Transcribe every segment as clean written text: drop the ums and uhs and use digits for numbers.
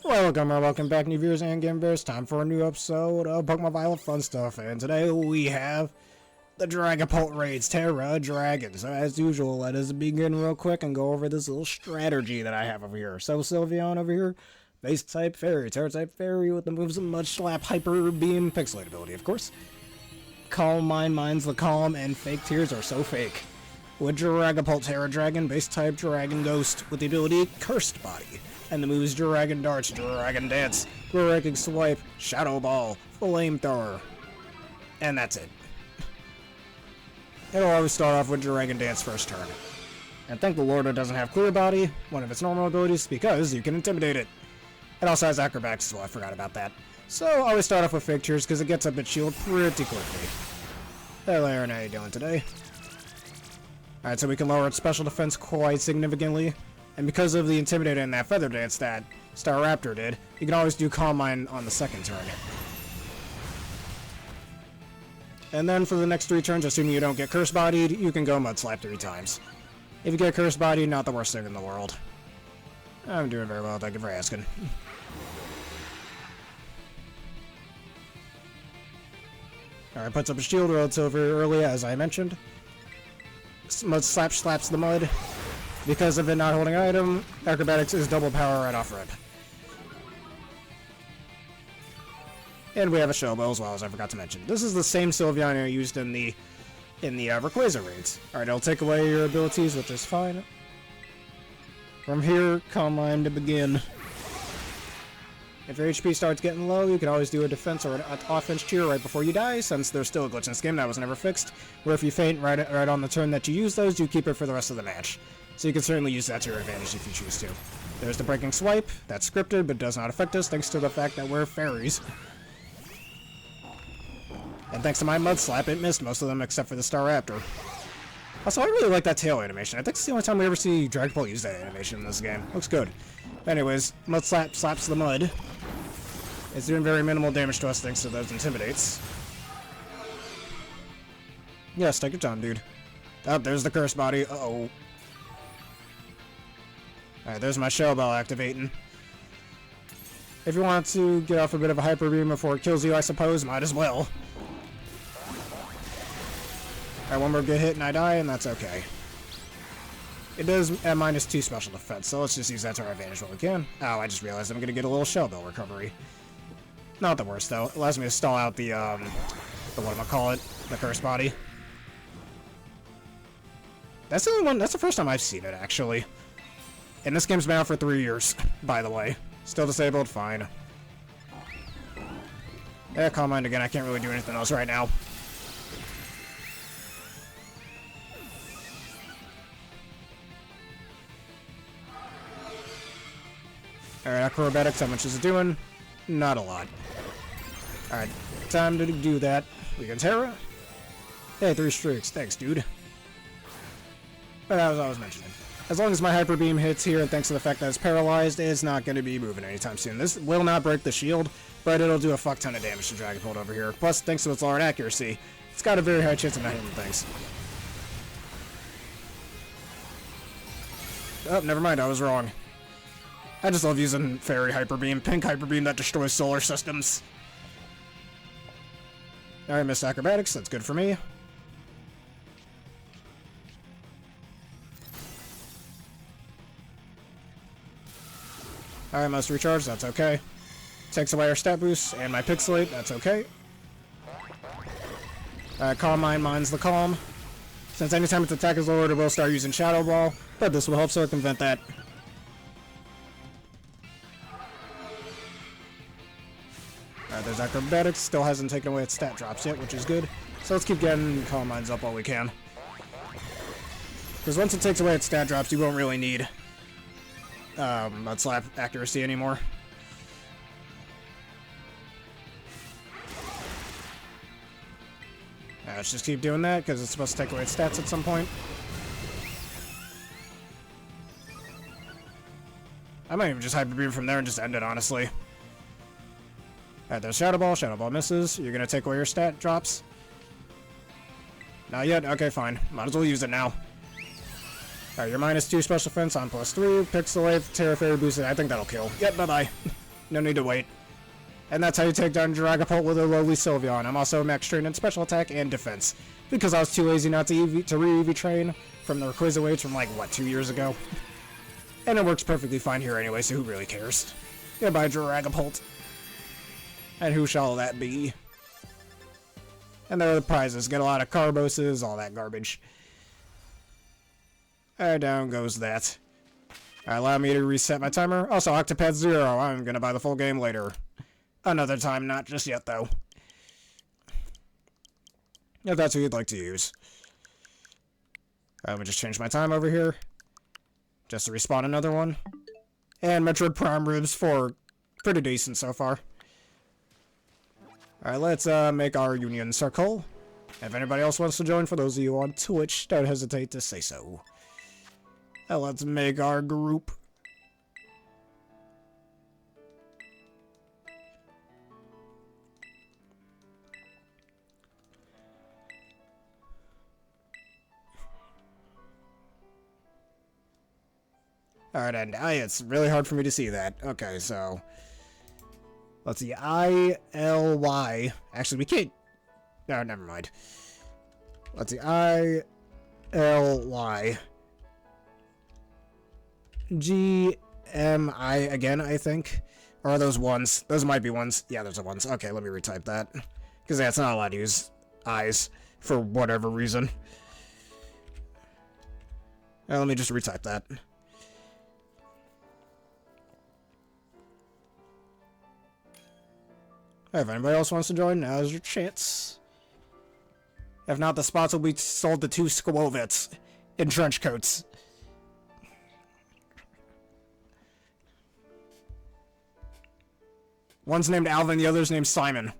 Welcome back, new viewers and gamers. Time for a new episode of Pokemon Violet Fun Stuff, and today we have the Dragapult raids, Tera Dragon. So as usual, let us begin real quick and go over this little strategy that I have over here. So Sylveon over here, base type fairy, Tera type fairy with the moves of Mud Slap, Hyper Beam, Pixelate ability, of course. Calm Mind, Mind's the Calm, and Fake Tears are so fake. With Dragapult Tera Dragon, base type Dragon Ghost with the ability Cursed Body. And the moves Dragon Darts, Dragon Dance, Wrecking Swipe, Shadow Ball, Flamethrower. And that's it. It'll always start off with Dragon Dance first turn. And thank the Lord it doesn't have Clear Body, one of its normal abilities, because you can intimidate it. It also has Acrobatics as well, I forgot about that. So I always start off with Fake Tears because it gets up its shield pretty quickly. Hey Lauren, how you doing today? Alright, so we can lower its special defense quite significantly. And because of the Intimidate and that Feather Dance that Staraptor did, you can always do Calm Mind on the second turn. And then for the next 3 turns, assuming you don't get Curse Bodied, you can go Mud Slap 3 times. If you get Curse Bodied, not the worst thing in the world. I'm doing very well, thank you for asking. Alright, puts up a shield relatively early, as I mentioned. Mud Slap slaps the mud. Because of it not holding an item, Acrobatics is double power right off rip. And we have a Showbow as well, as I forgot to mention. This is the same Sylveon I used in the Rayquaza raids. Alright, it'll take away your abilities, which is fine. From here, Calm Mind to begin. If your HP starts getting low, you can always do a defense or an offense cheer right before you die, since there's still a glitch in this game that was never fixed, where if you faint right on the turn that you use those, you keep it for the rest of the match. So you can certainly use that to your advantage if you choose to. There's the Breaking Swipe, that's scripted but does not affect us thanks to the fact that we're fairies. And thanks to my Mud Slap, it missed most of them except for the Staraptor. Also, I really like that tail animation. I think it's the only time we ever see Dragapult use that animation in this game. Looks good. Anyways, Mud Slap slaps the mud. It's doing very minimal damage to us thanks to those Intimidates. Yes, take your time, dude. Oh, there's the Curse Body. Uh-oh. Alright, there's my Shell Bell activating. If you want to get off a bit of a Hyper Beam before it kills you, I suppose, might as well. Alright, one more good hit and I die, and that's okay. It does at -2 special defense, so let's just use that to our advantage when we can. Oh, I just realized I'm going to get a little Shell Bell recovery. Not the worst, though. It allows me to stall out the whatchamacallit, the Curse Body. That's the only one, that's the first time I've seen it, actually. And this game's been out for 3 years, by the way. Still disabled? Fine. Yeah, Calm Mind again. I can't really do anything else right now. Alright, Acrobatics, how much is it doing? Not a lot. Alright, time to do that. We can Tera. Hey, 3 streaks. Thanks, dude. But as I was mentioning. As long as my Hyper Beam hits here, and thanks to the fact that it's paralyzed, it's not going to be moving anytime soon. This will not break the shield, but it'll do a fuck ton of damage to Dragapult over here. Plus, thanks to its lowered accuracy, it's got a very high chance of not hitting things. Oh, never mind, I was wrong. I just love using Fairy Hyper Beam, Pink Hyper Beam that destroys solar systems. Alright, missed Acrobatics, that's good for me. Alright, must recharge, that's okay. Takes away our stat boost and my Pixelate, that's okay. Calm Mind, Mind's the Calm. Since anytime its attack is lowered, it will start using Shadow Ball, but this will help circumvent that. Alright, there's Acrobatics, still hasn't taken away its stat drops yet, which is good. So let's keep getting Calm Minds up while we can. Because once it takes away its stat drops, you won't really need Mud Slap accuracy anymore. Let's just keep doing that, because it's supposed to take away its stats at some point. I might even just Hyper Beam from there and just end it, honestly. Alright, there's Shadow Ball. Shadow Ball misses. You're going to take away your stat drops? Not yet? Okay, fine. Might as well use it now. Alright, you're -2 special defense on +3. Pixelate, Tera Fairy boosted. I think that'll kill. Yep, bye-bye. No need to wait. And that's how you take down Dragapult with a lowly Sylveon. I'm also max trained in special attack and defense, because I was too lazy not to re-EV train from the Rayquaza waves from like, what, 2 years ago? And it works perfectly fine here anyway, so who really cares? Goodbye, Dragapult. And who shall that be? And there are the prizes. Get a lot of Carboses, all that garbage. And down goes that. Allow me to reset my timer. Also, Octopath Zero. I'm gonna buy the full game later. Another time, not just yet, though. If that's who you'd like to use. Let me just change my time over here. Just to respawn another one. And Metroid Prime Ribs for pretty decent so far. Alright, let's make our Union Circle. If anybody else wants to join, for those of you on Twitch, don't hesitate to say so. And let's make our group. Alright, and it's really hard for me to see that. Okay, so let's see, I-L-Y. Actually, we can't. No, never mind. Let's see, I-L-Y. G-M-I again, I think. Or are those ones? Those might be ones. Yeah, those are ones. Okay, let me retype that. Because that's not allowed to use eyes for whatever reason. Let me just retype that. If anybody else wants to join, now's your chance. If not, the spots will be sold to 2 Squovets in trench coats. One's named Alvin, the other's named Simon.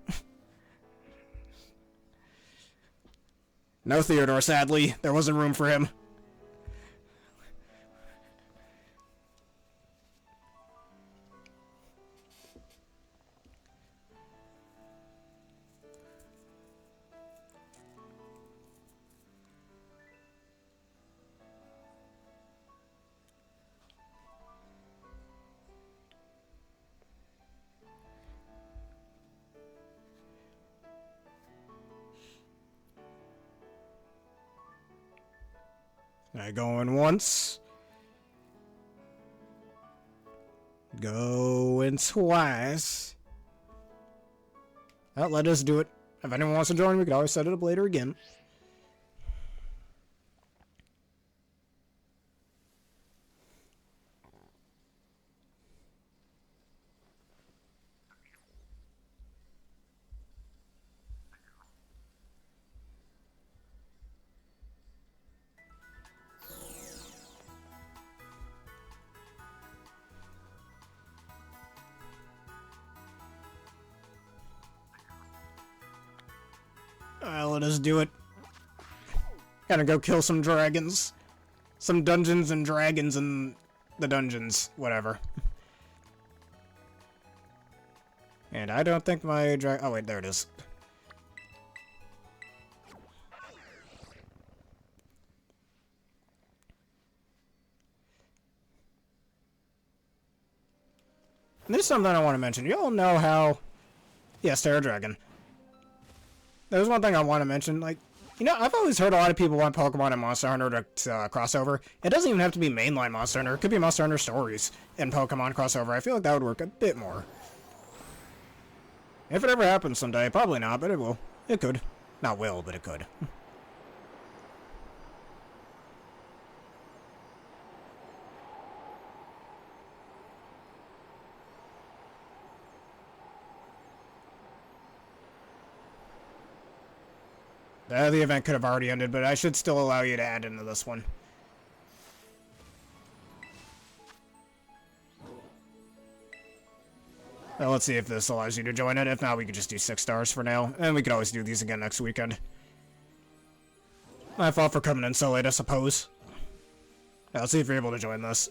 No Theodore, sadly. There wasn't room for him. Going once. Going twice. Well, let us do it. If anyone wants to join, we can always set it up later again. Let us do it. Gotta go kill some dragons. Some dungeons and dragons in the dungeons. Whatever. And I don't think my oh wait, there it is. And there's something I want to mention. You all know how... Yes, Tera Dragon. There's one thing I want to mention, like, you know, I've always heard a lot of people want Pokemon and Monster Hunter to crossover. It doesn't even have to be mainline Monster Hunter. It could be Monster Hunter stories and Pokemon crossover. I feel like that would work a bit more. If it ever happens someday, probably not, but it will. It could. Not will, but it could. The event could have already ended, but I should still allow you to add into this one. Well, let's see if this allows you to join it. If not, we could just do 6 stars for now. And we could always do these again next weekend. My fault for coming in so late, I suppose. Yeah, let's see if you're able to join this.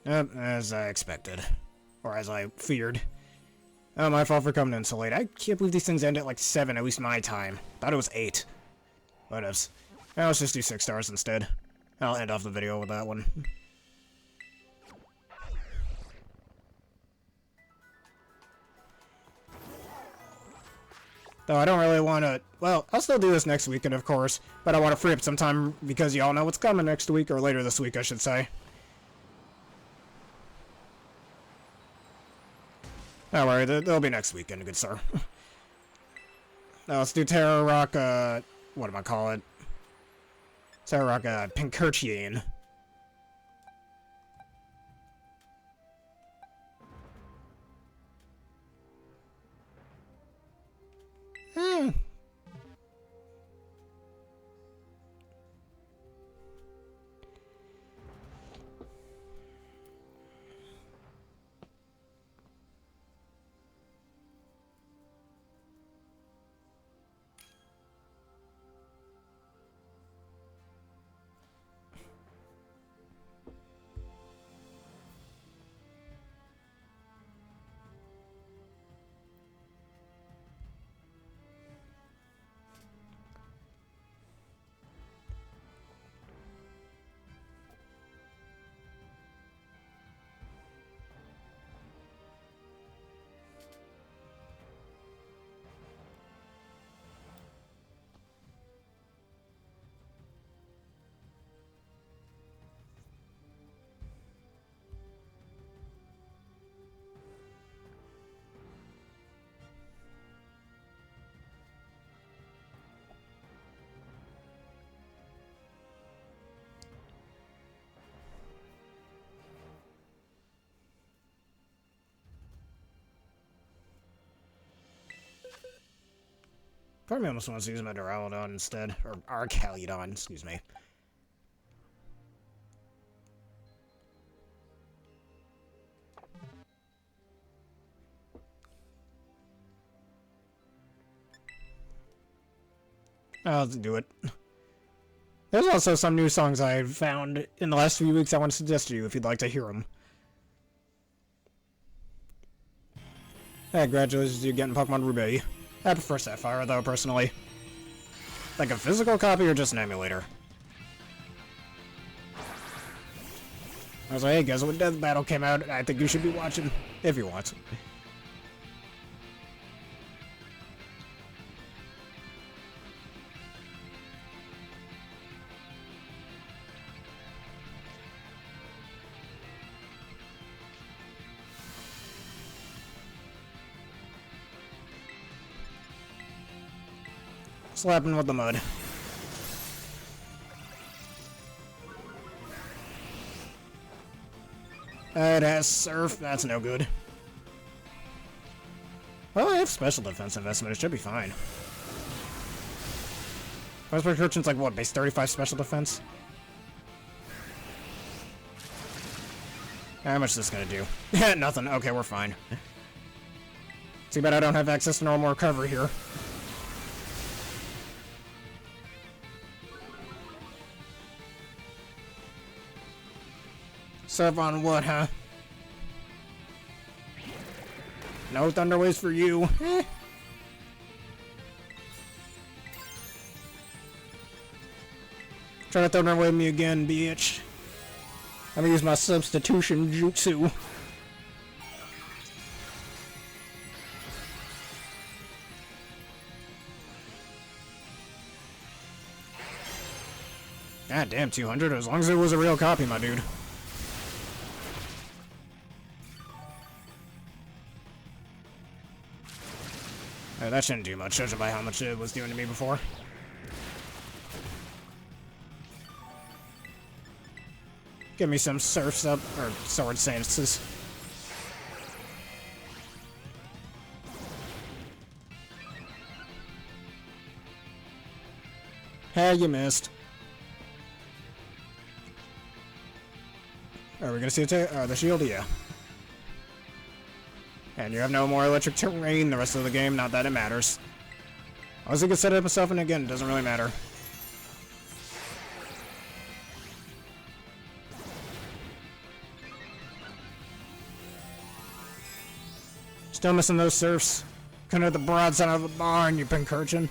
As I expected. Or as I feared. Oh, my fault for coming in so late. I can't believe these things end at like 7, at least my time. Thought it was 8. Whatevs. Now let's just do 6 stars instead. I'll end off the video with that one. Though I don't really want to... Well, I'll still do this next weekend, of course. But I want to free up some time because y'all know what's coming next week. Or later this week, I should say. Don't worry, they'll be next weekend, good sir. Now let's do Tera Rock, what do I call it? Tera Rock, Pinkerchian. Part of me almost wants to use my Duraludon instead. Or Arcaludon, excuse me. I'll do it. There's also some new songs I've found in the last few weeks I want to suggest to you if you'd like to hear them. Hey, congratulations to you getting Pokemon Ruby. I prefer Sapphire, though, personally. Like a physical copy or just an emulator? I was like, hey, guess what Death Battle came out? I think you should be watching, if you want. Slapping with the mud. It has Surf, that's no good. Well, I have special defense investment, it should be fine. Most prescription's like, what, base 35 special defense? How much is this gonna do? Nothing, okay, we're fine. Too bad I don't have access to normal recovery here. Surf on what, huh? No Thunder Waves for you. Try to Thunder Wave me again, bitch. I'm gonna use my substitution jutsu. God damn, 200, as long as it was a real copy, my dude. That shouldn't do much, judging by how much it was doing to me before. Give me some surfs up, or sword stances. Hey, you missed. Are we gonna see the shield? Yeah. And you have no more electric terrain the rest of the game, not that it matters. I was gonna set it up myself, and again, it doesn't really matter. Still missing those surfs. Couldn't hit the broadside of the barn, you pincurchin.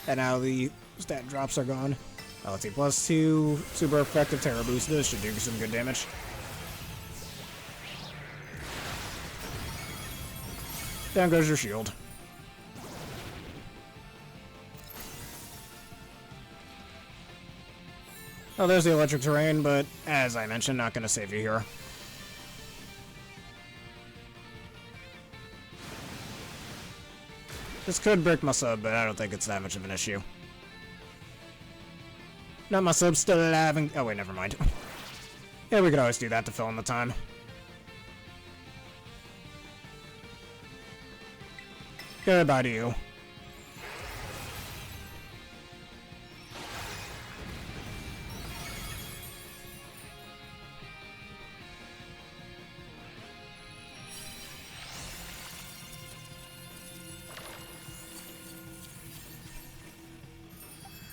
And now the stat drops are gone. Oh, let's see, +2 super effective Tera boost. This should do some good damage. Down goes your shield. Oh, there's the electric terrain, but as I mentioned, not going to save you here. This could break my sub, but I don't think it's that much of an issue. Not my sub still alive and... Oh wait, never mind. Yeah, we could always do that to fill in the time. Goodbye to you.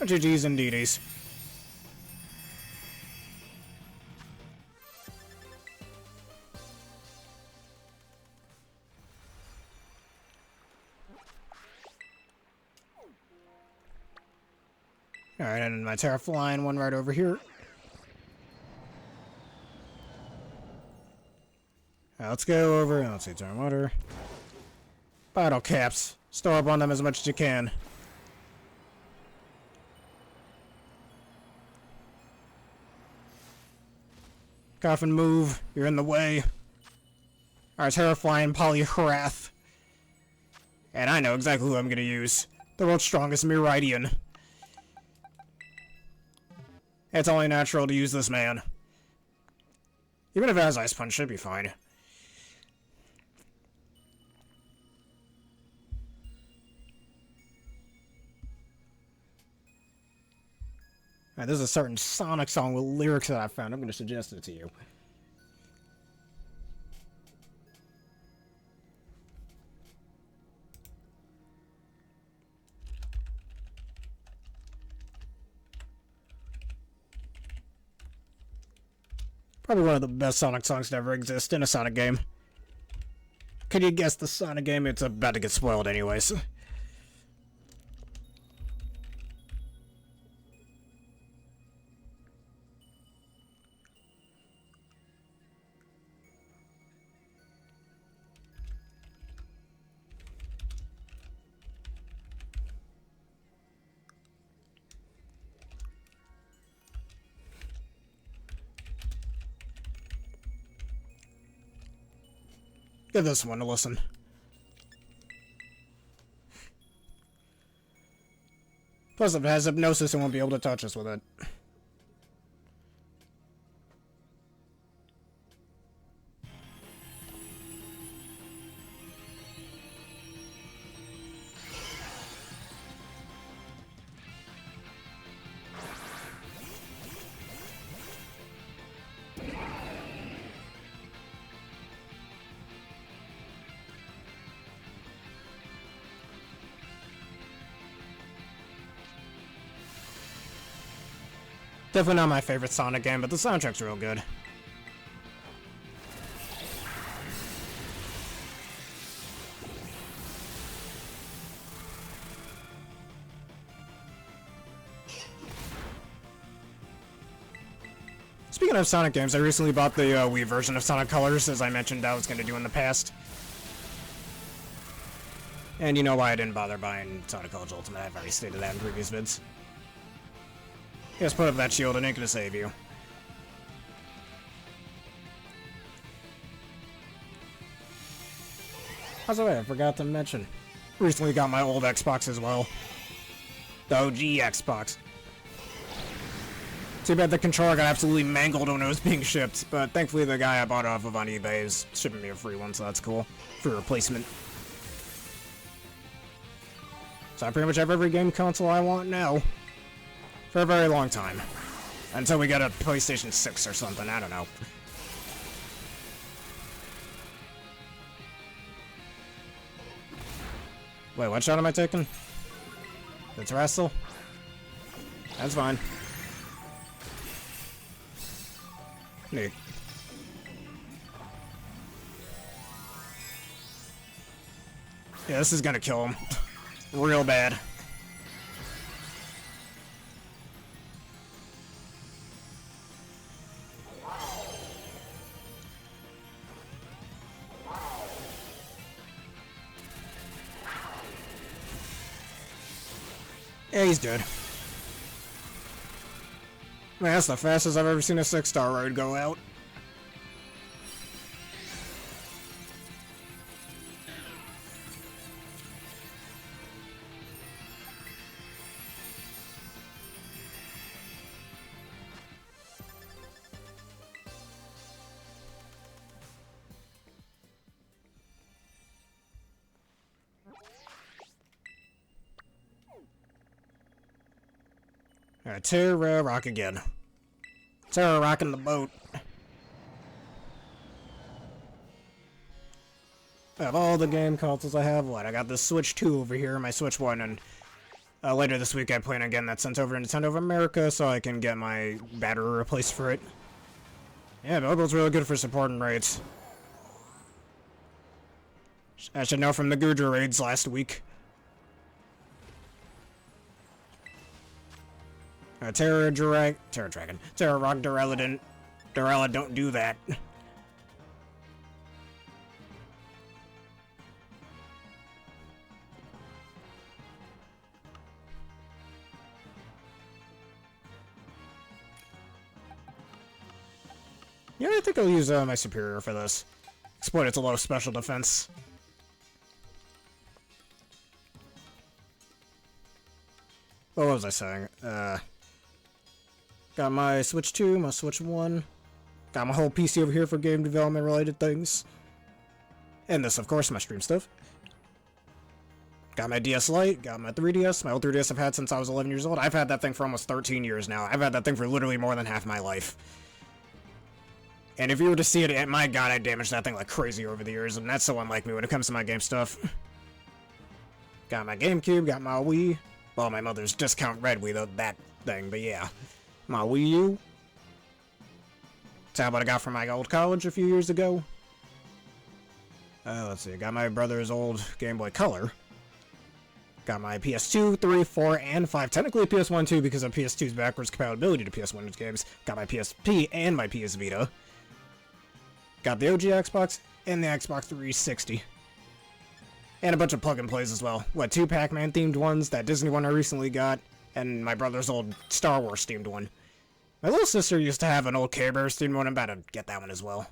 GG's and DD's. Alright, and my Tera flying one right over here. Now let's go over, let's see, turn water. Bottle caps. Store up on them as much as you can. Coffin, move. You're in the way. Our terrifying Polyhrath. And I know exactly who I'm gonna use. The world's strongest Miraidon. It's only natural to use this man. Even if it has Ice Punch, should be fine. Alright, there's a certain Sonic song with lyrics that I found. I'm going to suggest it to you. Probably one of the best Sonic songs to ever exist in a Sonic game. Can you guess the Sonic game? It's about to get spoiled anyways. Give this one a listen. Plus, if it has hypnosis, it won't be able to touch us with it. Definitely not my favorite Sonic game, but the soundtrack's real good. Speaking of Sonic games, I recently bought the Wii version of Sonic Colors, as I mentioned I was going to do in the past. And you know why I didn't bother buying Sonic Colors Ultimate. I've already stated that in previous vids. Just put up that shield, it ain't gonna save you. Also, I forgot to mention. Recently got my old Xbox as well. The OG Xbox. Too bad the controller got absolutely mangled when it was being shipped, but thankfully the guy I bought it off of on eBay is shipping me a free one, so that's cool. Free replacement. So I pretty much have every game console I want now. For a very long time. Until we get a PlayStation 6 or something, I don't know. Wait, what shot am I taking? The Terrestrial? That's fine. Neat. Yeah, this is gonna kill him. Real bad. Yeah, he's dead. Man, that's the fastest I've ever seen a 6-star raid go out. Alright, Tera rock again. Tera rocking the boat. Of all the game consoles I have, what? I got the Switch 2 over here, my Switch 1, and later this week I plan on getting that sent over to Nintendo of America so I can get my battery replaced for it. Yeah, Bellboat's really good for supporting raids. I should know from the Gudra raids last week. Tera Rock Duraludin. Durella, don't do that. Yeah, I think I'll use my superior for this. Exploit its low special defense. What was I saying? Got my Switch 2, my Switch 1. Got my whole PC over here for game development related things. And this, of course, my stream stuff. Got my DS Lite, got my 3DS. My old 3DS I've had since I was 11 years old. I've had that thing for almost 13 years now. I've had that thing for literally more than half my life. And if you were to see it, my god, I damaged that thing like crazy over the years, and that's so unlike me when it comes to my game stuff. Got my GameCube, got my Wii. Well, my mother's discount red Wii, though, that thing, but yeah. My Wii U. That's what I got from my old college a few years ago. Let's see, got my brother's old Game Boy Color. Got my PS2, 3, 4, and 5. Technically PS1 too, because of PS2's backwards compatibility to PS1 games. Got my PSP and my PS Vita. Got the OG Xbox and the Xbox 360. And a bunch of plug-and-plays as well. What, 2 Pac-Man themed ones, that Disney one I recently got, and my brother's old Star Wars themed one. My little sister used to have an old Care Bears themed one. I'm about to get that one as well.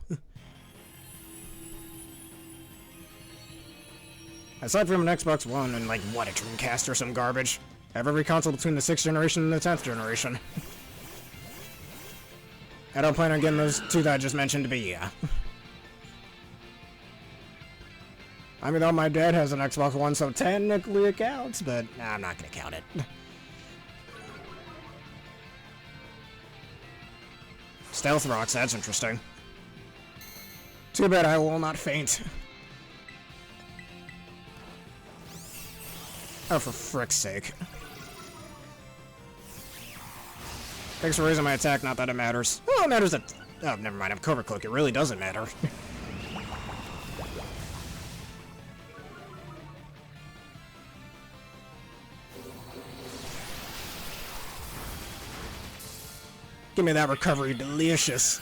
Aside from an Xbox One and, like, what, a Dreamcast or some garbage, I have every console between the 6th generation and the 10th generation. I don't plan on getting those 2 that I just mentioned, but yeah. I mean, though my dad has an Xbox One, so technically it counts, but nah, I'm not gonna count it. Stealth rocks, that's interesting. Too bad I will not faint. Oh, for frick's sake. Thanks for raising my attack, not that it matters. Oh, it matters that... Oh, never mind, I'm Cobra Cloak, it really doesn't matter. Give me that recovery, delicious.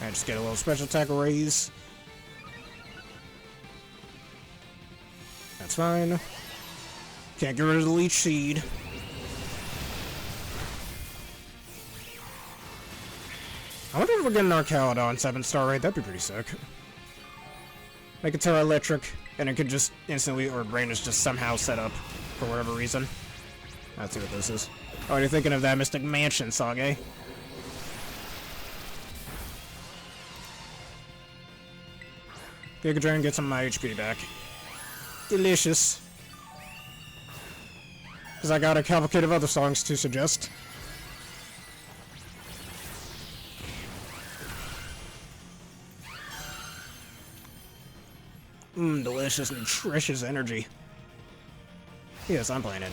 I just get a little special attack raise. That's fine. Can't get rid of the leech seed. I wonder if we're getting our Caledon 7-star raid. That'd be pretty sick. Make it Terra Electric, and it could just instantly, or Rain is just somehow set up for whatever reason. Let's see what this is. Oh, you're thinking of that Mystic Mansion song, eh? Giga Drain gets some of my HP back. Delicious. Because I got a cavalcade of other songs to suggest. Delicious, nutritious energy. Yes, I'm playing it.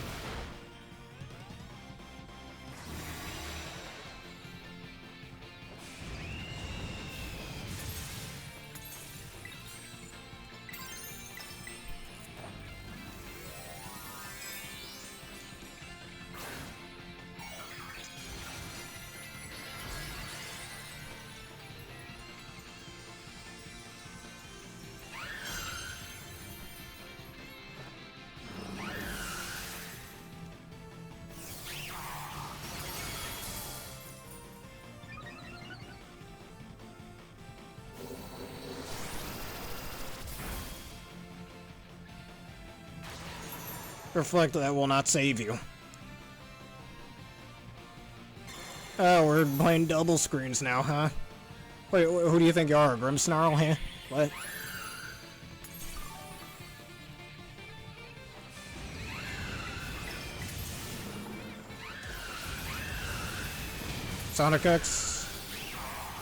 Reflect that will not save you. Oh, we're playing double screens now, huh? Wait, who do you think you are? Grimmsnarl, huh? What? Sonic X?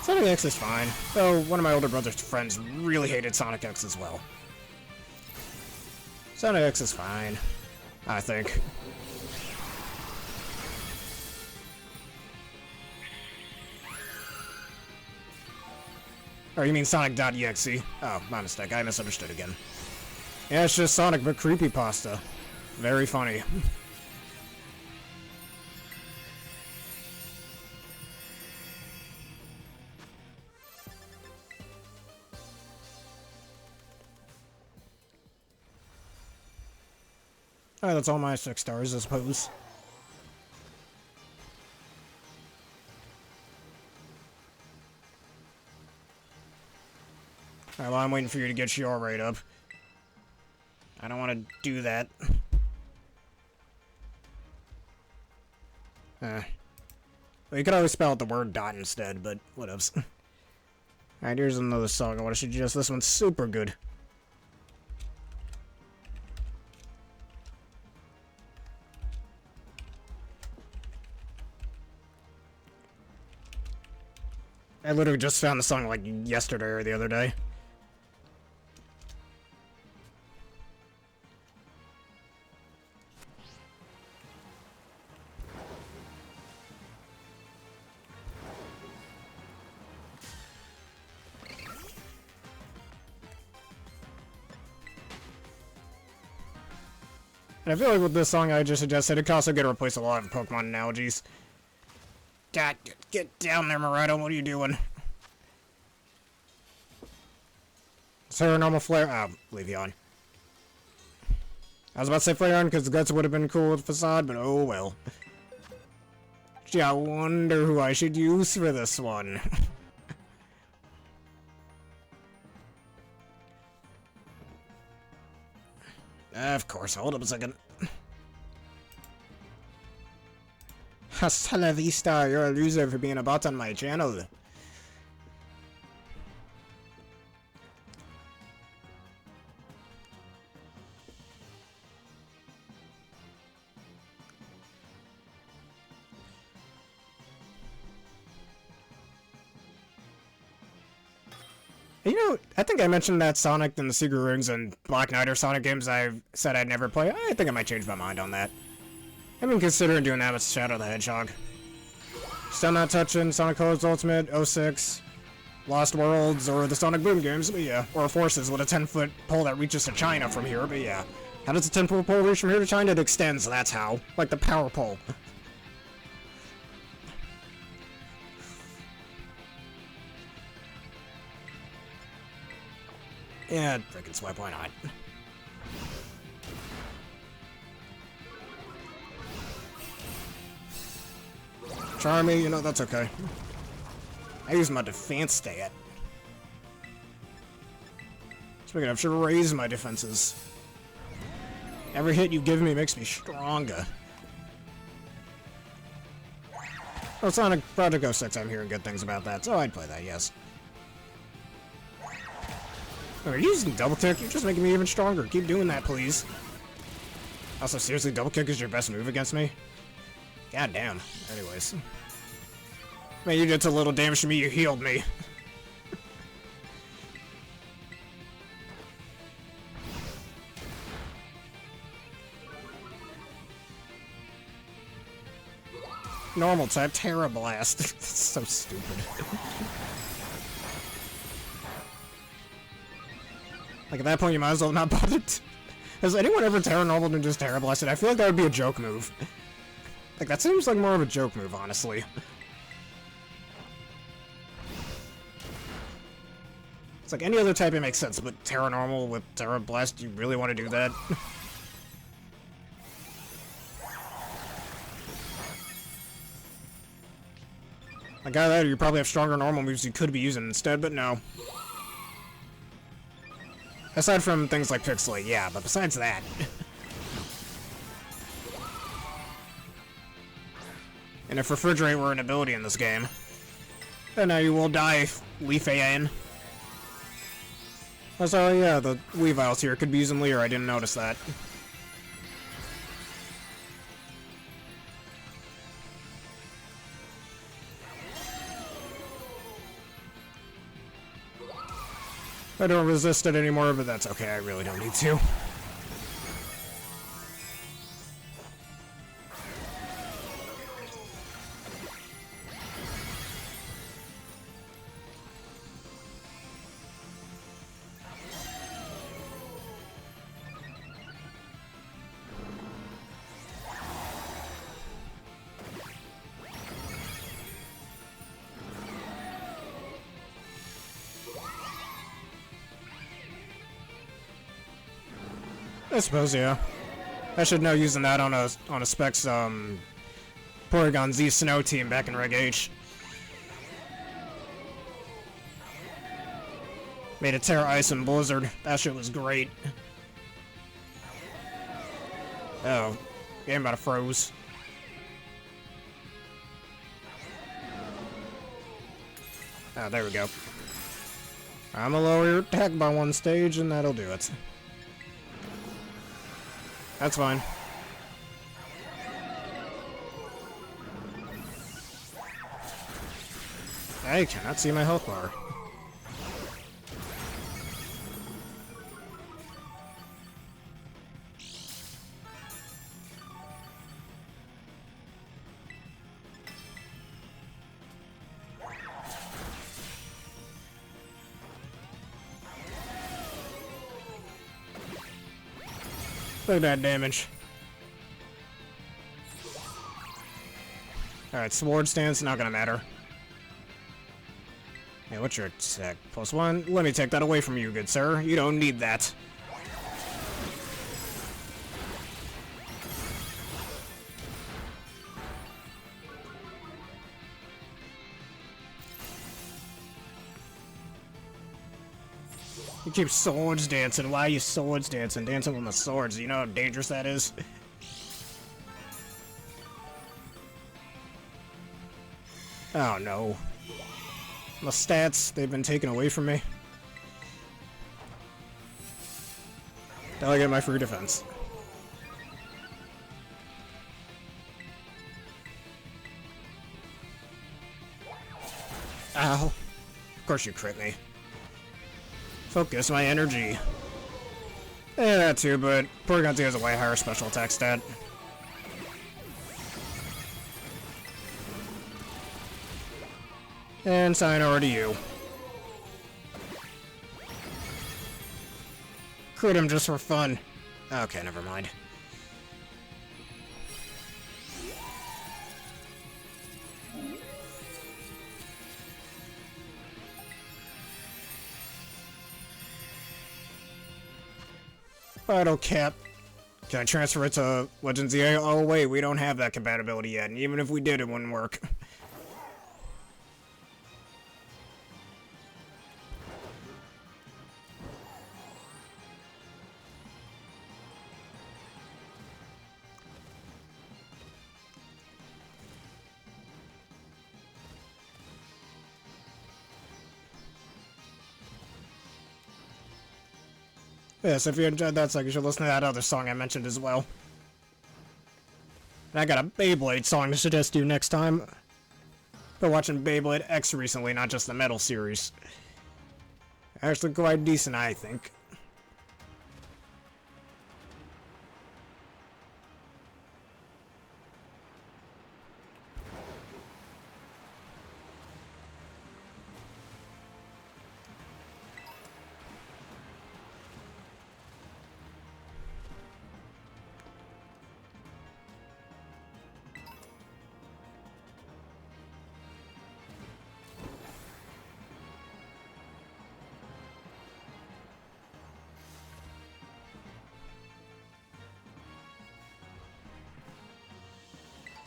Sonic X is fine. Though, one of my older brother's friends really hated Sonic X as well. Sonic X is fine, I think. Oh, you mean Sonic.exe? Oh, my mistake. I misunderstood again. Yeah, it's just Sonic, but creepypasta. Very funny. Alright, that's all my 6 stars, I suppose. Alright, well, I'm waiting for you to get your rate up. I don't want to do that. Well, you could always spell out the word dot instead, but whatevs. Alright, here's another song I want to suggest. This one's super good. I literally just found the song like yesterday or the other day. And I feel like with this song I just suggested, it could also get to replace a lot of Pokemon analogies. God, get down there, Murado. What are you doing? Tera normal flare. Oh, leave you on. I was about to say flare on because the guts would have been cool with facade, but oh well. Gee, I wonder who I should use for this one. Of course, hold up a second. Hasta la vista, you're a loser for being a bot on my channel. You know, I think I mentioned that Sonic and the Secret Rings and Black Knight are Sonic games I've said I'd never play. I think I might change my mind on that. I've been considering doing that with Shadow the Hedgehog. Still not touching Sonic Colors Ultimate, 06, Lost Worlds, or the Sonic Boom games, but yeah. Or Forces with a 10-foot pole that reaches to China from here, but yeah. How does a 10-foot pole reach from here to China? It extends, that's how. Like the power pole. Yeah, frickin' swipe, why not? Charmy, you know, that's okay. I use my defense stat. Speaking of, I should raise my defenses. Every hit you give me makes me stronger. Oh, Sonic Project 06, I'm hearing good things about that, so I'd play that, yes. Are you using double kick? You're just making me even stronger. Keep doing that, please. Also, seriously, double kick is your best move against me? God damn. Anyways. Man, you did so little damage to me, you healed me. Normal type, Tera Blast. That's so stupid. Like, at that point, you might as well not bought it. Has anyone ever Tera Normaled and just Tera Blasted? I feel like that would be a joke move. Like, that seems like more of a joke move, honestly. It's like any other type, it makes sense, but Tera Normal with Tera Blast, you really want to do that? Like, either that, or you probably have stronger normal moves you could be using instead, but no. Aside from things like Pixelate, yeah, but besides that... And if Refrigerate were an ability in this game, then now you will die, Leaf AN. So yeah, the Weaviles here could be using Leer, I didn't notice that. I don't resist it anymore, but that's okay, I really don't need to. I suppose, yeah. I should know using that on a Specs Porygon Z Snow team back in Reg H. Made a Terra Ice and Blizzard. That shit was great. Oh, game about to froze. Oh, there we go. I'm gonna lower your attack by 1 stage and that'll do it. That's fine. I cannot see my health bar. Look at that damage. Alright, Sword Stance, not gonna matter. Hey, what's your attack? +1? Let me take that away from you, good sir. You don't need that. You keep swords dancing. Why are you swords dancing? Dancing with the swords. You know how dangerous that is? Oh no. My stats, they've been taken away from me. Now I get my free defense. Ow. Of course you crit me. Focus my energy. Yeah, that too, but Porygon Z has a way higher special attack stat. And sayonara to you. Crit him just for fun. Okay, never mind. Vital Cap. Can I transfer it to Legends EA? Oh wait, we don't have that compatibility yet, and even if we did, it wouldn't work. Yes, if you enjoyed that song, you should listen to that other song I mentioned as well. And I got a Beyblade song to suggest to you next time. Been watching Beyblade X recently, not just the Metal series. Actually quite decent, I think.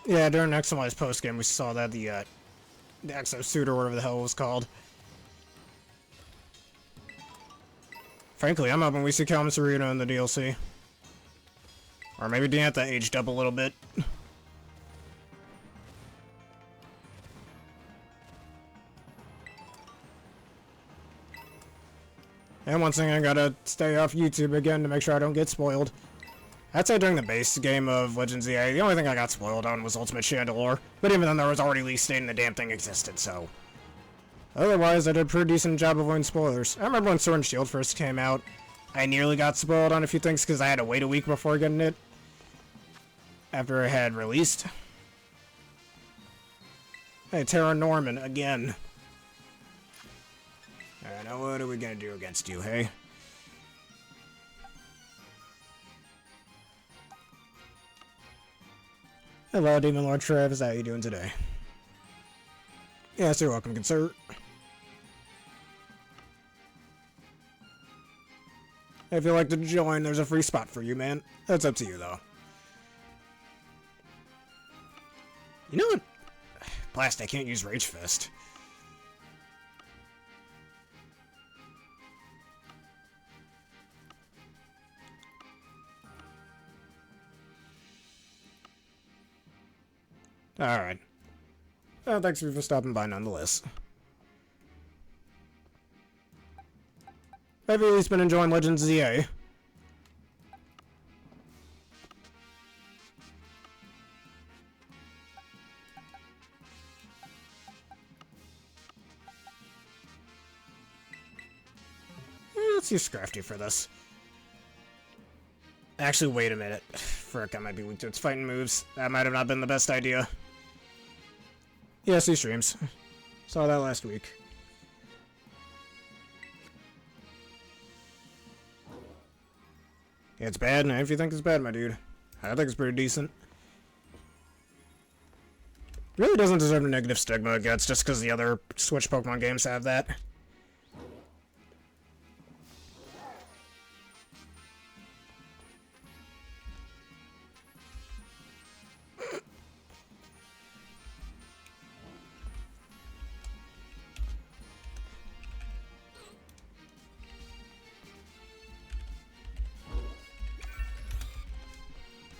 Yeah, during XMY's postgame, we saw that the Exosuit or whatever the hell it was called. Frankly, I'm hoping we see Kamasarita in the DLC. Or maybe Diantha aged up a little bit. And one thing, I gotta stay off YouTube again to make sure I don't get spoiled. I'd say during the base game of Legends EA, the only thing I got spoiled on was Ultimate Chandelure, but even then there was already leaked stating the damn thing existed, so... Otherwise, I did a pretty decent job avoiding spoilers. I remember when Sword and Shield first came out, I nearly got spoiled on a few things because I had to wait a week before getting it. After it had released. Hey, Tera Norman, again. Alright, now what are we gonna do against you, hey? Hello, Demon Lord Travis, how you doing today? Yes, you're welcome, good sir. If you'd like to join, there's a free spot for you, man. That's up to you, though. You know what? Blast, I can't use Rage Fist. Alright. Well, thanks for stopping by nonetheless. Have you at least been enjoying Legends ZA? Let's use Scrafty for this. Actually, wait a minute. Frick, I might be weak to its fighting moves. That might have not been the best idea. Yes, he streams. Saw that last week. It's bad, and if you think it's bad, my dude, I think it's pretty decent. Really doesn't deserve the negative stigma it gets just because the other Switch Pokemon games have that.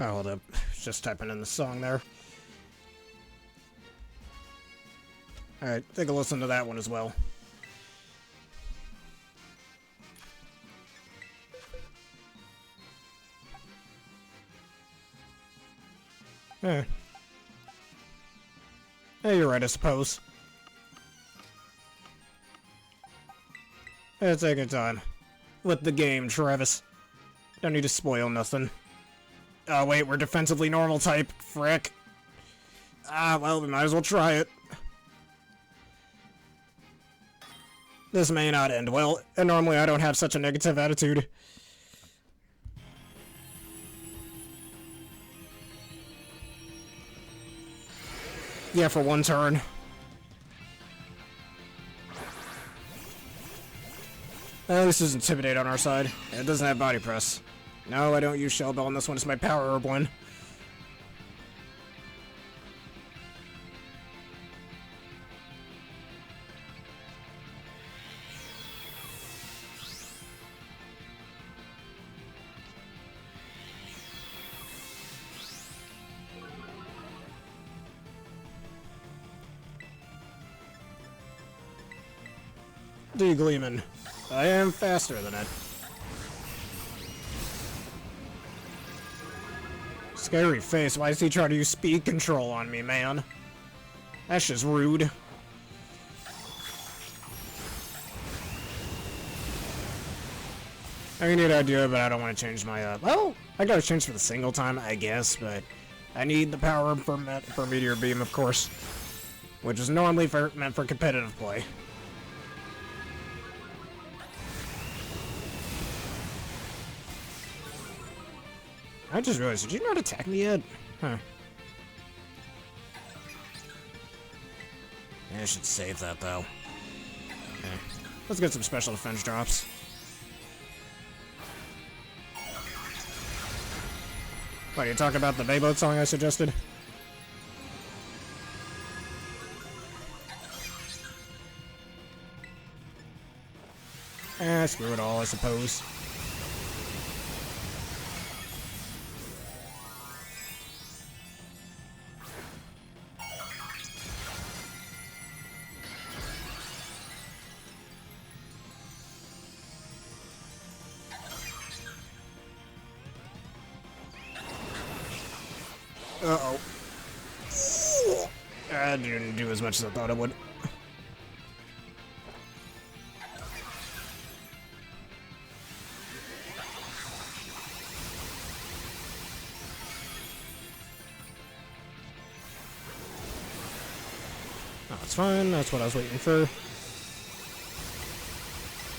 Oh, hold up. Just typing in the song there. Alright, take a listen to that one as well. Eh. Hey, you're right, I suppose. Hey, take your time. With the game, Travis. Don't need to spoil nothing. Oh, wait, we're defensively normal type. Frick. Ah, well, we might as well try it. This may not end well, and normally I don't have such a negative attitude. Yeah, for one turn. At least there's Intimidate on our side. It doesn't have Body Press. No, I don't use Shell Bell on this one. It's my Power Herb one. Gleeman. I am faster than it. Scary face, why does he try to use speed control on me, man? That's just rude. I need an idea, but I don't want to change my, well, I gotta change for the single time, I guess, but I need the power for Meteor Beam, of course, which is normally meant for competitive play. I just realized, did you not attack me yet? Huh. Yeah, I should save that, though. Okay. Let's get some special defense drops. What, you talk about the Beyblade song I suggested? Screw it all, I suppose. Uh-oh. I didn't do as much as I thought it would. Oh, it's fine. That's what I was waiting for.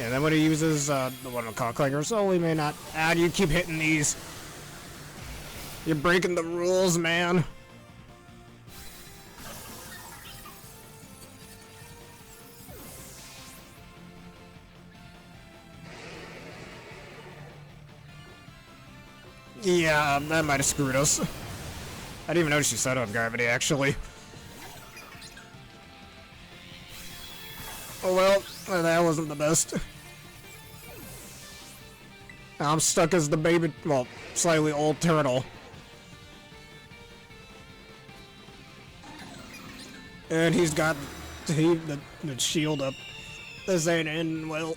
And then when he uses the one with Cock Clinger, so we may not. Ah, you keep hitting these. You're breaking the rules, man. Yeah, that might have screwed us. I didn't even notice you set up gravity, actually. Oh well, that wasn't the best. I'm stuck as the baby, well, slightly old turtle. And he's got the shield up. This ain't ending well.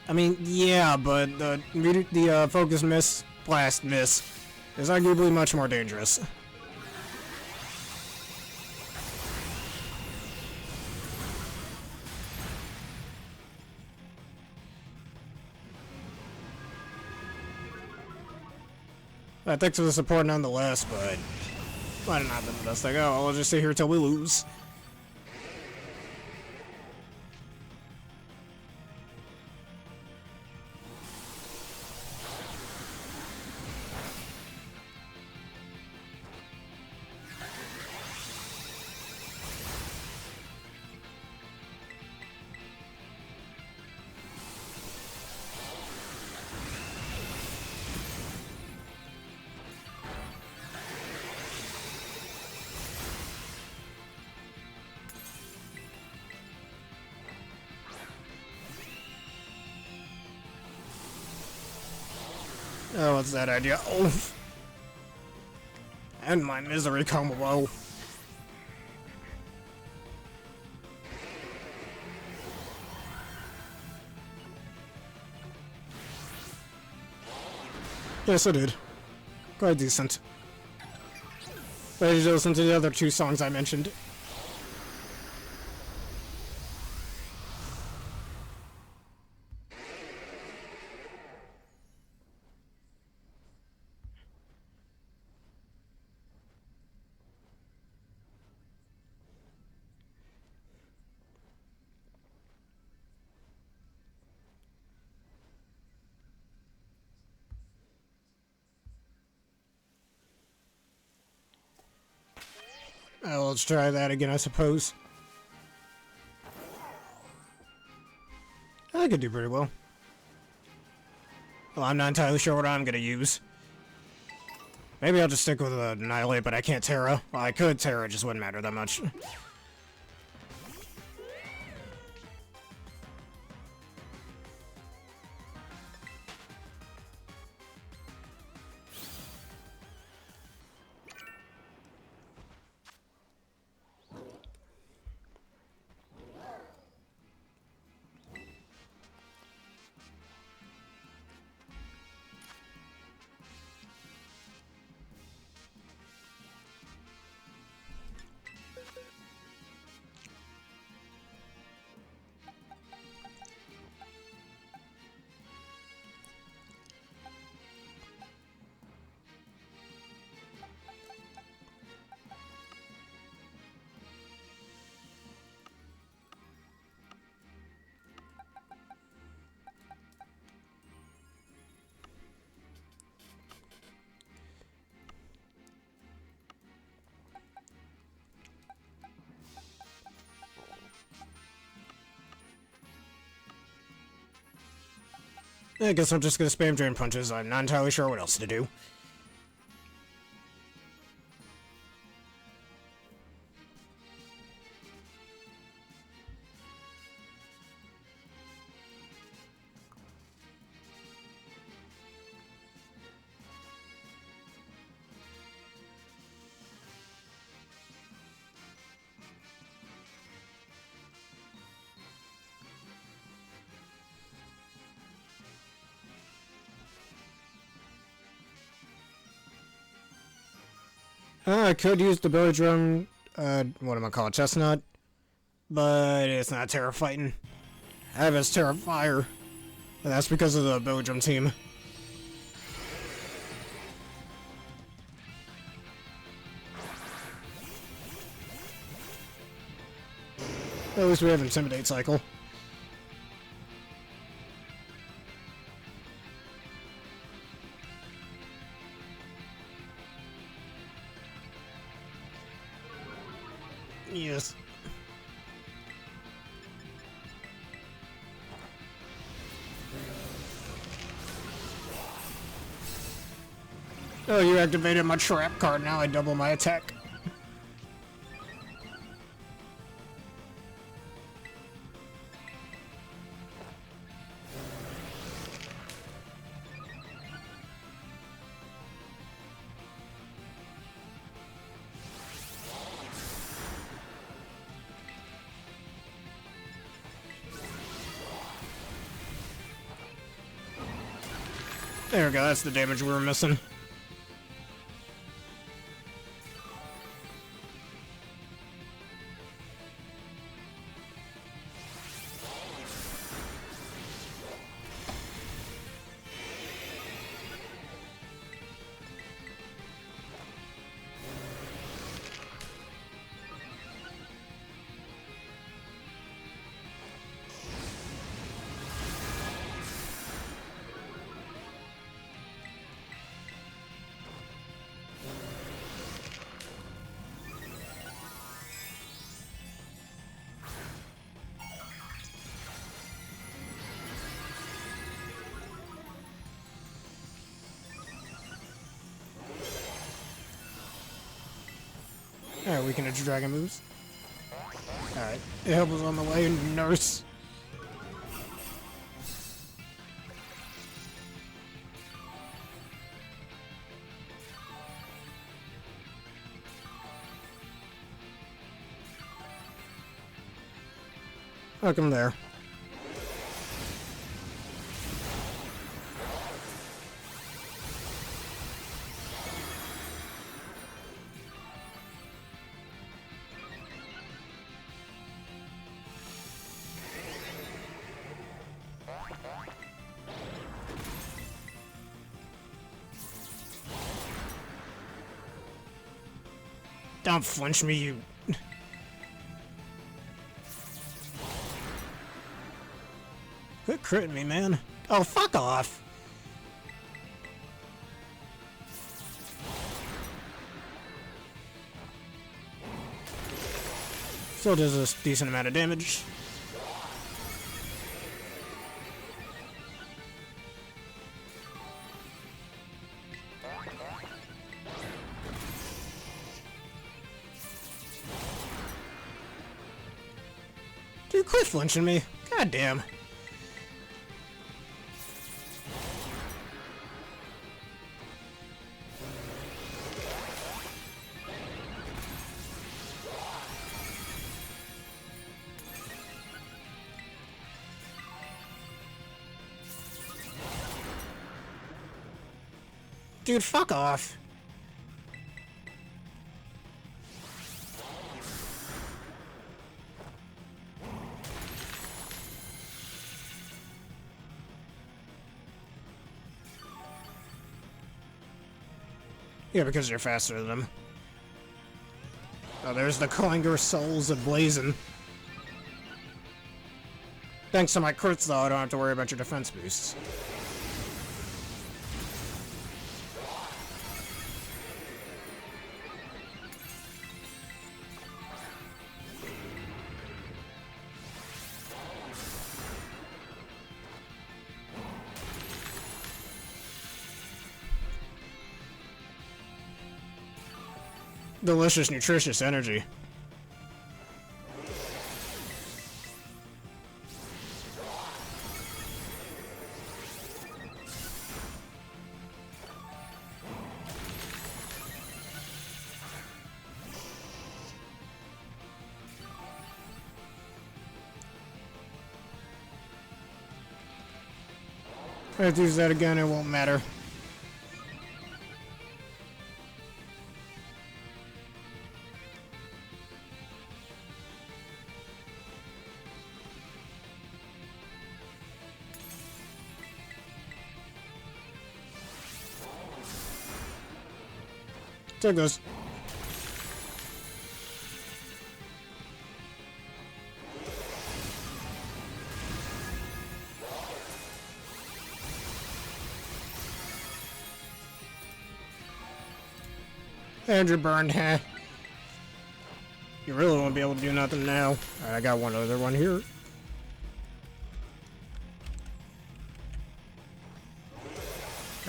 I mean, yeah, but the focus miss, blast miss, is arguably much more dangerous. Thanks for the support nonetheless, but might have not been the best thing. Oh, I'll just sit here till we lose. Oh, what's that idea? Oh! And my misery combo. Yes, I did. Quite decent. Ready to listen to the other two songs I mentioned. Oh, let's try that again, I suppose. I could do pretty well. Well, I'm not entirely sure what I'm gonna use. Maybe I'll just stick with Annihilate, but I can't Tera. Well, I could Tera, it just wouldn't matter that much. I guess I'm just gonna spam Drain Punches. I'm not entirely sure what else to do. I could use the Billy Drum, what am I calling, Chestnut? But it's not Terra fighting. I have his Terra Fire. And that's because of the Billy Drum team. At least we have Intimidate Cycle. Yes. Oh, you activated my trap card, now I double my attack. There we go, that's the damage we were missing. Alright, we can do dragon moves. Alright, help is on the way, nurse. Welcome there. Don't flinch me, you... Quit critting me, man. Oh, fuck off! Still does a decent amount of damage. Dude, quit flinching me. God damn. Dude, fuck off. Yeah, because you're faster than him. Oh, there's the Klinger Souls of Blazing. Thanks to my crits, though, I don't have to worry about your defense boosts. Delicious, nutritious energy. If I have to use that again, it won't matter. Take this. Andrew burned, huh? You really won't be able to do nothing now. Alright, I got one other one here.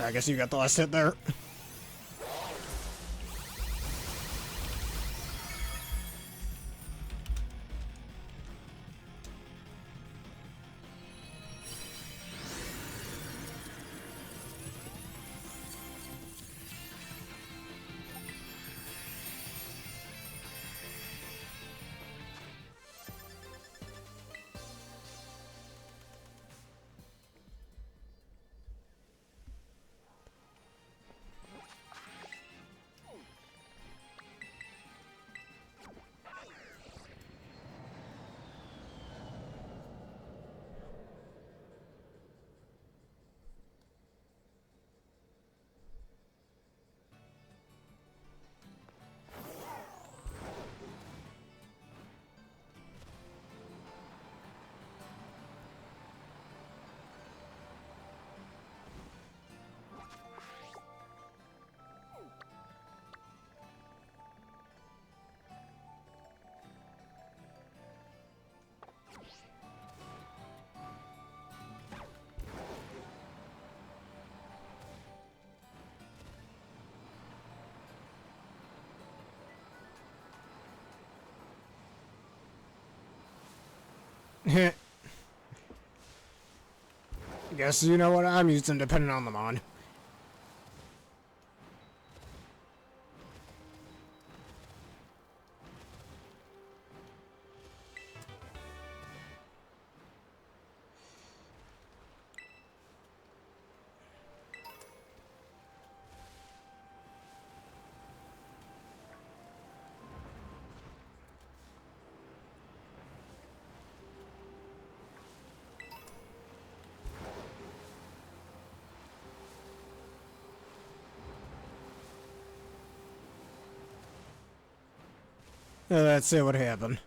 I guess you got the last hit there. Guess you know what I'm using depending on the mon. Let's see what happened.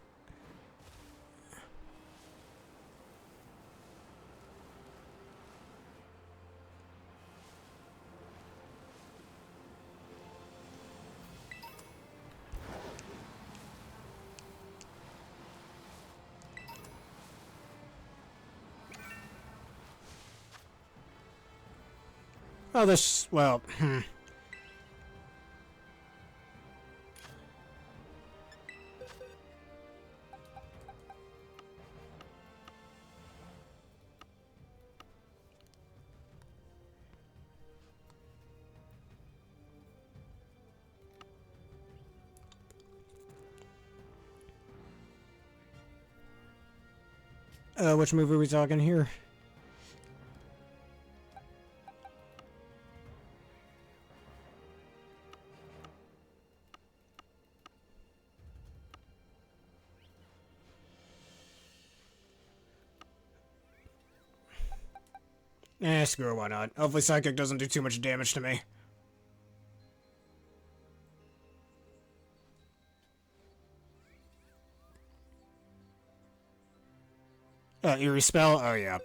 Oh, this, well, which movie are we talking here? Screw it, why not? Hopefully Psychic doesn't do too much damage to me. Eerie spell? Oh, yeah.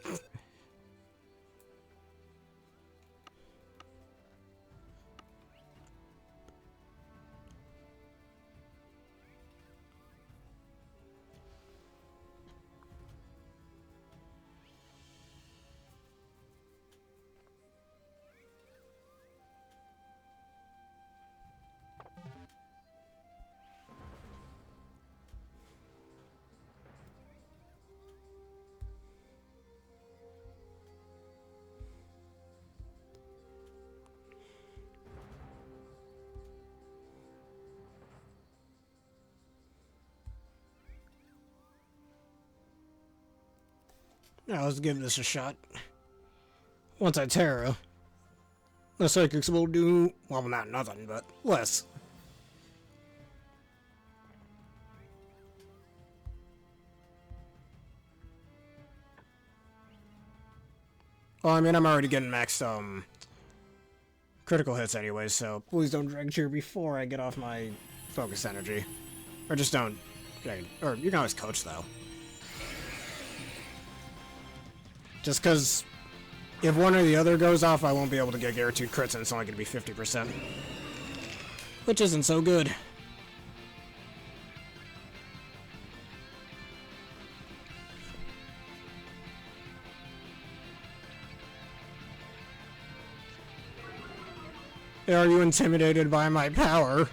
Now let's give this a shot. Once I Tera, the Psychics will do, well, not nothing, but less. Well, I mean, I'm already getting max, critical hits anyways, so please don't drag cheer before I get off my focus energy. Or just don't. Or you can always coach, though. Just because if one or the other goes off, I won't be able to get guaranteed crits, and it's only going to be 50%. Which isn't so good. Are you intimidated by my power?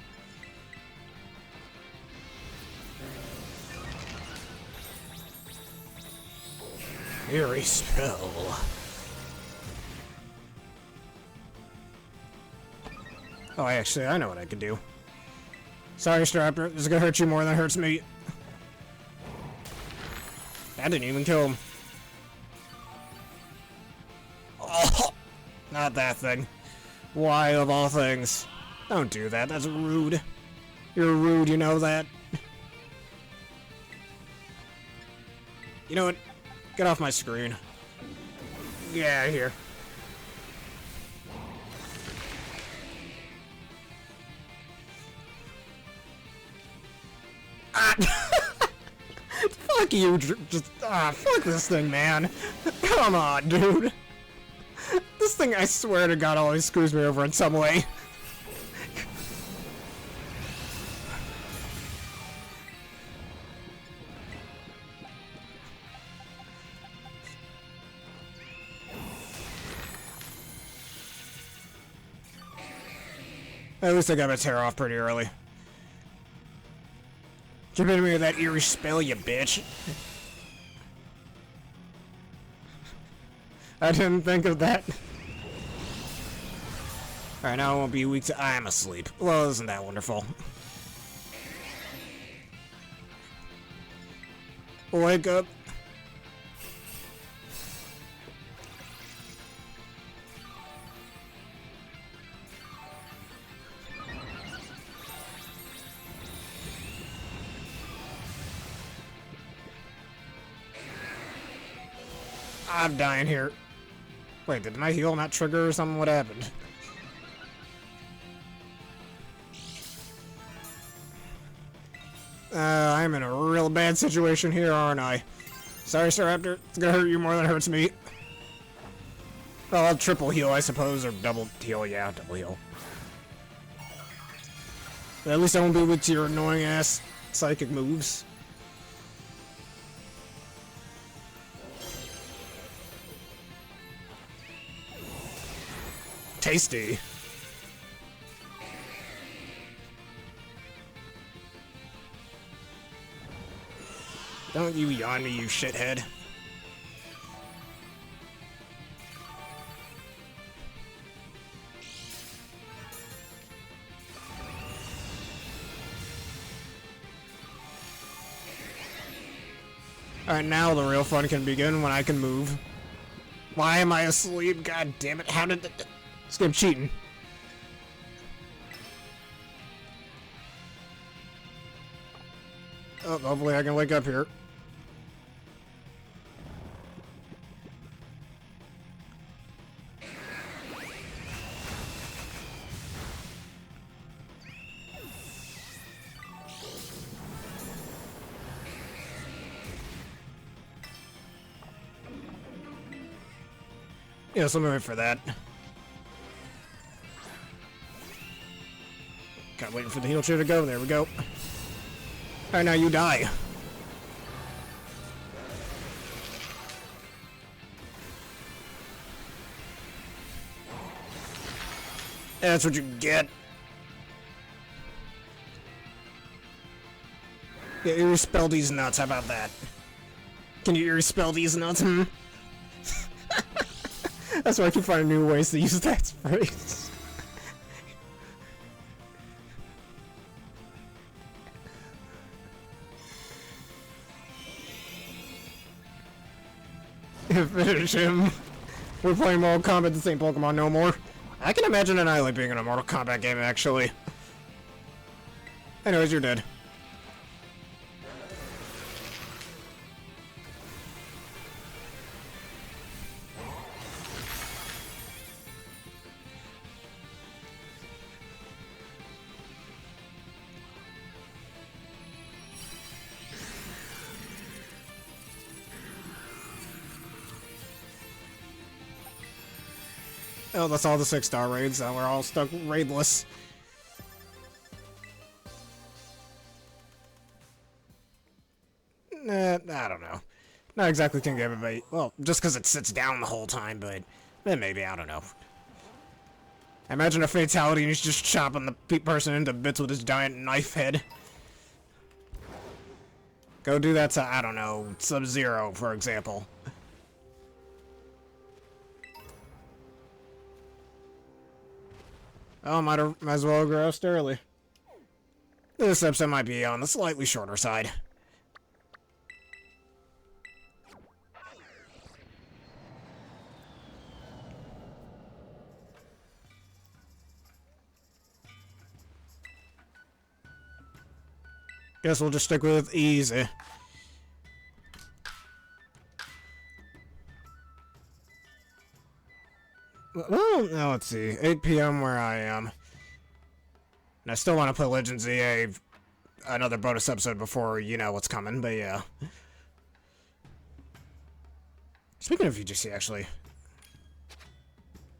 Eerie spell. Oh, I know what I could do. Sorry, Strapper. This is gonna hurt you more than it hurts me. That didn't even kill him. Oh, not that thing. Why, of all things? Don't do that. That's rude. You're rude, you know that? You know what? Get off my screen. Get out of here. Ah! Fuck you, fuck this thing, man. Come on, dude. This thing, I swear to God, always screws me over in some way. At least I got my Tera off pretty early. Keep hitting me with that eerie spell, you bitch. I didn't think of that. Alright, now I won't be weak to— I'm asleep. Well, isn't that wonderful? Wake up. I'm dying here. Wait, did my heal not trigger or something? What happened? I'm in a real bad situation here, aren't I? Sorry, Staraptor. It's gonna hurt you more than it hurts me. Well, I'll triple heal, I suppose, or double heal. Yeah, double heal. But at least I won't be weak to your annoying-ass psychic moves. Tasty. Don't you yawn me, you shithead. Alright, now the real fun can begin when I can move. Why am I asleep? God damn it. How did the— Skip cheating. Oh, hopefully I can wake up here. Yeah, so let me wait for that. Kind of waiting for the heal chair to go. There we go. Alright, now you die. That's what you get. Yeah, eerie spell these nuts. How about that? Can you eerie spell these nuts? Hmm? That's why I keep finding new ways to use that phrase. Finish him. We're playing Mortal Kombat. This ain't Pokemon no more. I can imagine Annihilate being in a Mortal Kombat game, actually. Anyways, you're dead. Oh, that's all the 6-star raids. Now we're all stuck raidless. I don't know. Not exactly can give everybody. Well, just because it sits down the whole time, but then maybe, I don't know. Imagine a fatality and he's just chopping the person into bits with his giant knife head. Go do that to, I don't know, Sub-Zero, for example. Oh, might as well have groused early. This episode might be on the slightly shorter side. Guess we'll just stick with easy. Well, now let's see. 8 p.m. where I am. And I still want to play Legends EA another bonus episode before you know what's coming, but yeah. Speaking of VGC, actually.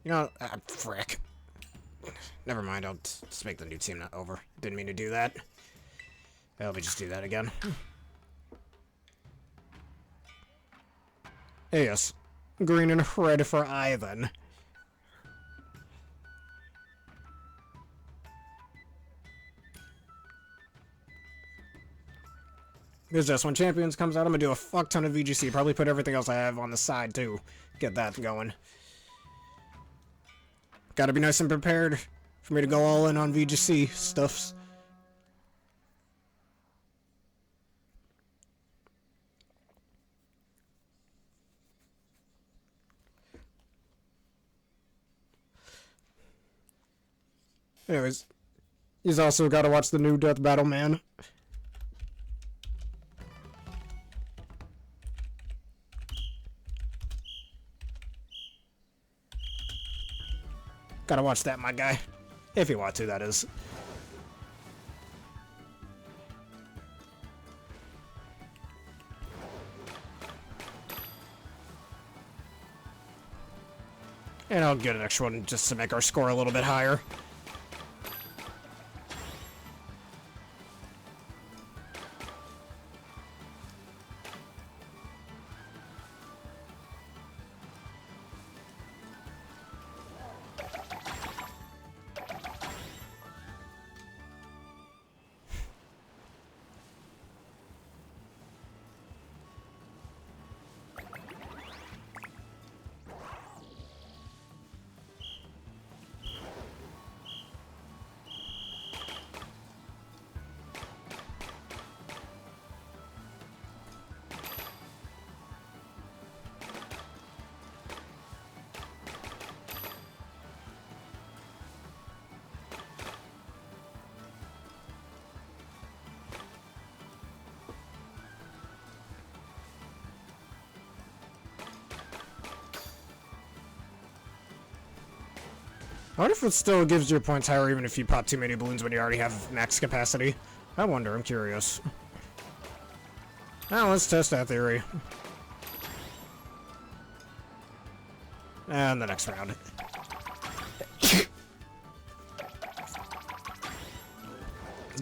You know, frick. Never mind, I'll just make the new team not over. Didn't mean to do that. Let me just do that again. Yes. Green and red for Ivan. Because just when Champions comes out, I'm gonna do a fuck ton of VGC. Probably put everything else I have on the side, too. Get that going. Gotta be nice and prepared for me to go all in on VGC stuffs. Anyways, he's also got to watch the new Death Battle Man. Gotta watch that, my guy. If you want to, that is. And I'll get an extra one just to make our score a little bit higher. I wonder if it still gives your points higher even if you pop too many balloons when you already have max capacity. I wonder, I'm curious. Now let's test that theory. And the next round.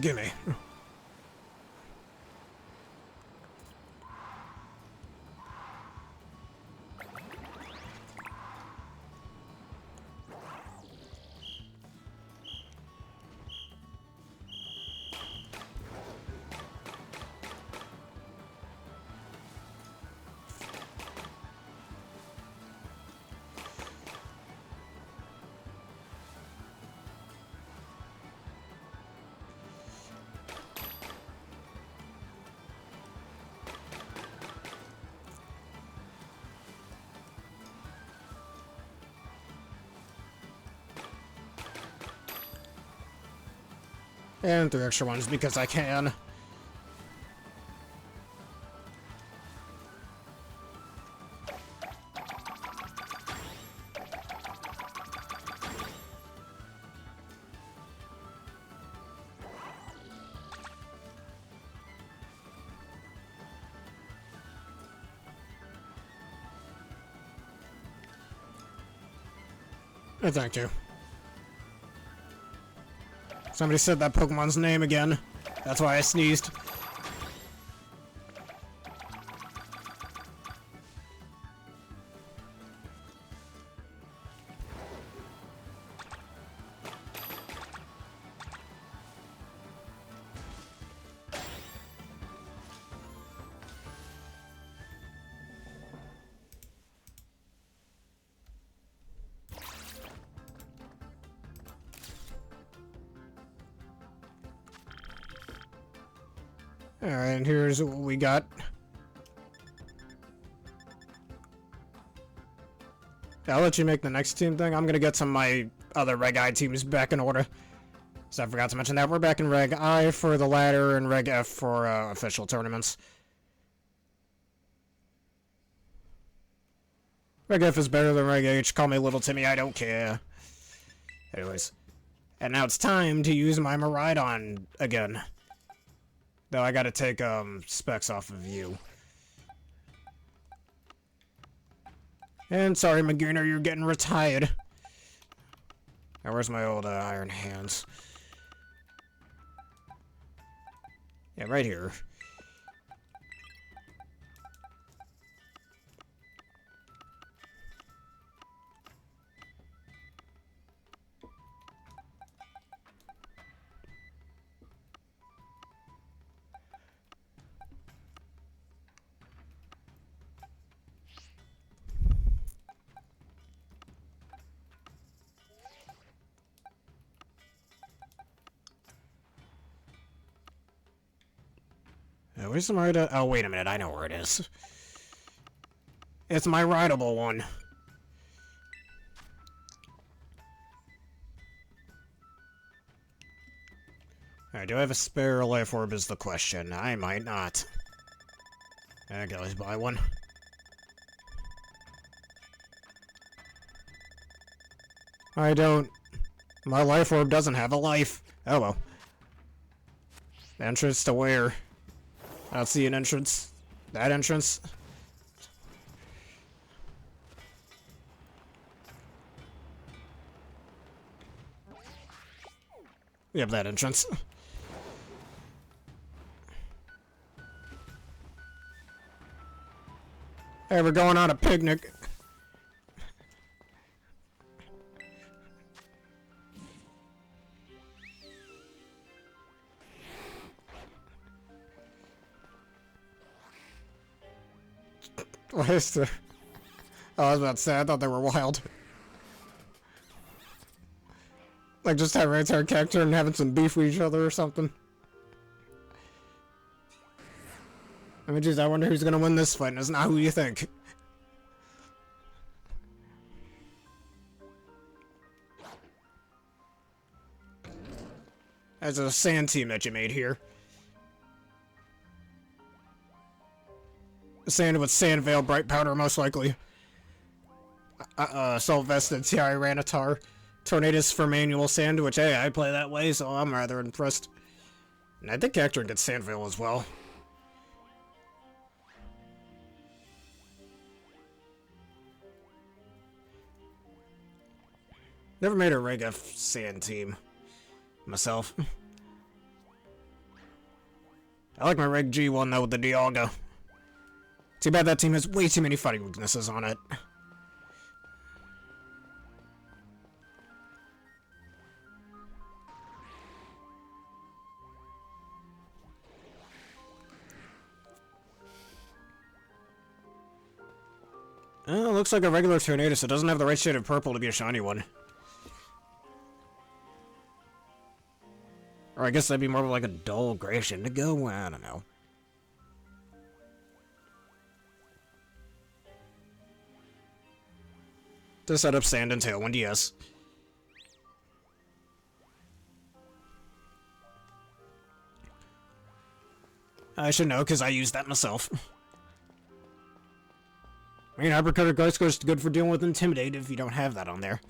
Gimme. And 3 extra ones because I can. Thank you. Somebody said that Pokemon's name again. That's why I sneezed. Alright, and here's what we got. I'll let you make the next team thing. I'm gonna get some of my other Reg I teams back in order. So I forgot to mention that. We're back in Reg I for the ladder and Reg F for official tournaments. Reg F is better than Reg H. Call me Little Timmy, I don't care. Anyways. And now it's time to use my Miraidon again. Though I gotta take specs off of you. And sorry, Maguna, you're getting retired. Now where's my old Iron Hands? Yeah, right here. Where's the Miraidon? Oh, wait a minute, I know where it is. It's my rideable one. Alright, do I have a spare life orb is the question. I might not. I can always buy one. I don't. My life orb doesn't have a life. Oh well. Entrance to where? I don't see an entrance. That entrance? Yep, that entrance. Hey, we're going on a picnic. Why is there... Oh, I was about to say, I thought they were wild. Like, just having an entire character and having some beef with each other or something. I mean, geez, I wonder who's gonna win this fight, and it's not who you think. That's a sand team that you made here. Sand with Sand Veil, Bright Powder, most likely. Sylvester, Tyranitar, Tornadus for manual sand, which, hey, I play that way, so I'm rather impressed. And I think Hector gets Sand Veil as well. Never made a Reg F sand team myself. I like my Reg G one though with the Dialga. Too bad that team has way too many fighting weaknesses on it. Oh, looks like a regular Tornadus. It doesn't have the right shade of purple to be a shiny one. Or I guess that'd be more of like a dull grayish indigo? I don't know. To set up Sand and Tailwind, yes. I should know, because I use that myself. I mean, Uppercut or Ghost Ghost is good for dealing with Intimidate if you don't have that on there.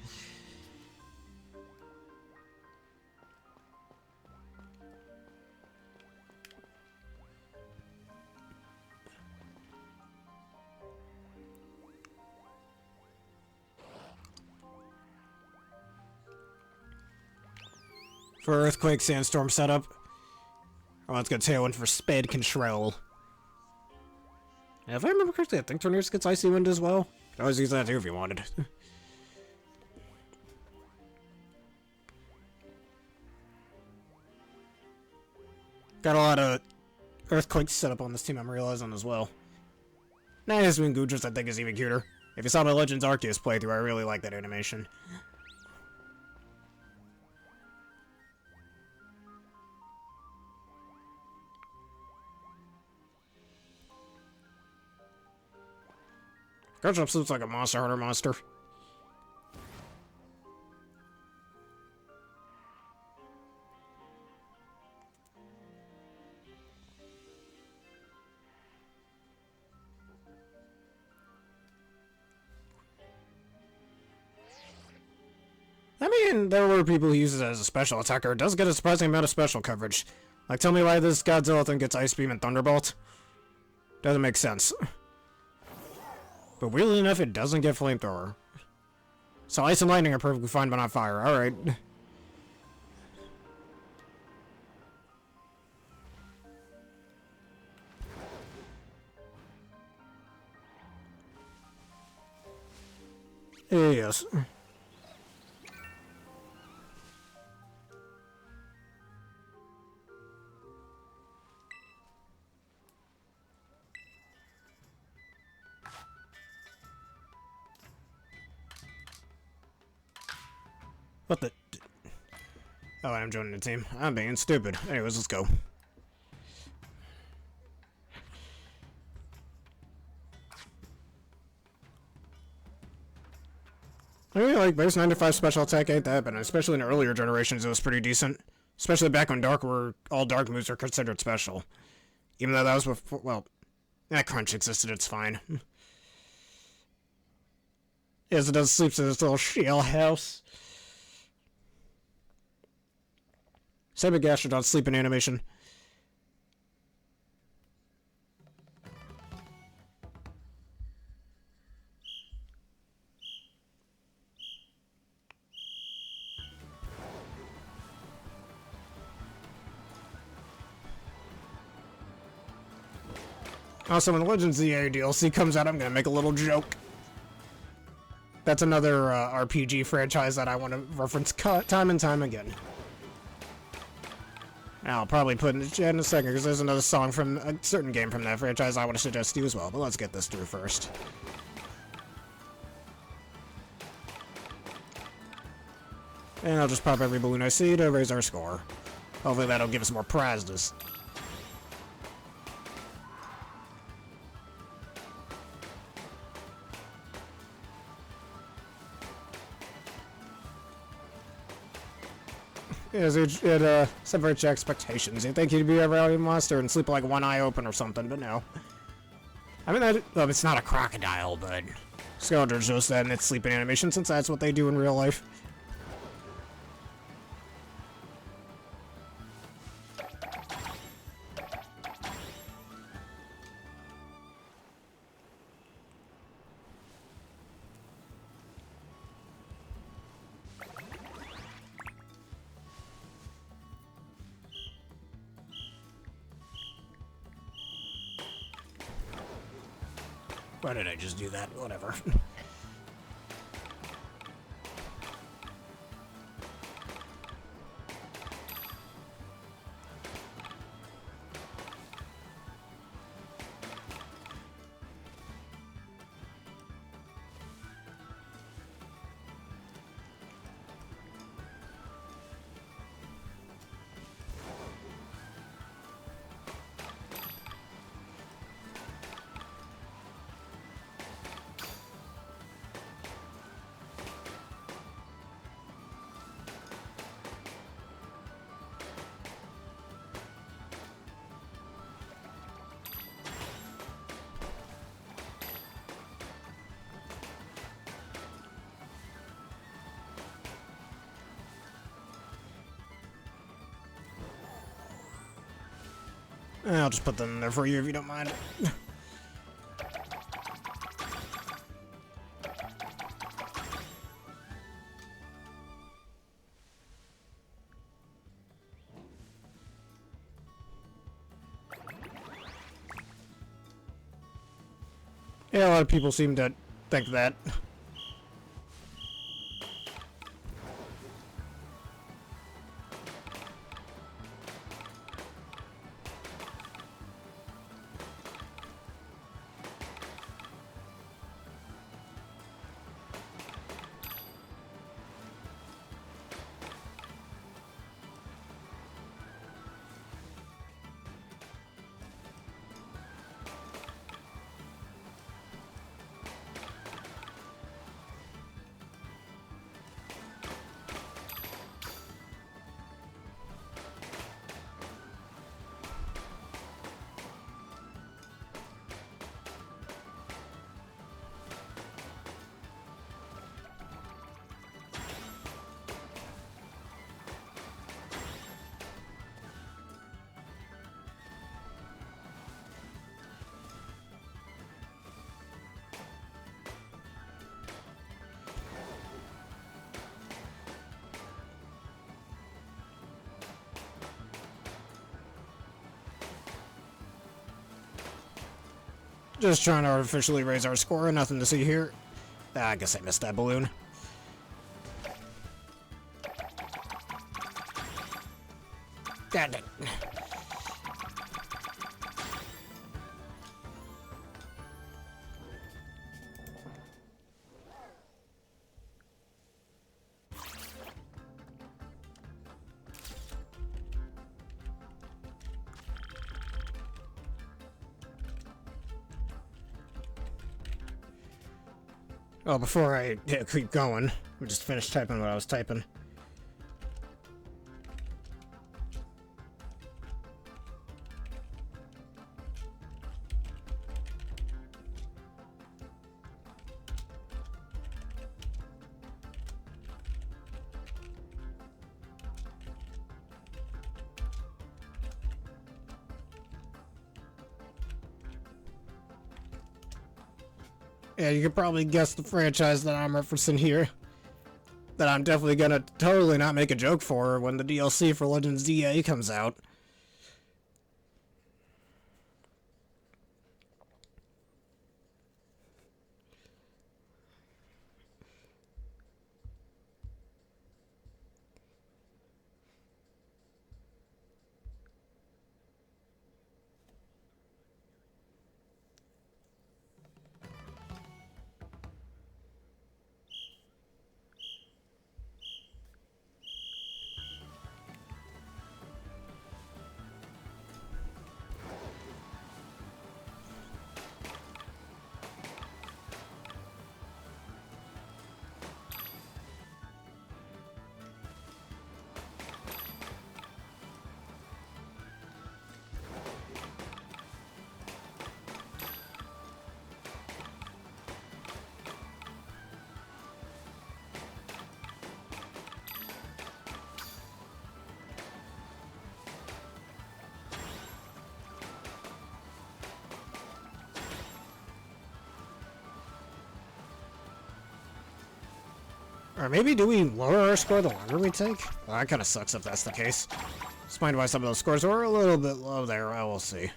for Earthquake Sandstorm setup. Oh, let's get Tailwind for speed control. Yeah, if I remember correctly, I think Tornadus gets Icy Wind as well. You could always use that too if you wanted. Got a lot of Earthquakes set up on this team, I'm realizing as well. Nice Wing Goodress, I think, is even cuter. If you saw my Legends Arceus playthrough, I really like that animation. Gardrops looks like a Monster Hunter monster. I mean, there were people who use it as a special attacker. It does get a surprising amount of special coverage. Like, tell me why this Godzilla thing gets Ice Beam and Thunderbolt. Doesn't make sense. But weirdly enough, it doesn't get Flamethrower. So Ice and Lightning are perfectly fine, but not Fire. Alright. Yes. What the... Oh, I'm joining the team. I'm being stupid. Anyways, let's go. I really like base 95 special attack ain't that bad, especially in earlier generations it was pretty decent. Especially back when Dark were all Dark moves are considered special. Even though that was before, well, that Crunch existed, it's fine. Yes, it does sleeps in this little shell house. Same with Gastrodon's sleeping animation. Also, when Legends ZA DLC comes out, I'm gonna make a little joke. That's another RPG franchise that I want to reference time and time again. I'll probably put in the chat in a second, because there's another song from a certain game from that franchise I want to suggest to you as well, but let's get this through first. And I'll just pop every balloon I see to raise our score. Hopefully that'll give us more prizes. Yes, it subverts your expectations. You'd think he'd be a rally monster and sleep like one eye open or something, but no. I mean, well, it's not a crocodile, but Skeletors just that in its sleeping animation, since that's what they do in real life. Why did I just do that? Whatever. I'll just put them in there for you if you don't mind. Yeah, a lot of people seem to think that. Just trying to artificially raise our score. Nothing to see here. Ah, I guess I missed that balloon. God it. Oh, before I keep going, I just finished typing what I was typing. Yeah, you could probably guess the franchise that I'm referencing here. That I'm definitely gonna totally not make a joke for when the DLC for Legends DA comes out. Or maybe do we lower our score the longer we take? Well, that kind of sucks if that's the case. Just mind why some of those scores were a little bit low there. I will see.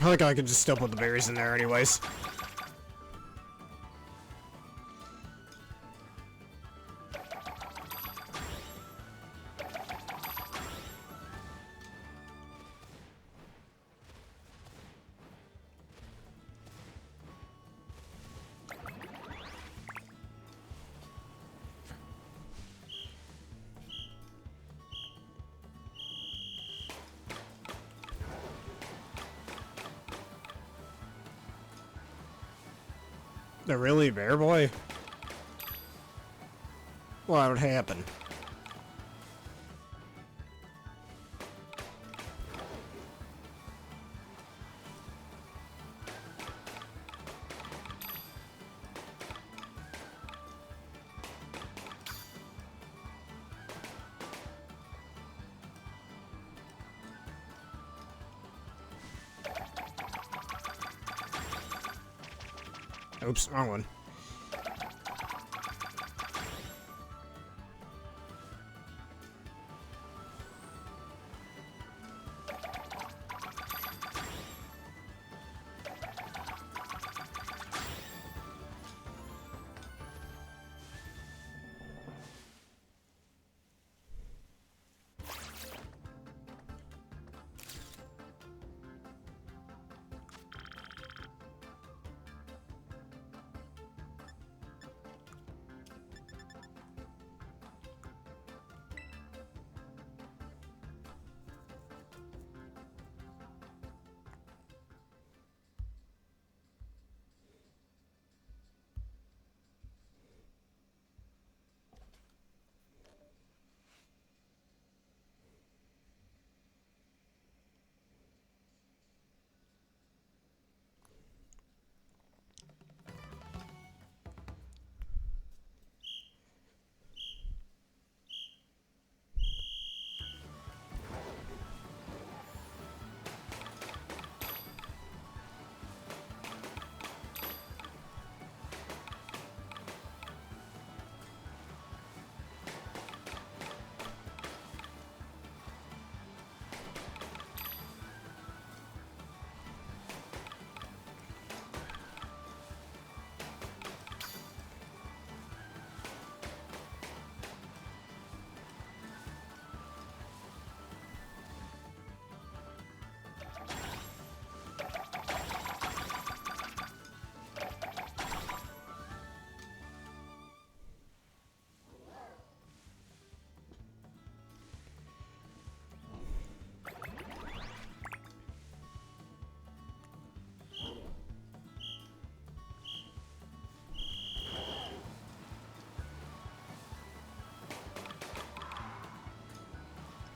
I think I could just still put the berries in there anyways. They're really Bear Boy? What would happen? Oops, wrong one.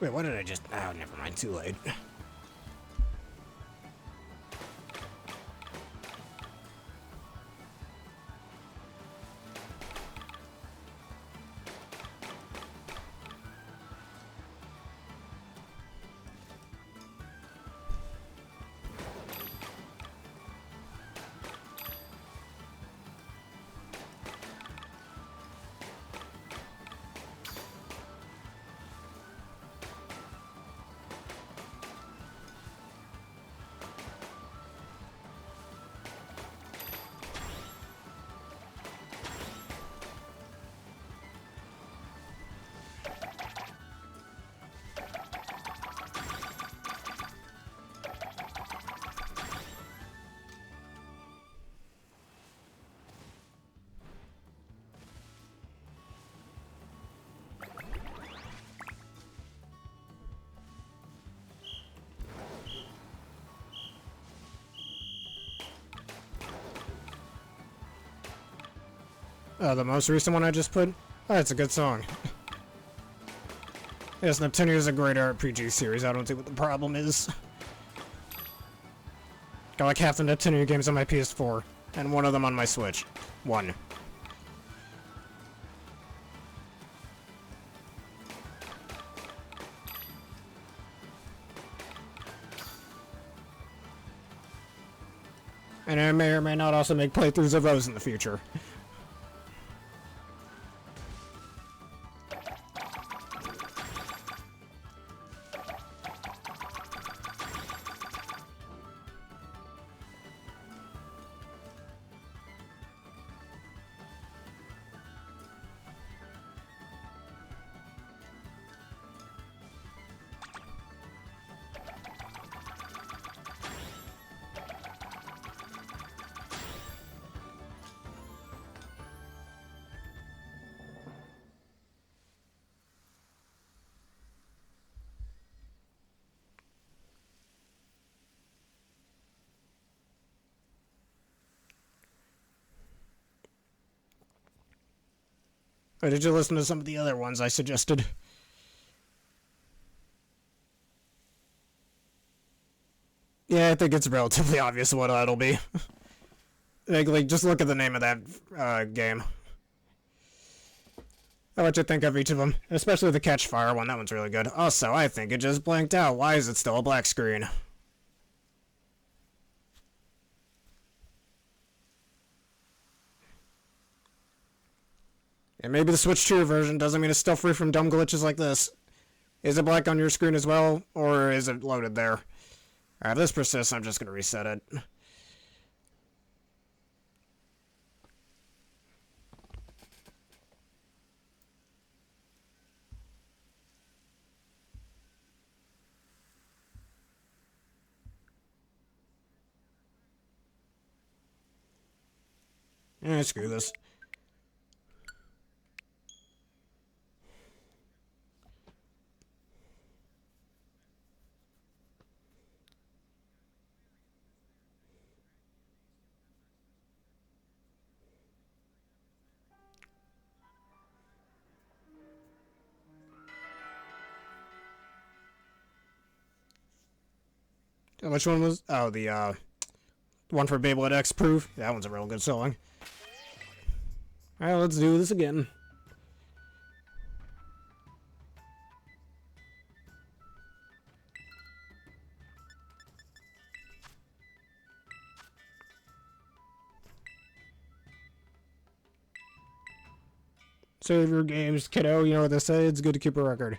Wait, what did I just... Oh, never mind, too late. The most recent one I just put? Oh, it's a good song. Yes, Neptunia is a great RPG series. I don't see what the problem is. Got like half the Neptunia games on my PS4, and one of them on my Switch. One. And I may or may not also make playthroughs of those in the future. Or did you listen to some of the other ones I suggested? Yeah, I think it's relatively obvious what it'll be. Like, just look at the name of that game. I'll let you think of each of them, especially the Catch Fire one. That one's really good. Also, I think it just blanked out. Why is it still a black screen? And maybe the Switch 2 version doesn't mean it's still free from dumb glitches like this. Is it black on your screen as well, or is it loaded there? Alright, if this persists, I'm just going to reset it. Screw this. Which one was? Oh, the one for Beyblade X Proof. That one's a real good song. Alright, let's do this again. Save your games, kiddo. You know what they say. It's good to keep a record.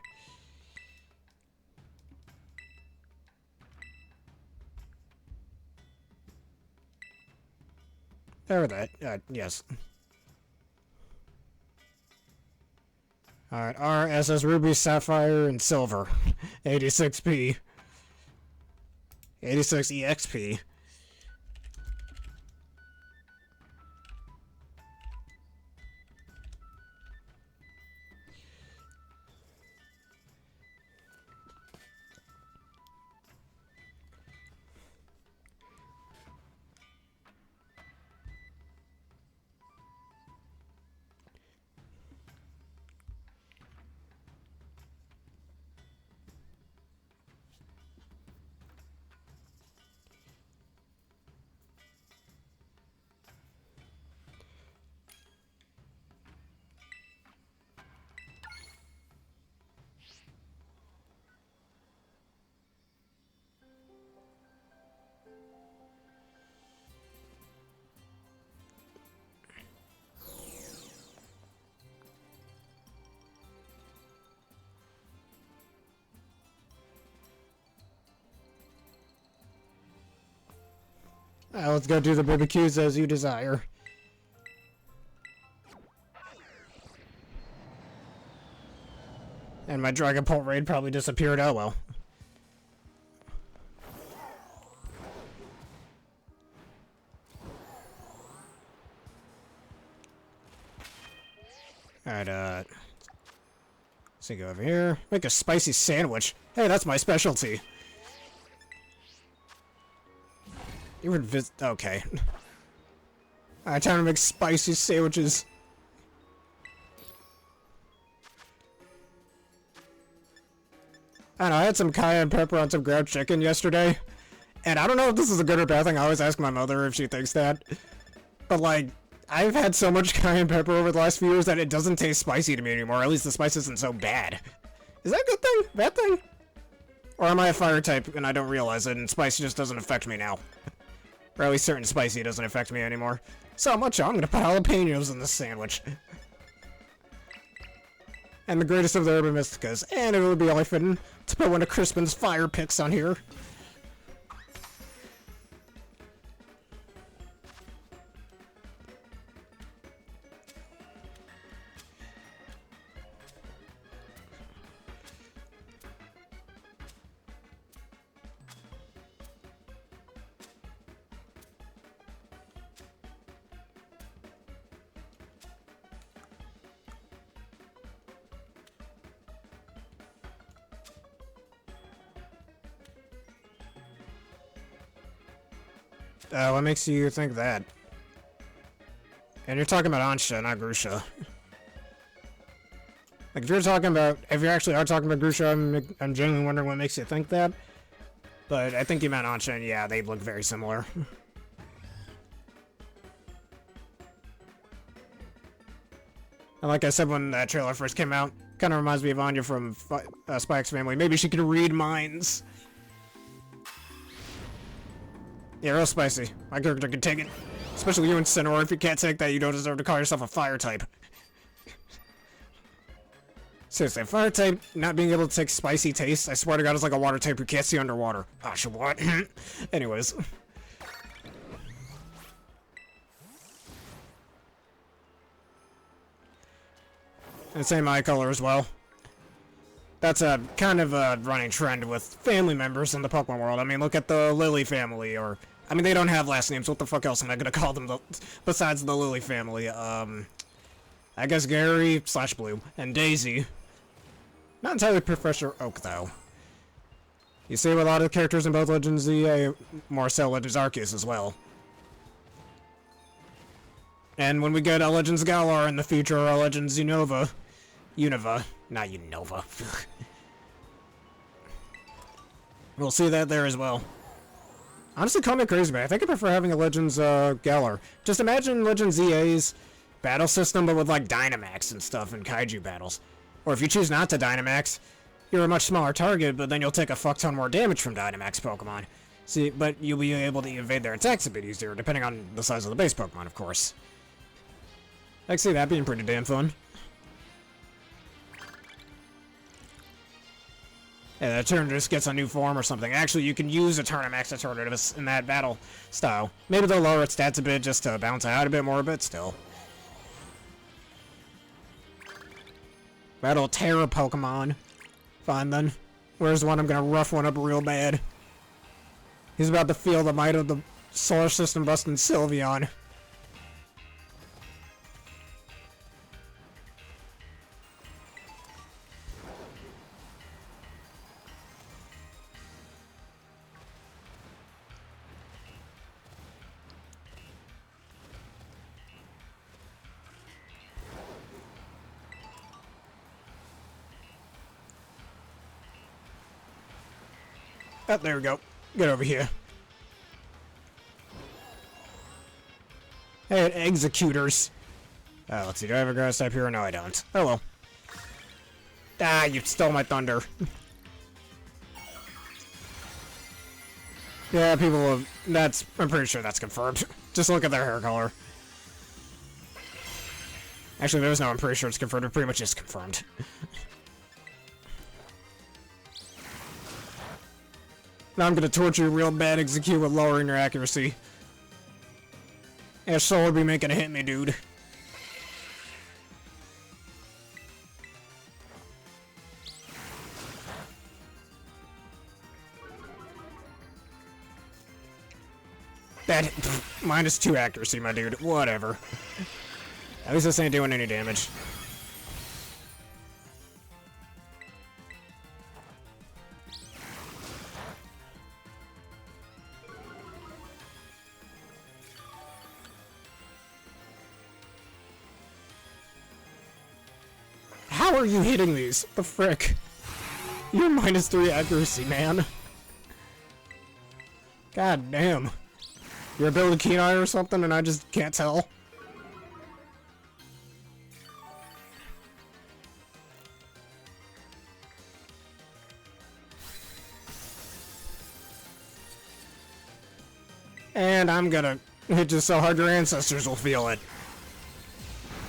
There that. Yes. Alright, R, SS Ruby, Sapphire, and Silver. 86p. 86 EXP. Let's go do the barbecues as you desire. And my Dragapult raid probably disappeared. Oh well. Alright, let's see, go over here. Make a spicy sandwich. Hey, that's my specialty. You would visit. Okay. Alright, time to make spicy sandwiches. I don't know, I had some cayenne pepper on some ground chicken yesterday. And I don't know if this is a good or bad thing. I always ask my mother if she thinks that. But, like, I've had so much cayenne pepper over the last few years that it doesn't taste spicy to me anymore. At least the spice isn't so bad. Is that a good thing? Bad thing? Or am I a fire type and I don't realize it and spicy just doesn't affect me now? Or at least certain spicy doesn't affect me anymore. So much, I'm gonna put jalapenos in this sandwich. And the greatest of the Urban Mysticas. And it would be only fitting to put one of Crispin's fire picks on here. What makes you think that? And you're talking about Ansha, not Grusha. Like, if you actually are talking about Grusha, I'm genuinely wondering what makes you think that. But I think you meant Anshin, yeah, they look very similar. And like I said when that trailer first came out, kind of reminds me of Anya from Spy X Family. Maybe she could read minds. Yeah, real spicy. My character can take it. Especially you and Sinnoh, if you can't take that, you don't deserve to call yourself a fire type. Seriously, a fire type not being able to take spicy taste, I swear to God, it's like a water type who can't see underwater. Ah, shit, what? Anyways. And same eye color as well. That's a kind of a running trend with family members in the Pokemon world. I mean, look at the Lily family, or... I mean, they don't have last names. What the fuck else am I gonna call them besides the Lily family? I guess Gary / Blue and Daisy. Not entirely Professor Oak, though. You see with a lot of the characters in both Legends Z, more so Legends Arceus as well. And when we get a Legends Galar in the future, or a Legends Unova, not Unova. We'll see that there as well. Honestly, call me crazy, but I think I prefer having a Legends Galar. Just imagine Legends ZA's battle system, but with like Dynamax and stuff and Kaiju battles. Or if you choose not to Dynamax, you're a much smaller target, but then you'll take a fuck ton more damage from Dynamax Pokemon. See, but you'll be able to evade their attacks a bit easier, depending on the size of the base Pokemon, of course. I can see that being pretty damn fun. Yeah, that turn just gets a new form or something. Actually, you can use a Turnamax to turn it in that battle style. Maybe they'll lower its stats a bit just to bounce out a bit more, but still. Battle Tera Pokemon. Fine then. Where's the one I'm gonna rough one up real bad? He's about to feel the might of the solar system busting Sylveon. Oh, there we go. Get over here. Hey, executors. Let's see, do I have a grass type here? No, I don't. Oh well. Ah, you stole my thunder. Yeah, people have... I'm pretty sure that's confirmed. Just look at their hair color. Actually, there's no I'm pretty sure it's confirmed. It pretty much is confirmed. Now I'm gonna torture you real bad, execute with lowering your accuracy. Yeah, Soul would be making a hit me, dude. That -2 accuracy, my dude. Whatever. At least this ain't doing any damage. How are you hitting these? The frick? You're -3 accuracy, man. God damn. You're building Keen Eye or something and I just can't tell? And I'm gonna hit you so hard your ancestors will feel it.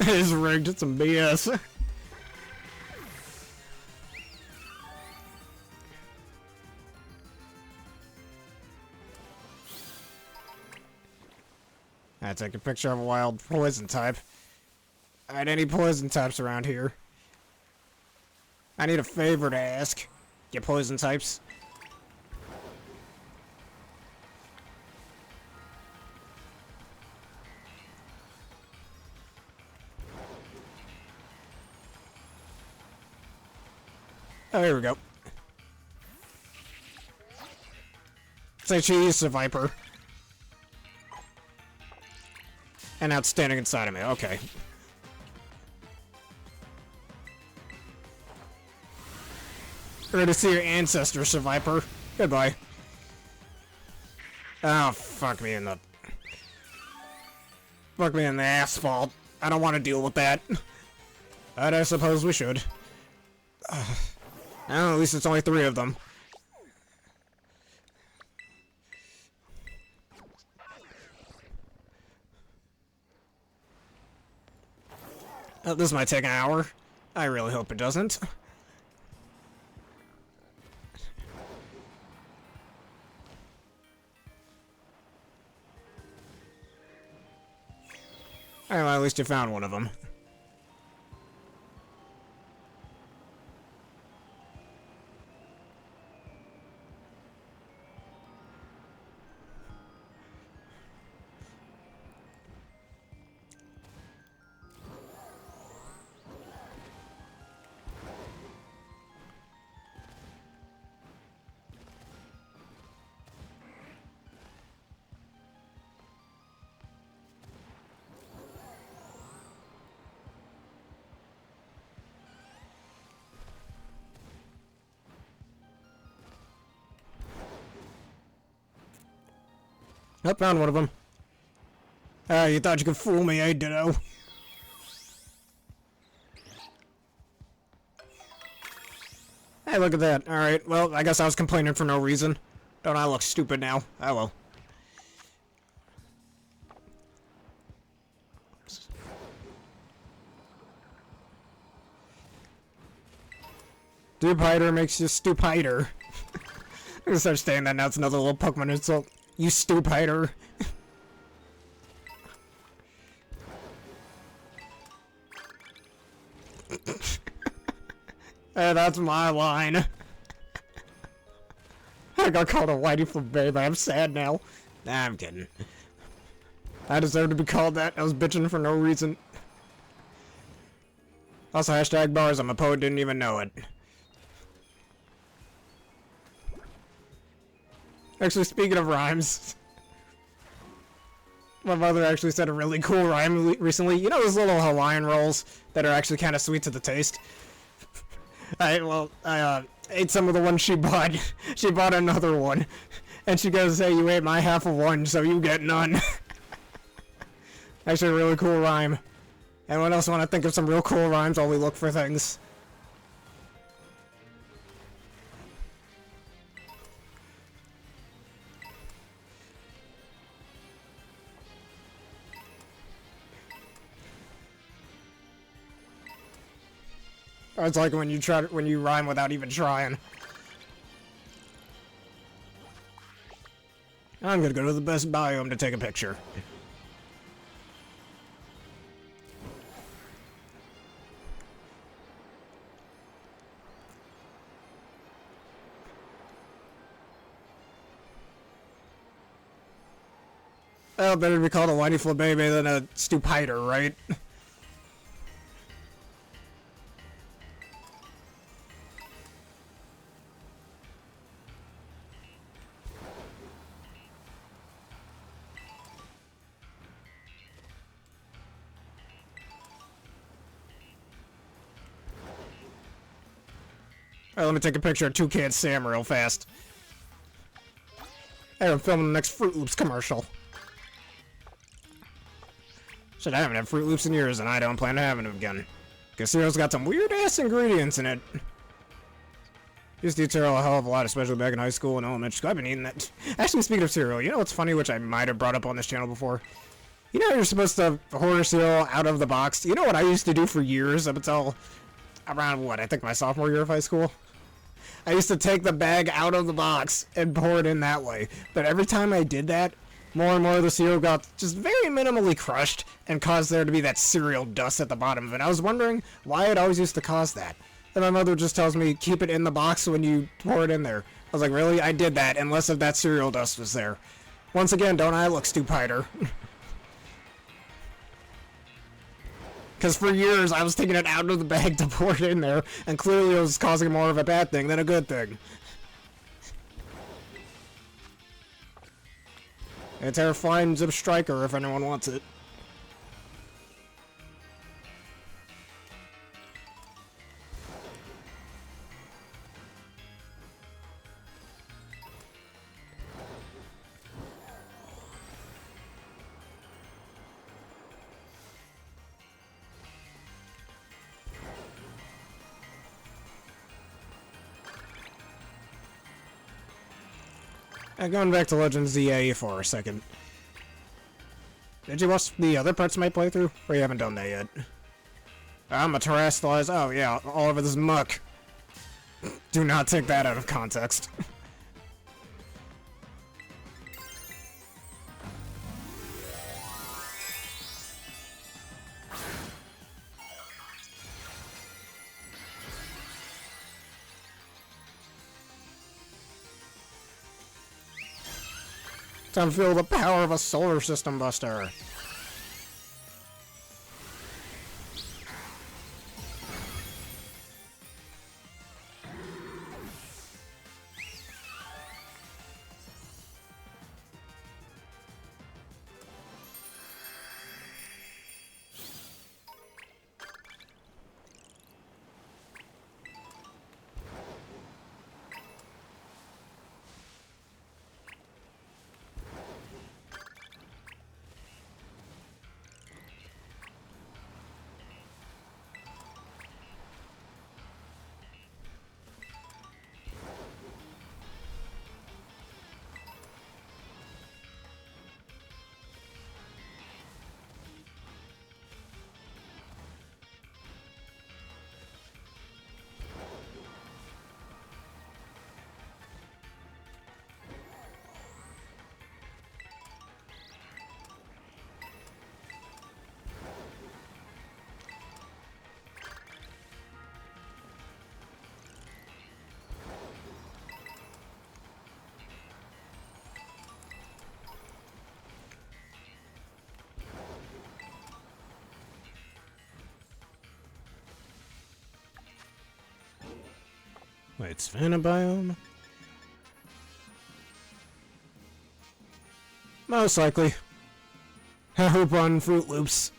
It is rigged, it's some BS. I take a picture of a wild poison type. Alright, any poison types around here? I need a favor to ask. You poison types? Oh, here we go. Say she used a Viper. And now it's standing inside of me. Okay. Ready to see your ancestors, Survivor. Goodbye. Oh, fuck me in the... Fuck me in the asphalt. I don't want to deal with that. But I suppose we should. Oh, at least it's only 3 of them. Oh, this might take an hour. I really hope it doesn't. Alright, well, at least you found one of them. I found one of them. You thought you could fool me, eh, Ditto? Hey, look at that. Alright, well, I guess I was complaining for no reason. Don't I look stupid now? Oh well. Stupider makes you stupider. I'm gonna start saying that now. It's another little Pokemon insult. You stupider. Hey, that's my line. I got called a whitey for babe. I'm sad now. Nah, I'm kidding. I deserve to be called that. I was bitching for no reason. Also, hashtag bars. I'm a poet. Didn't even know it. Actually, speaking of rhymes, my mother actually said a really cool rhyme recently. You know those little Hawaiian rolls that are actually kind of sweet to the taste? I ate some of the ones she bought. She bought another one. And she goes, hey, you ate my half of one, so you get none. Actually, a really cool rhyme. Anyone else want to think of some real cool rhymes while we look for things? It's like when you rhyme without even trying. I'm gonna go to the best biome to take a picture. Oh, better be called a whitey flababy than a stupider, right? Alright, let me take a picture of Toucan Sam real fast. Hey, I'm filming the next Fruit Loops commercial. Shit, I haven't had Fruit Loops in years, and I don't plan to having them again. Cause cereal's got some weird-ass ingredients in it. Used to eat cereal a hell of a lot, especially back in high school and elementary school. I've been eating that. Actually, speaking of cereal, you know what's funny, which I might have brought up on this channel before? You know you're supposed to order cereal out of the box? You know what I used to do for years up until around, what, I think my sophomore year of high school? I used to take the bag out of the box and pour it in that way. But every time I did that, more and more of the cereal got just very minimally crushed and caused there to be that cereal dust at the bottom of it. I was wondering why it always used to cause that. And my mother just tells me, keep it in the box when you pour it in there. I was like, really? I did that, and less of that cereal dust was there. Once again, don't I look stupider? Because for years, I was taking it out of the bag to pour it in there, and clearly it was causing more of a bad thing than a good thing. And Tera Raid Zip Striker if anyone wants it. Going back to Legends ZA for a second. Did you watch the other parts of my playthrough? Or you haven't done that yet? I'm a terrestrialized. Oh yeah, all over this muck. Do not take that out of context. Time to feel the power of a solar system buster. Wait, Savannah biome? Most likely. A hoop on Fruit Loops.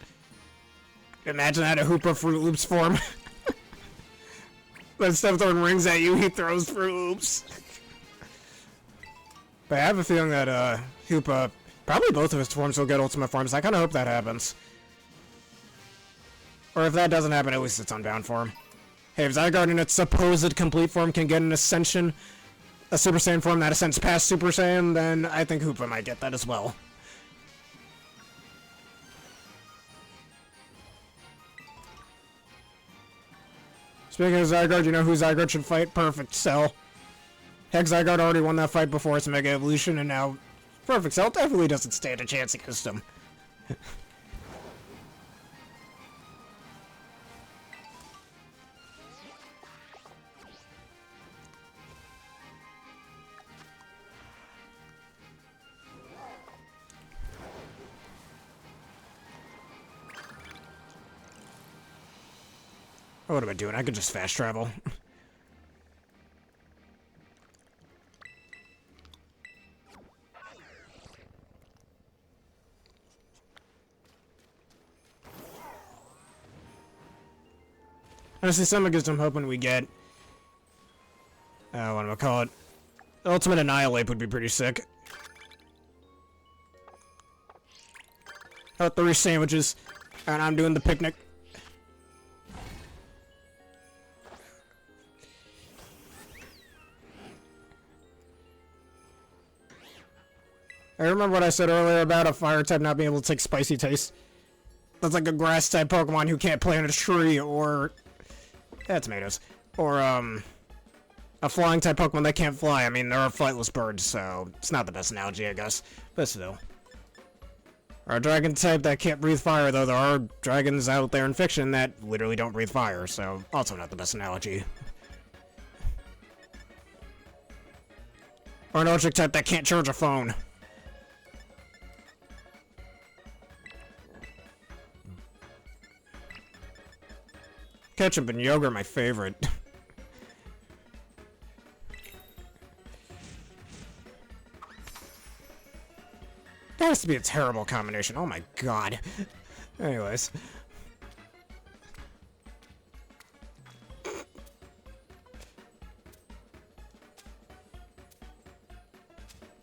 Imagine that a hoop of Fruit Loops form. Instead of throwing rings at you, he throws Fruit Loops. But I have a feeling that Hoopa, probably both of his forms will get ultimate forms. I kind of hope that happens. Or if that doesn't happen, at least it's Unbound form. Hey, if Zygarde in its supposed complete form can get an Ascension, a Super Saiyan form that ascends past Super Saiyan, then I think Hoopa might get that as well. Speaking of Zygarde, you know who Zygarde should fight? Perfect Cell. Heck, Zygarde already won that fight before its Mega Evolution, and now Perfect Cell definitely doesn't stand a chance against him. What am I doing? I could just fast travel. Honestly, some of I'm hoping we get... what am I call it? Ultimate Annihilate would be pretty sick. Oh, 3 sandwiches. And I'm doing the picnic. I remember what I said earlier about a fire type not being able to take spicy taste. That's like a grass type Pokemon who can't plant a tree, or... yeah, tomatoes. Or, a flying type Pokemon that can't fly. I mean, there are flightless birds, so it's not the best analogy, I guess. But still. Or a dragon type that can't breathe fire, though there are dragons out there in fiction that literally don't breathe fire, so also not the best analogy. Or an electric type that can't charge a phone. Ketchup and yogurt are my favorite. That has to be a terrible combination. Oh my god. Anyways.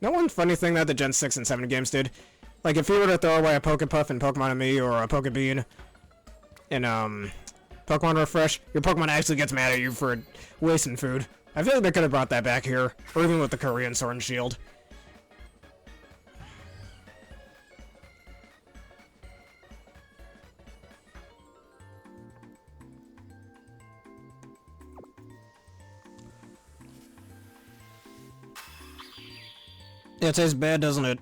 No one funny thing that the Gen 6 and 7 games did. Like, if you were to throw away a Pokepuff in Pokemon and Me, or a Pokebean in, Pokemon Refresh, your Pokemon actually gets mad at you for wasting food. I feel like they could have brought that back here, or even with the Korean Sword and Shield. It tastes bad, doesn't it?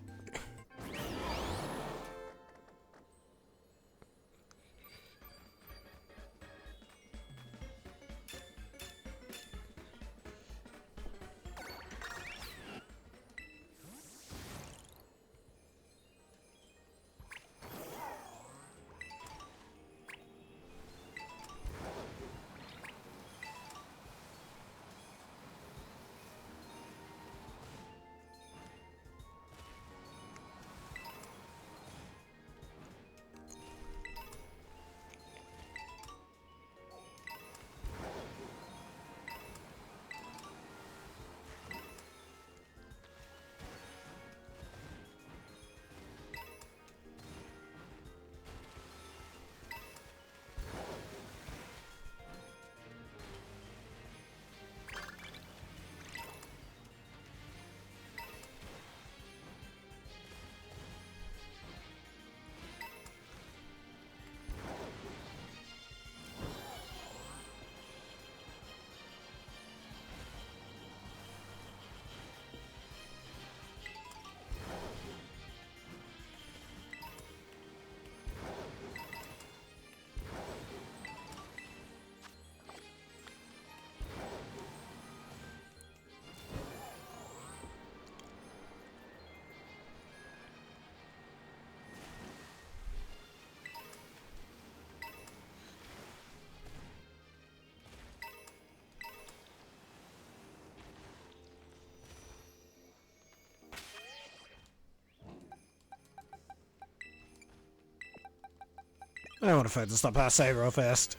I want to fight this up past save real fast.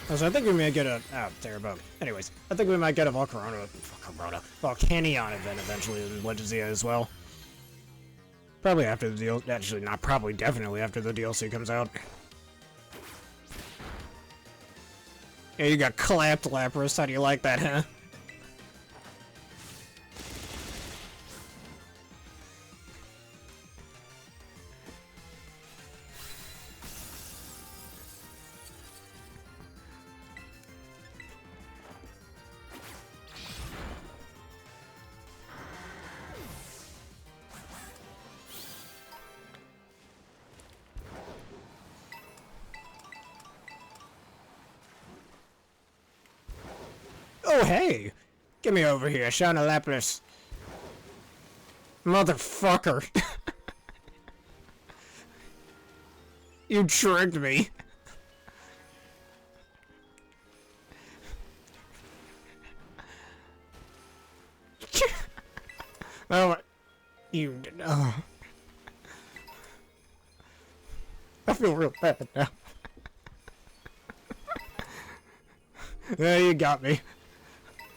So I think we may get a... Oh, Dragapult. Anyways, I think we might get a Volcanion event eventually in Legends as well. Probably after the DLC... Actually, not probably, definitely after the DLC comes out. Yeah, you got clapped, Lapras. How do you like that, huh? Oh, hey! Get me over here, Shauna Lapras. Motherfucker. You tricked me. Oh, you did. Oh. I feel real bad now. Yeah, you got me.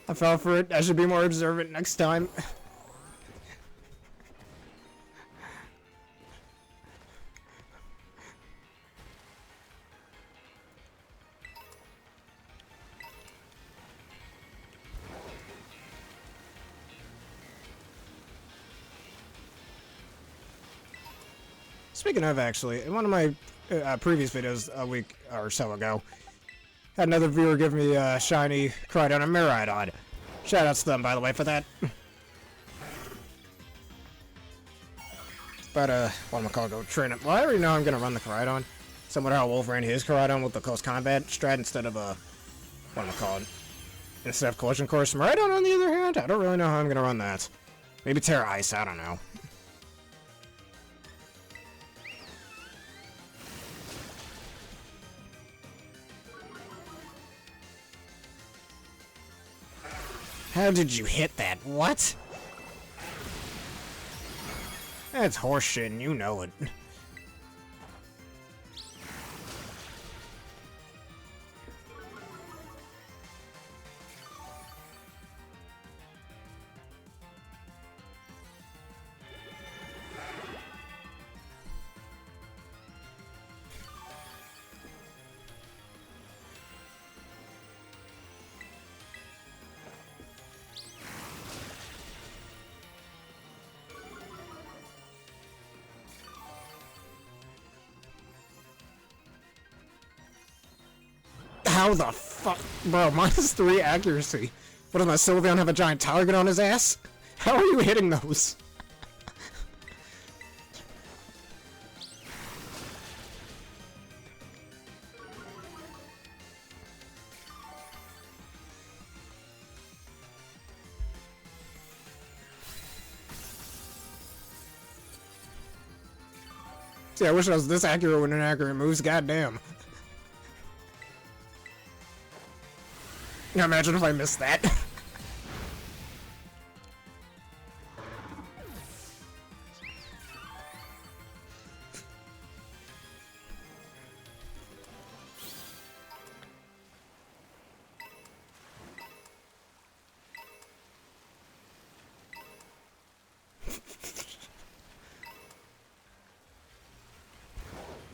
I fell for it. I should be more observant next time. Speaking of, actually, in one of my previous videos a week or so ago, had another viewer give me a shiny Crydon and Miraidon. Shoutouts to them, by the way, for that. But, whatchamacallit, go train it. Well, I already know I'm gonna run the Crydon. Similar to how Wolf ran his Crydon with the close combat strat instead of, whatchamacallit, instead of collision course. Miraidon, on the other hand, I don't really know how I'm gonna run that. Maybe Terra Ice, I don't know. How did you hit that? What? That's horseshit and you know it. How the f- fuck? Bro, -3 accuracy. What does my Sylveon have a giant target on his ass? How are you hitting those? See, I wish I was this accurate with inaccurate moves, goddamn. Imagine if I missed that.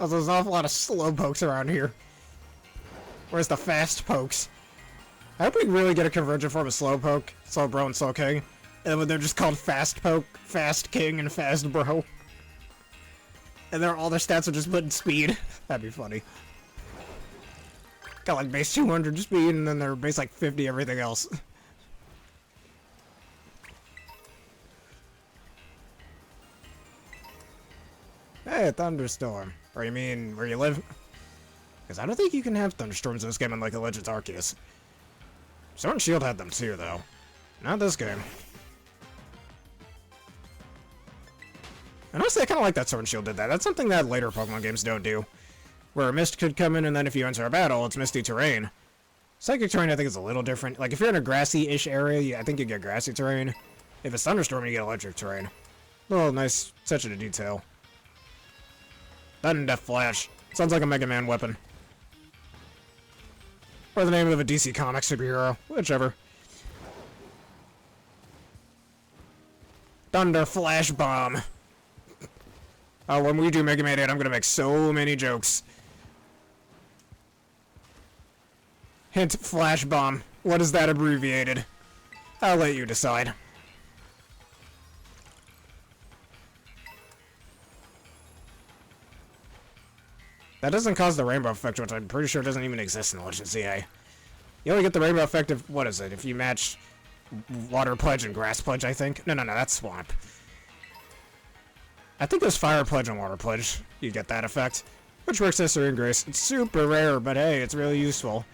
Oh, there's an awful lot of slow pokes around here. Where's the fast pokes? I hope we really get a convergent form of Slowpoke, Slowbro, and Slowking. And then they're just called Fast Poke, Fast King, and Fast Bro. And all their stats are just put in speed. That'd be funny. Got like base 200 speed, and then they're base like 50 everything else. Hey, Thunderstorm. Or you mean where you live? Because I don't think you can have thunderstorms in this game unlike the Legends Arceus. Sword and Shield had them too, though. Not this game. And honestly, I kind of like that Sword and Shield did that. That's something that later Pokemon games don't do. Where a mist could come in, and then if you enter a battle, it's misty terrain. Psychic terrain, I think, is a little different. Like, if you're in a grassy-ish area, I think you get grassy terrain. If it's thunderstorm, you get electric terrain. Little nice attention to detail. Thunder Flash. Sounds like a Mega Man weapon. Or the name of a DC Comics superhero. Whichever. Thunder Flash Bomb. Oh, when we do Mega Man 8, I'm gonna make so many jokes. Hint, Flash Bomb. What is that abbreviated? I'll let you decide. That doesn't cause the rainbow effect, which I'm pretty sure doesn't even exist in Legends ZA. You only get the rainbow effect if, what is it, if you match Water Pledge and Grass Pledge, I think? No, that's Swamp. I think it was Fire Pledge and Water Pledge. You get that effect. Which works as Serene Grace. It's super rare, but hey, it's really useful.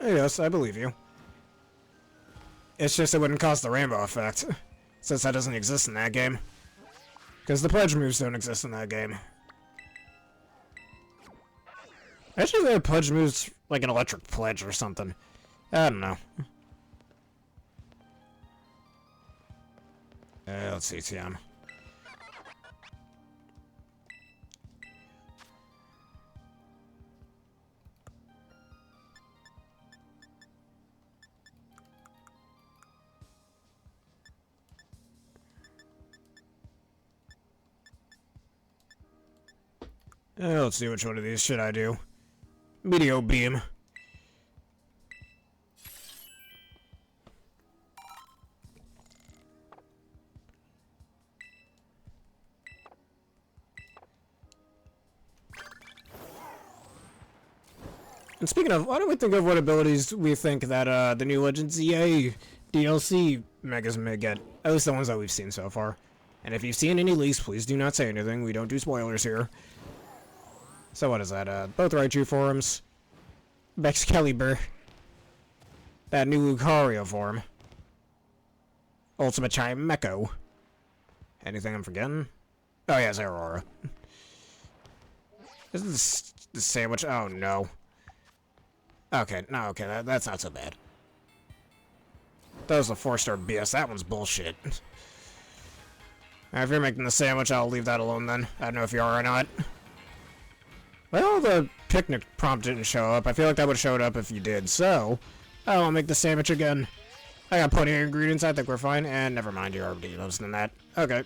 Yes, I believe you. It's just it wouldn't cause the rainbow effect, since that doesn't exist in that game. Because the pledge moves don't exist in that game. Actually, they have pledge moves like an electric pledge or something. I don't know. Let's see, TM. Let's see which one of these should I do. Meteor Beam. And speaking of, why don't we think of what abilities we think that the new Legends ZA DLC Megas may get? At least the ones that we've seen so far. And if you've seen any leaks, please do not say anything. We don't do spoilers here. So what is that? Both Raichu forms. Excalibur. That new Lucario form. Ultimate Chimecho. Anything I'm forgetting? Oh yeah, it's Aurora. This is the sandwich. Oh no. Okay, no, okay, that's not so bad. That was a 4-star BS. That one's bullshit. If you're making the sandwich, I'll leave that alone then. I don't know if you are or not. Well, the picnic prompt didn't show up. I feel like that would have showed up if you did, so I'll make the sandwich again. I got plenty of ingredients, I think we're fine. And never mind, you're already losing that. Okay.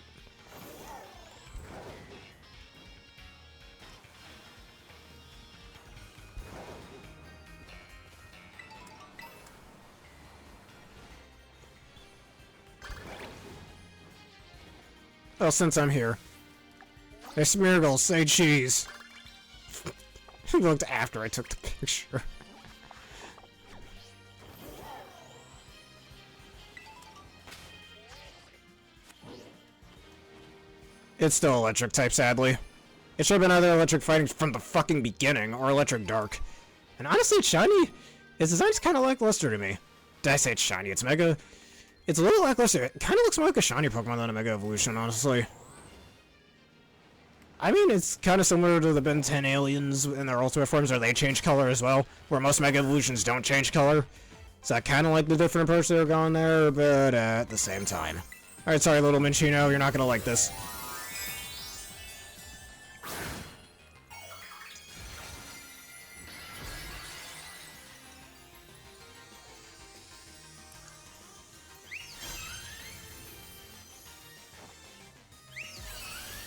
Well, since I'm here. Hey, Smeargle, say cheese. He looked after I took the picture. It's still electric type, sadly. It should have been either electric fighting from the fucking beginning, or electric dark. And honestly, it's shiny. Its design's kind of lackluster to me. Did I say it's shiny? It's mega... It's a little lackluster. It kind of looks more like a shiny Pokemon than a Mega Evolution, honestly. I mean, it's kind of similar to the Ben 10 aliens in their ultimate forms, where they change color as well, where most Mega Evolutions don't change color. So I kind of like the different approach they were going there, but at the same time. Alright, sorry, little Minchino, you're not gonna like this.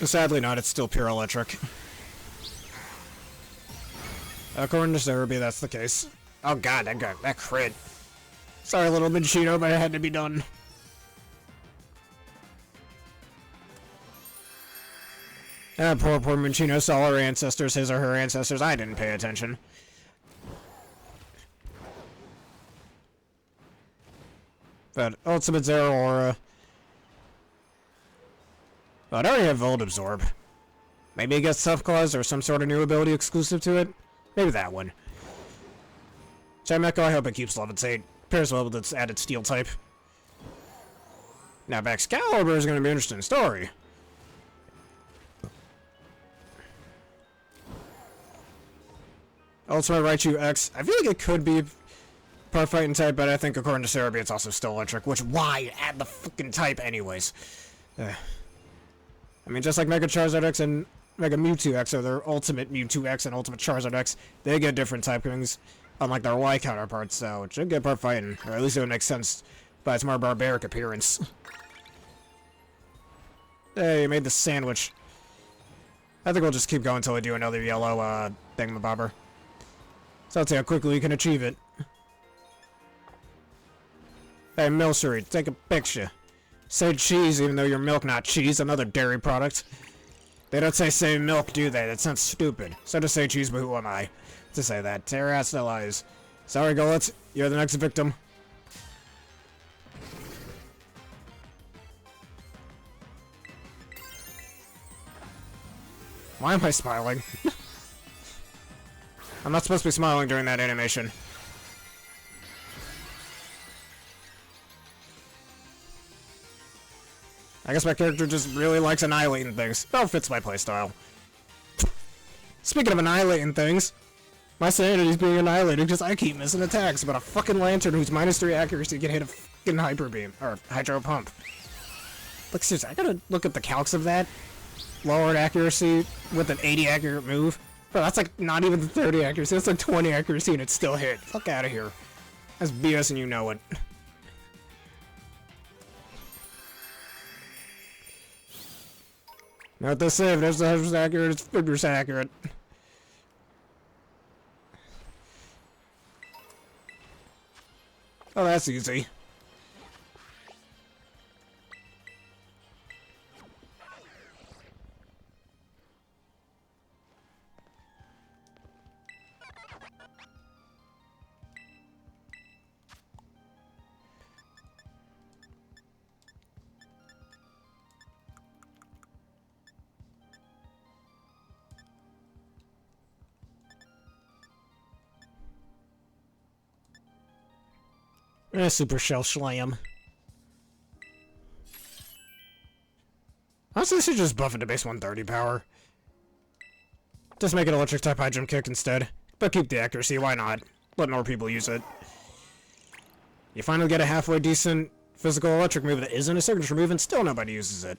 Sadly not, it's still pure electric. According to Cerebi, that's the case. Oh god, that crit. Sorry, little Minchino, but it had to be done. Poor Minchino saw her ancestors, his or her ancestors. I didn't pay attention. But Ultimate Zeraora. But I already have Volt Absorb. Maybe it gets Tough Claws or some sort of new ability exclusive to it. Maybe that one. Chimecho, I hope it keeps Levitate. Pairs well with its added Steel type. Now, Excalibur is going to be an interesting story. Ultimate Raichu X. I feel like it could be part fighting type, but I think according to Cerebi, it's also still electric. Which, why add the fucking type anyways? I mean, just like Mega Charizard X and Mega Mewtwo X, or their Ultimate Mewtwo X and Ultimate Charizard X, they get different typings, unlike their Y counterparts, so it should get part fighting, or at least it would make sense by its more barbaric appearance. Hey, you made the sandwich. I think we'll just keep going until we do another yellow, thingamabobber. So let's see how quickly we can achieve it. Hey, Milcery, take a picture. Say cheese, even though you're milk, not cheese, another dairy product. They don't say milk, do they? That sounds stupid. So just say cheese, but who am I to say that? Tera has no lies. Sorry, Golett, you're the next victim. Why am I smiling? I'm not supposed to be smiling during that animation. I guess my character just really likes annihilating things. That fits my playstyle. Speaking of annihilating things, my sanity's being annihilated because I keep missing attacks, but a fucking Lantern who's -3 accuracy can hit a fucking Hyper Beam, or Hydro Pump. Look, seriously, I gotta look at the calcs of that. Lowered accuracy with an 80 accurate move. Bro, that's like not even 30 accuracy, that's like 20 accuracy and it still hit. Fuck out of here. That's BS and you know it. Note the save, there's the 100% accurate, it's 50% accurate. Oh, that's easy. Super Shell Slam. Honestly, they should just buff it to base 130 power. Just make it electric type high jump kick instead. But keep the accuracy, why not? Let more people use it. You finally get a halfway decent physical electric move that isn't a signature move and still nobody uses it.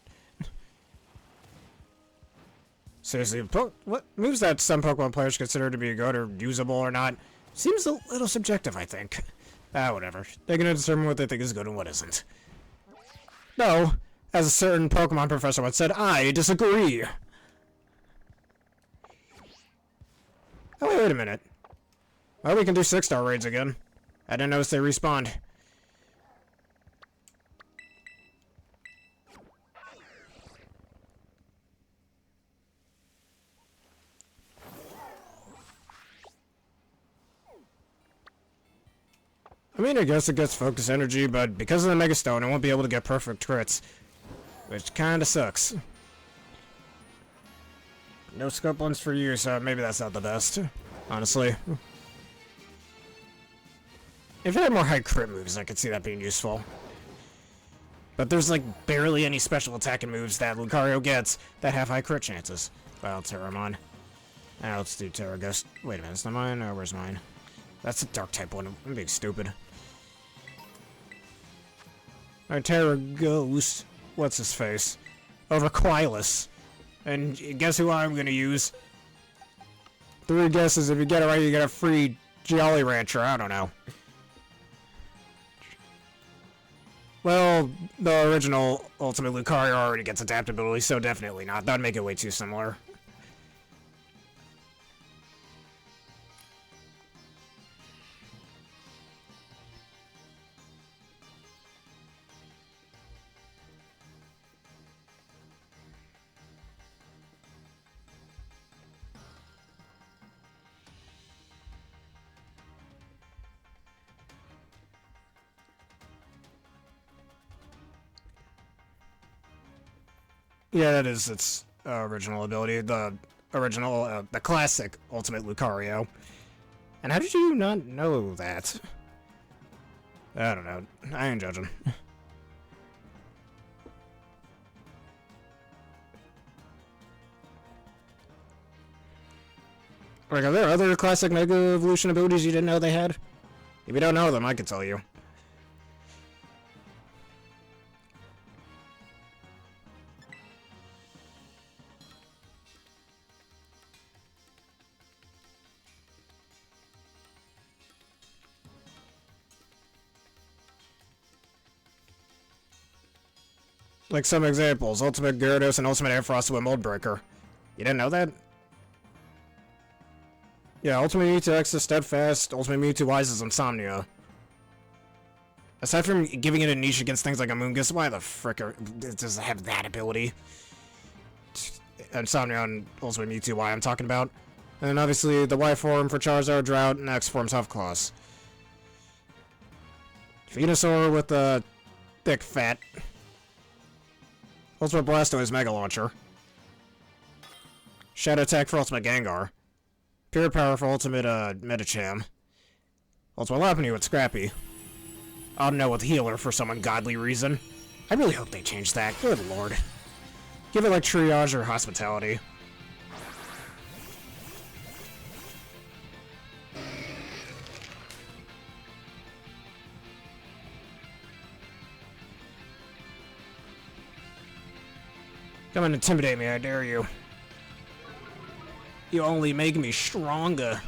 Seriously, what moves that some Pokemon players consider to be good or usable or not seems a little subjective, I think. Whatever. They're gonna determine what they think is good and what isn't. No, as a certain Pokemon professor once said, I disagree. Oh, wait a minute. Oh, we can do 6-star raids again. I didn't notice they respawned. I mean, I guess it gets focus energy, but because of the Mega Stone, I won't be able to get perfect crits. Which kinda sucks. No scope ones for you, so maybe that's not the best. Honestly. If it had more high crit moves, I could see that being useful. But there's like barely any special attacking moves that Lucario gets that have high crit chances. Well, Terramon. Now let's do Terra Ghost. Wait a minute, is that mine? Oh, where's mine? That's a dark type one. I'm being stupid. Alright, Tera Ghost. What's his face? Over Quilus. And guess who I'm gonna use? 3 guesses. If you get it right, you get a free Jolly Rancher. I don't know. Well, the original Ultimate Lucario already gets adaptability, so definitely not. That'd make it way too similar. Yeah, that is its original ability. The original, the classic Ultimate Lucario. And how did you not know that? I don't know. I ain't judging. Like, are there other classic Mega Evolution abilities you didn't know they had? If you don't know them, I can tell you. Like some examples, Ultimate Gyarados and Ultimate Airfrost with Moldbreaker. You didn't know that? Yeah, Ultimate Mewtwo X is Steadfast, Ultimate Mewtwo Wise is Insomnia. Aside from giving it a niche against things like Amoonguss, why the frick does it have that ability? Insomnia and Ultimate Mewtwo Y I'm talking about. And then obviously the Y form for Charizard, Drought, and X forms Huffclaws. Venusaur with the thick fat. Ultimate Blastoise Mega Launcher. Shadow Attack for Ultimate Gengar. Pure Power for Ultimate Medicham. Ultimate Lopunny with Scrappy. I don't know, with Healer for some ungodly reason. I really hope they change that. Good lord. Give it like Triage or Hospitality. Come and intimidate me, I dare you. You only make me stronger.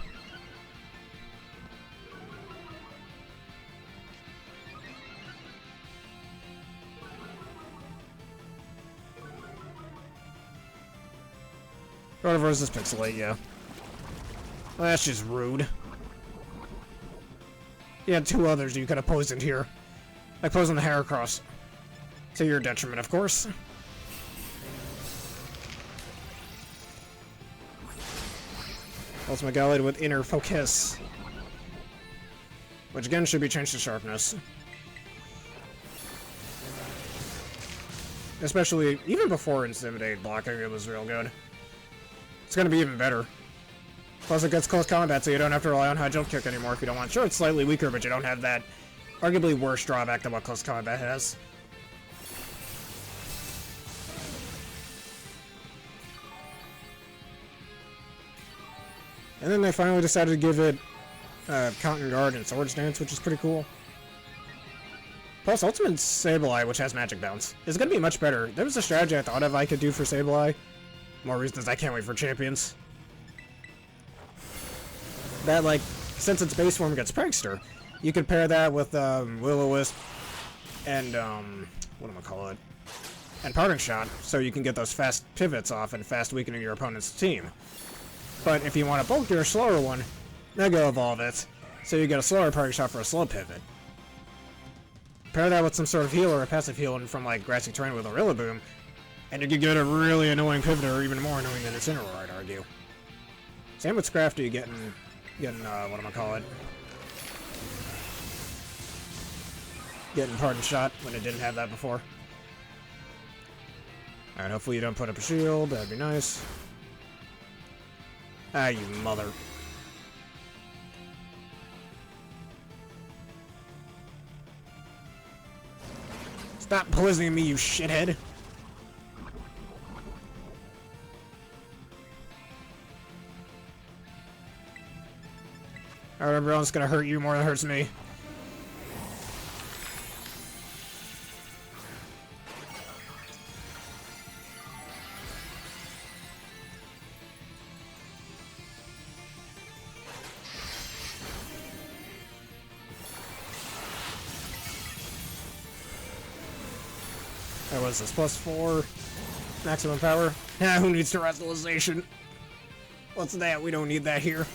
Rotoverse is Pixelate, yeah. Well, that's just rude. You had 2 others you could have poisoned here. Like poison the Heracross. To your detriment, of course. Ultimate Gallade with Inner Focus. Which again should be changed to Sharpness. Especially, even before Intimidate blocking, it was real good. It's gonna be even better. Plus it gets close combat, so you don't have to rely on high jump kick anymore if you don't want. Sure, it's slightly weaker, but you don't have that arguably worse drawback than what close combat has. And then they finally decided to give it Cotton Guard and Swords Dance, which is pretty cool. Plus, Ultimate Sableye, which has Magic Bounce, is going to be much better. There was a strategy I thought of I could do for Sableye. More reasons I can't wait for Champions. That, like, since its base form gets Prankster, You could pair that with Will-O-Wisp and what and Parting Shot, so you can get those fast pivots off and fast weakening your opponent's team. But if you want a bulkier, slower one, Mega Evolve it, so you get a slower Parting Shot for a slow pivot. Pair that with some sort of heal or a passive heal from like Grassy Terrain with a Rillaboom, and you can get a really annoying pivot, or even more annoying than Incineroar, I'd argue. Same with Scrafty getting getting Pardon Shot when it didn't have that before. Alright, hopefully you don't put up a shield, that'd be nice. Ah, you mother. Stop poisoning me, you shithead. Alright, everyone's gonna hurt you more than it hurts me. What is this, +4? Maximum power? Ah, who needs terrestrialization? What's that? We don't need that here.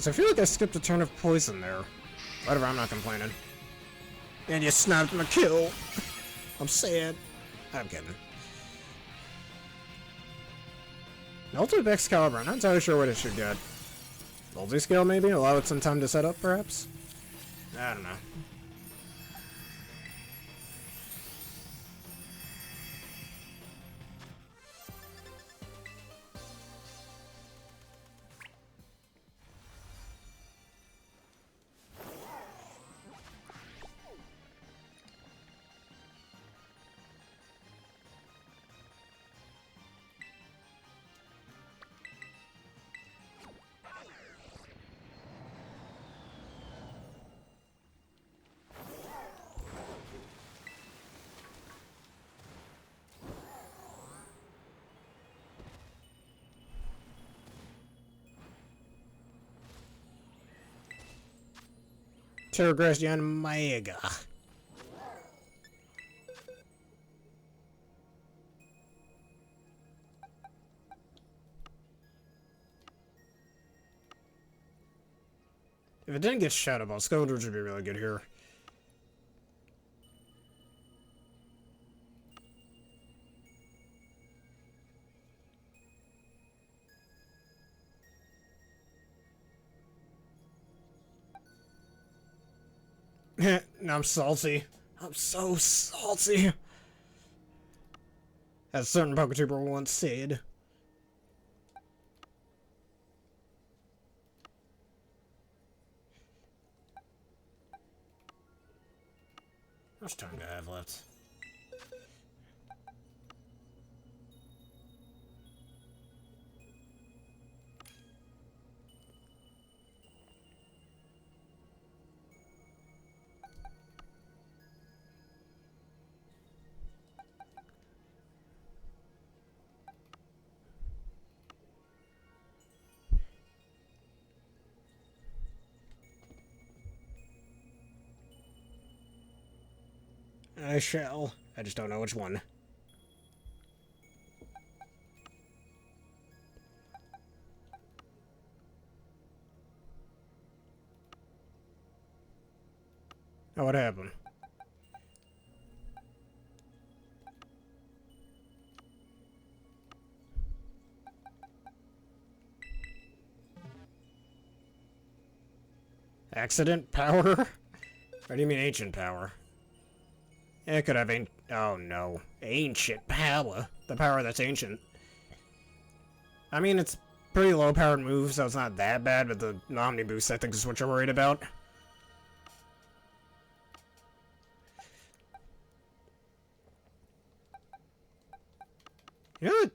I feel like I skipped a turn of poison there. Whatever, I'm not complaining. And you sniped my kill. I'm sad. I'm kidding. Ultimate Excalibur, I'm not entirely sure what it should get. Multi-scale maybe? Allow it some time to set up, perhaps? I don't know. Terragrassian Mega. If it didn't get Shadow Ball, Skeldridge would be really good here. Now I'm salty. I'm so salty. As a certain Poketuber once said. How much time do I have left? I shall. I just don't know which one. Oh, what happened? Accident power? Or do you mean ancient power? Yeah, it could have oh no. Ancient power. The power that's ancient. I mean, it's pretty low-powered move, so it's not that bad, but the Omni Boost, I think, is what you're worried about. You know what?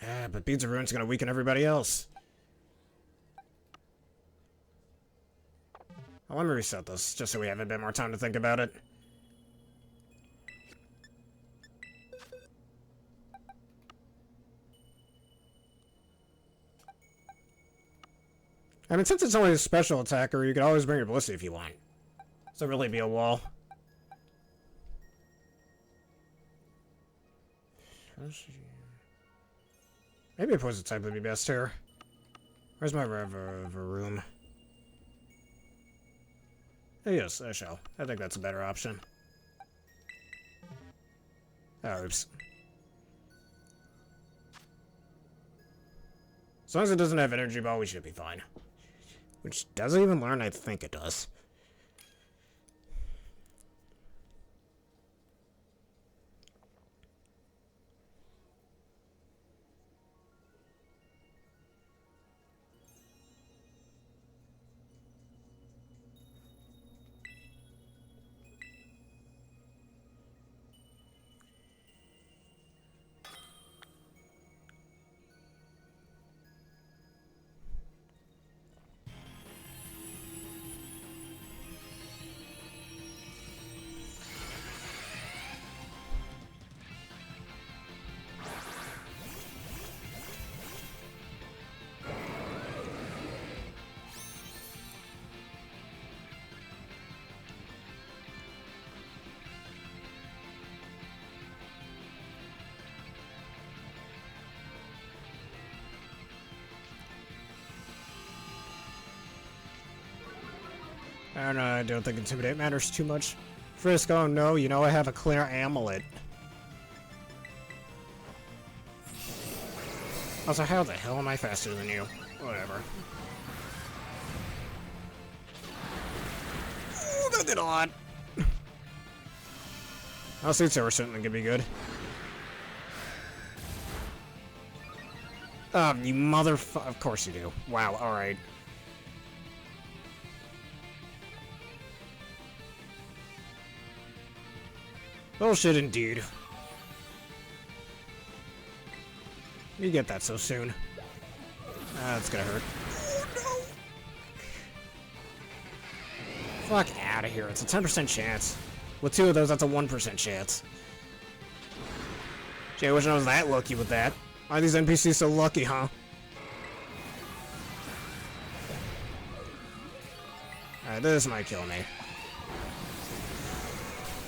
Ah, but Beads of Ruin's gonna weaken everybody else. Well, let me reset this, just so we have a bit more time to think about it. I mean, since it's only a special attacker, you can always bring your Blissey if you want. So really be a wall. Maybe a poison type would be best here. Where's my room? Yes, I shall. I think that's a better option. Oh, oops. As long as it doesn't have energy ball, we should be fine. Which doesn't even learn, I think it does. I don't think Intimidate matters too much. Frisk, oh no, you know I have a clear amulet. Also, how the hell am I faster than you? Whatever. Ooh, that did a lot. I'll see Tera certainly could be good. You motherfucker. Of course you do. Wow, alright. Bullshit indeed. You get that so soon. That's gonna hurt. Oh no! Fuck out of here. It's a 10% chance. With 2 of those, that's a 1% chance. Gee, I wish I was that lucky with that. Why are these NPCs so lucky, huh? Alright, this might kill me.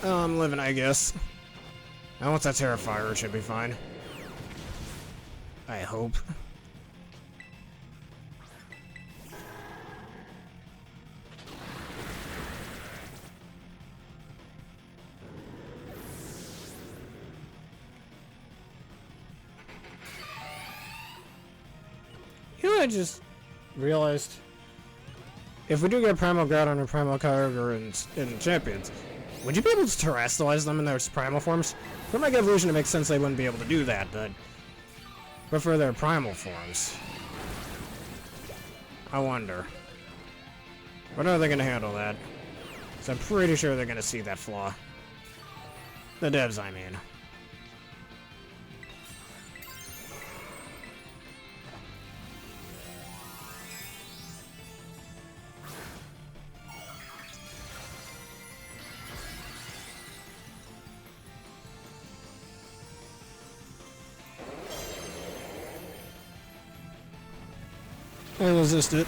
Oh, I'm living, I guess. Now once that Terrifier, it should be fine. I hope. You know what I just realized? If we do get Primal Groudon or Primal Kyogre in Champions, would you be able to terrestrialize them in their primal forms? For Mega Evolution, it makes sense they wouldn't be able to do that, but for their primal forms, I wonder. When are they going to handle that? So I'm pretty sure they're going to see that flaw. The devs, I mean. I resist it.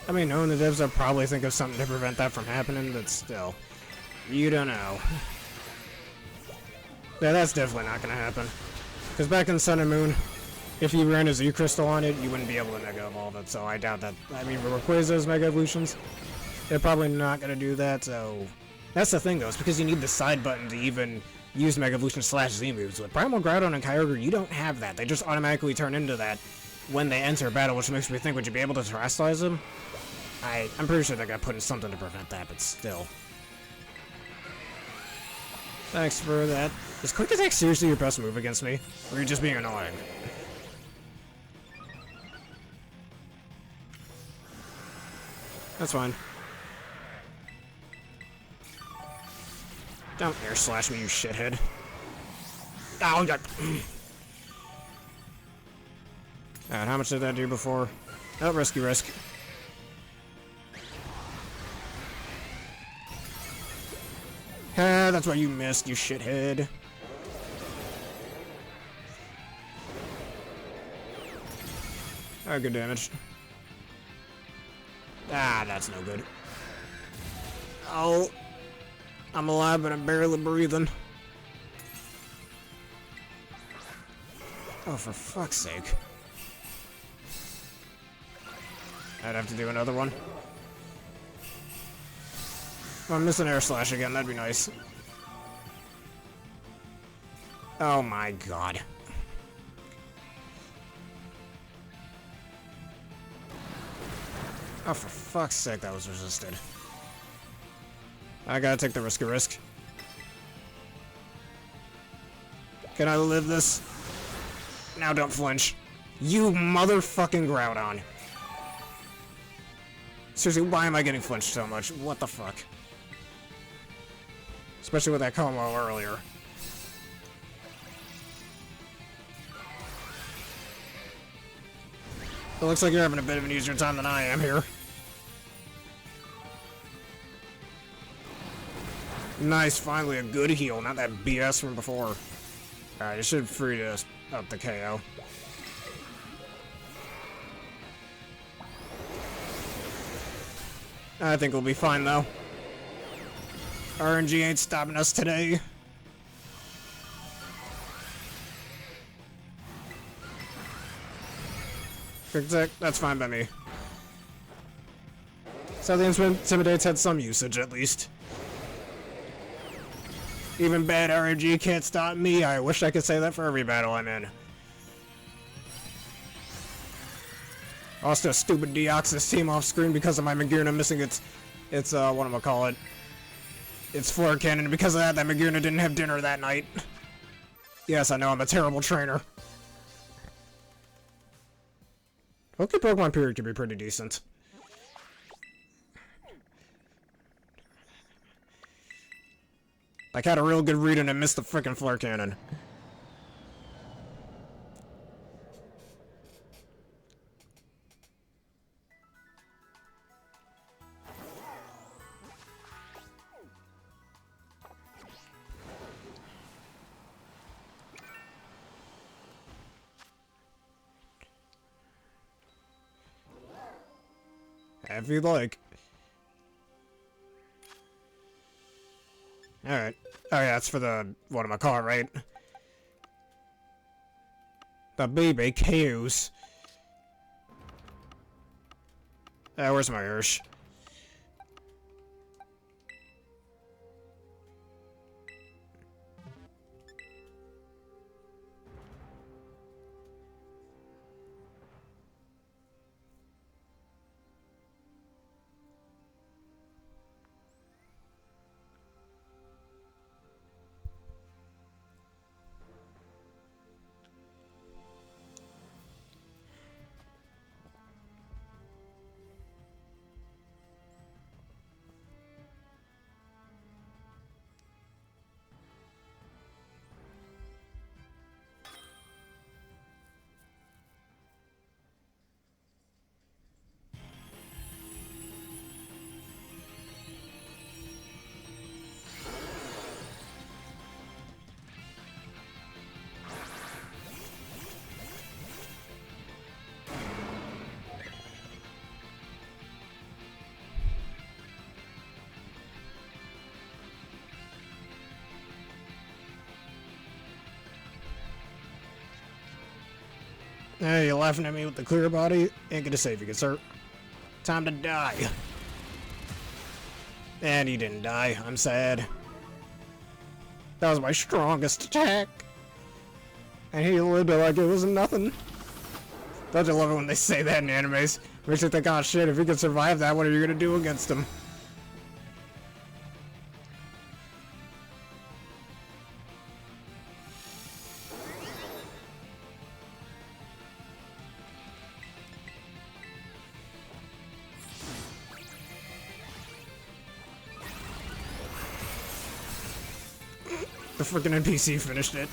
I mean, knowing the devs, I'll probably think of something to prevent that from happening, but still. You don't know. Yeah, that's definitely not gonna happen. Because back in Sun and Moon, if you ran a Z Crystal on it, you wouldn't be able to Mega Evolve it, so I doubt that. I mean, Rayquaza's Mega Evolutions, they're probably not gonna do that, so... That's the thing, though, it's because you need the side button to even use Mega Evolution / Z moves. With Primal Groudon and Kyogre, you don't have that. They just automatically turn into that when they enter battle, which makes me think, would you be able to terrestrialize them? I'm pretty sure they're gonna put in something to prevent that, but still. Thanks for that. Is Quick Attack seriously your best move against me? Or are you just being annoying? That's fine. Don't air slash me, you shithead. Oh, God. Alright, how much did that do before? Oh, risky risk. Ah, that's why you missed, you shithead. Ah, good damage. Ah, that's no good. Oh. I'm alive, but I'm barely breathing. Oh, for fuck's sake. I'd have to do another one. If I'm missing Air Slash again, that'd be nice. Oh my god. Oh, for fuck's sake, that was resisted. I gotta take the risk. Can I live this? Now don't flinch. You motherfucking Groudon. Seriously, why am I getting flinched so much? What the fuck? Especially with that combo earlier. It looks like you're having a bit of an easier time than I am here. Nice, finally a good heal, not that BS from before. Alright, it should free us up the KO. I think we'll be fine though. RNG ain't stopping us today. Quick attack, that's fine by me. So the Intimidate's had some usage at least. Even bad RNG can't stop me. I wish I could say that for every battle I'm in. Also, stupid Deoxys team off screen because of my Magearna missing its whatchamacallit, its Flare Cannon. Because of that Magearna didn't have dinner that night. Yes, I know, I'm a terrible trainer. Okay, Pokemon period could be pretty decent. Like, had a real good read and I missed the frickin' Flare Cannon. If you'd like. Alright. Oh yeah, it's for the whatchamacallit, right? The baby KOs. Where's my Ursh? Hey, you laughing at me with the clear body? Ain't gonna save you, good sir. Time to die. And he didn't die. I'm sad. That was my strongest attack. And he lived it like it was nothing. Don't you love it when they say that in animes? Makes you think, oh shit, if you can survive that, what are you gonna do against him? The freaking NPC finished it.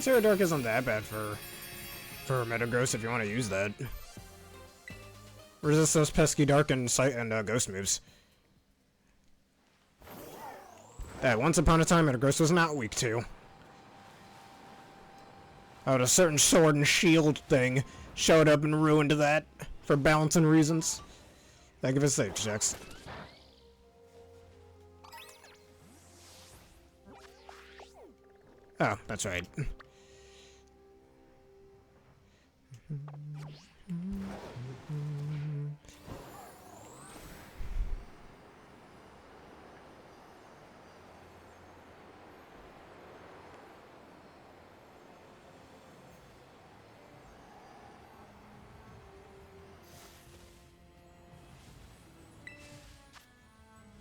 Tera Dark isn't that bad for Metagross if you want to use that. Resist those pesky Dark and Ghost moves. That once upon a time Metagross was not weak to. Oh, a certain sword and shield thing showed up and ruined that for balancing reasons. Thank you for save checks. Oh, that's right.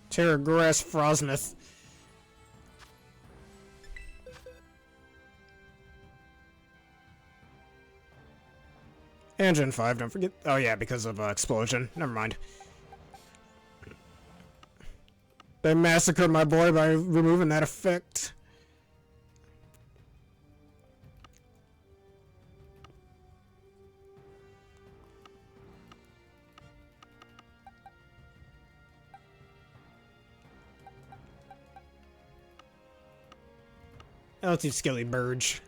Tera Grass Frosmith. And Gen 5, don't forget. Oh yeah, because of Explosion. Never mind. They massacred my boy by removing that effect. Oh, it's Skilly Burge.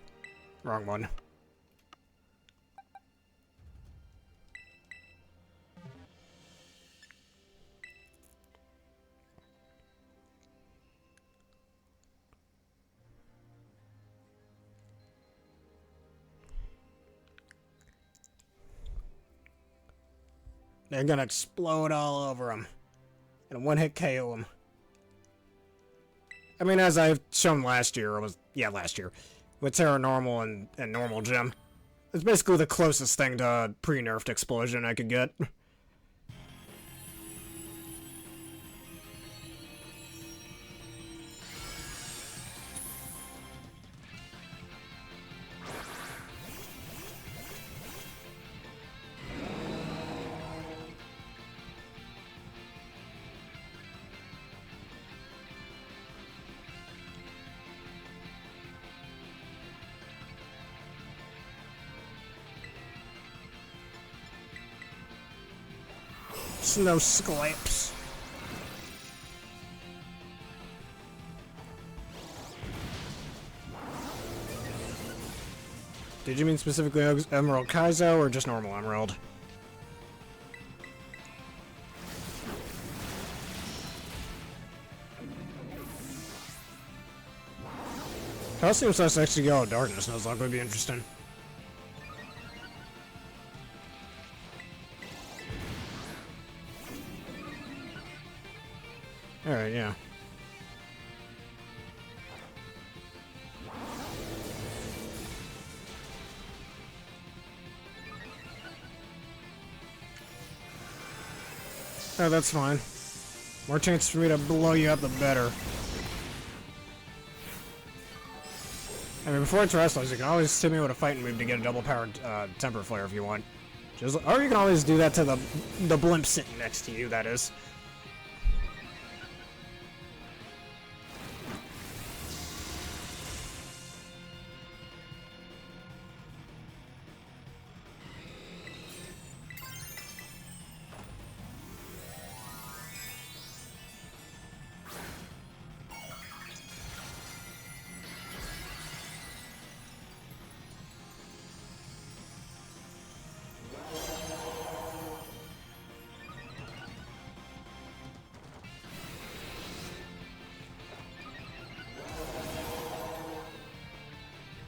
Wrong one. They're gonna explode all over him. And one-hit KO him. I mean, as I've shown last year, last year, with Tera Normal and Normal Gym. It's basically the closest thing to pre-nerfed Explosion I could get. Snow Sclaps. Did you mean specifically Emerald Kaizo or just normal Emerald? Costume / actually go Darkness Nuzlocke would be interesting. Alright, yeah. Oh, that's fine. More chance for me to blow you up, the better. I mean, before it's Restless, you can always hit me with a fighting move to get a double-powered Temper Flare if you want. Or you can always do that to the blimp sitting next to you, that is.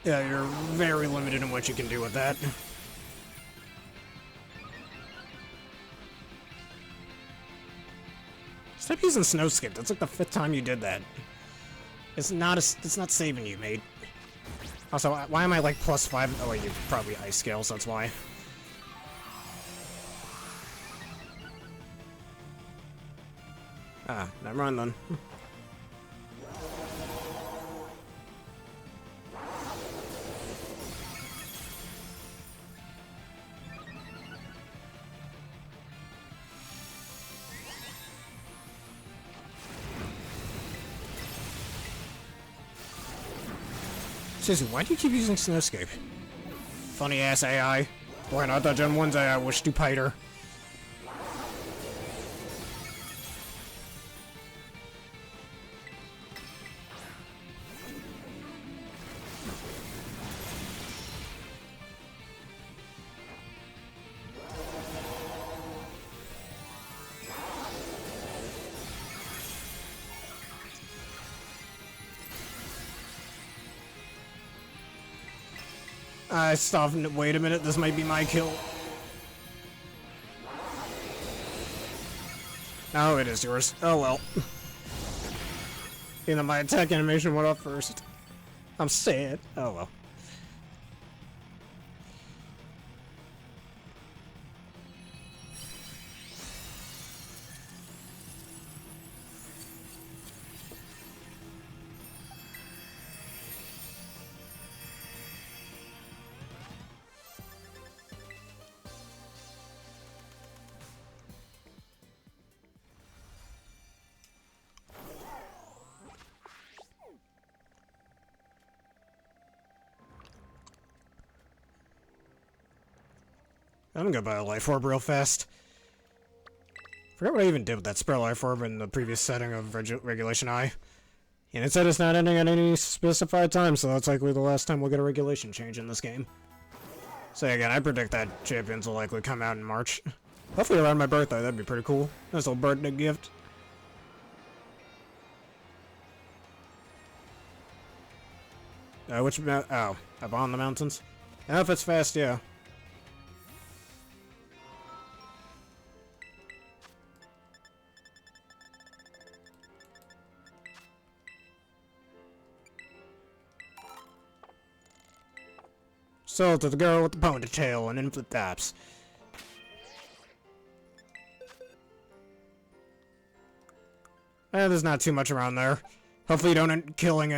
Yeah, you're very limited in what you can do with that. Stop using Snow Skip. That's like the 5th time you did that. It's not saving you, mate. Also, why am I like +5? Oh wait, you're probably Ice Scale, so that's why. Ah, never mind then. Seriously, why do you keep using Snowscape? Funny ass AI. Boy, I thought Gen 1's AI was stupider. Stop. Wait a minute, this might be my kill. Oh, it is yours. Oh well. You know, my attack animation went off first. I'm sad. Oh well. I'm gonna buy a life orb real fast. Forgot what I even did with that spare life orb in the previous setting of Regulation I. And it said it's not ending at any specified time, so that's likely the last time we'll get a regulation change in this game. So again, I predict that Champions will likely come out in March. Hopefully around my birthday, that'd be pretty cool. Nice little birthday gift. Which mount? Oh, up on the mountains? Yeah, if it's fast, yeah. So to the girl with the ponytail and infant taps. There's not too much around there. Hopefully you don't end up killing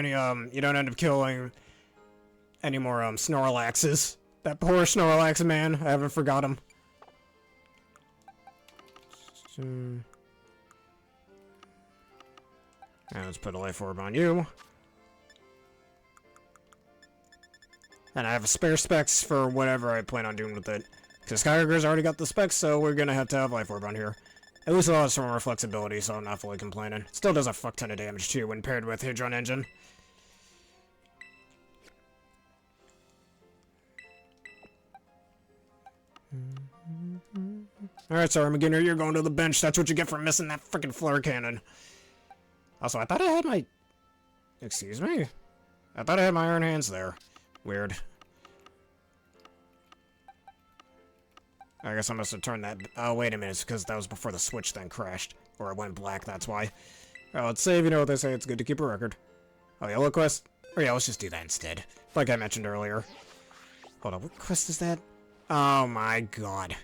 any more Snorlaxes. That poor Snorlax man, I haven't forgot him. Now let's put a life orb on you. And I have spare specs for whatever I plan on doing with it. Because Kyogre's already got the specs, so we're gonna have to have life orb on here. At least allows some more flexibility, so I'm not fully complaining. Still does a fuck ton of damage too when paired with Hydron Engine. Alright, sorry, Beginner, you're going to the bench. That's what you get for missing that freaking flare cannon. Also, I thought I had my... Excuse me? I thought I had my Iron Hands there. Weird. I guess I must have turned that... Oh, wait a minute, it's because that was before the switch then crashed. Or it went black, that's why. Alright, let's save. You know what they say, it's good to keep a record. Oh, yellow quest? Oh yeah, let's just do that instead. Like I mentioned earlier. Hold on, what quest is that? Oh my god.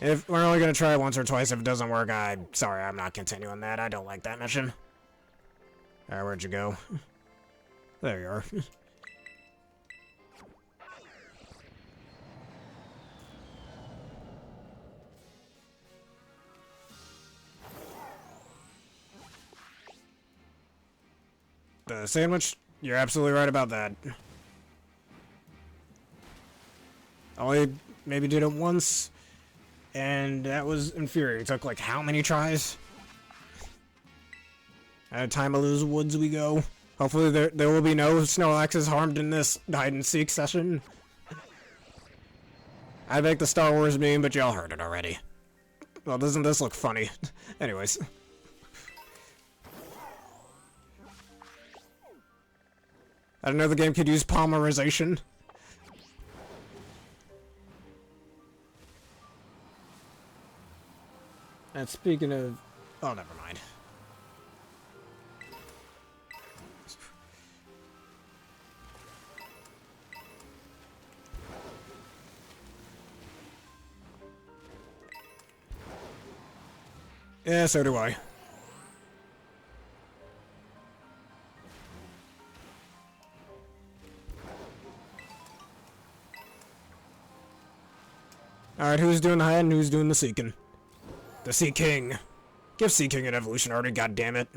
If we're only gonna try it once or twice, if it doesn't work, I'm sorry, I'm not continuing that. I don't like that mission. Alright, where'd you go? There you are. The sandwich? You're absolutely right about that. I only maybe did it once, and that was infuriating. It took like how many tries? At a time of those woods we go. Hopefully there will be no Snorlaxes harmed in this hide-and-seek session. I make the Star Wars meme, but y'all heard it already. Well, doesn't this look funny? Anyways. I didn't know the game could use polymerization. And speaking of... Oh, never mind. Yeah, so do I. Alright, who's doing the hide and who's doing the seeking? The Sea King. Give Sea King an evolution already, goddammit.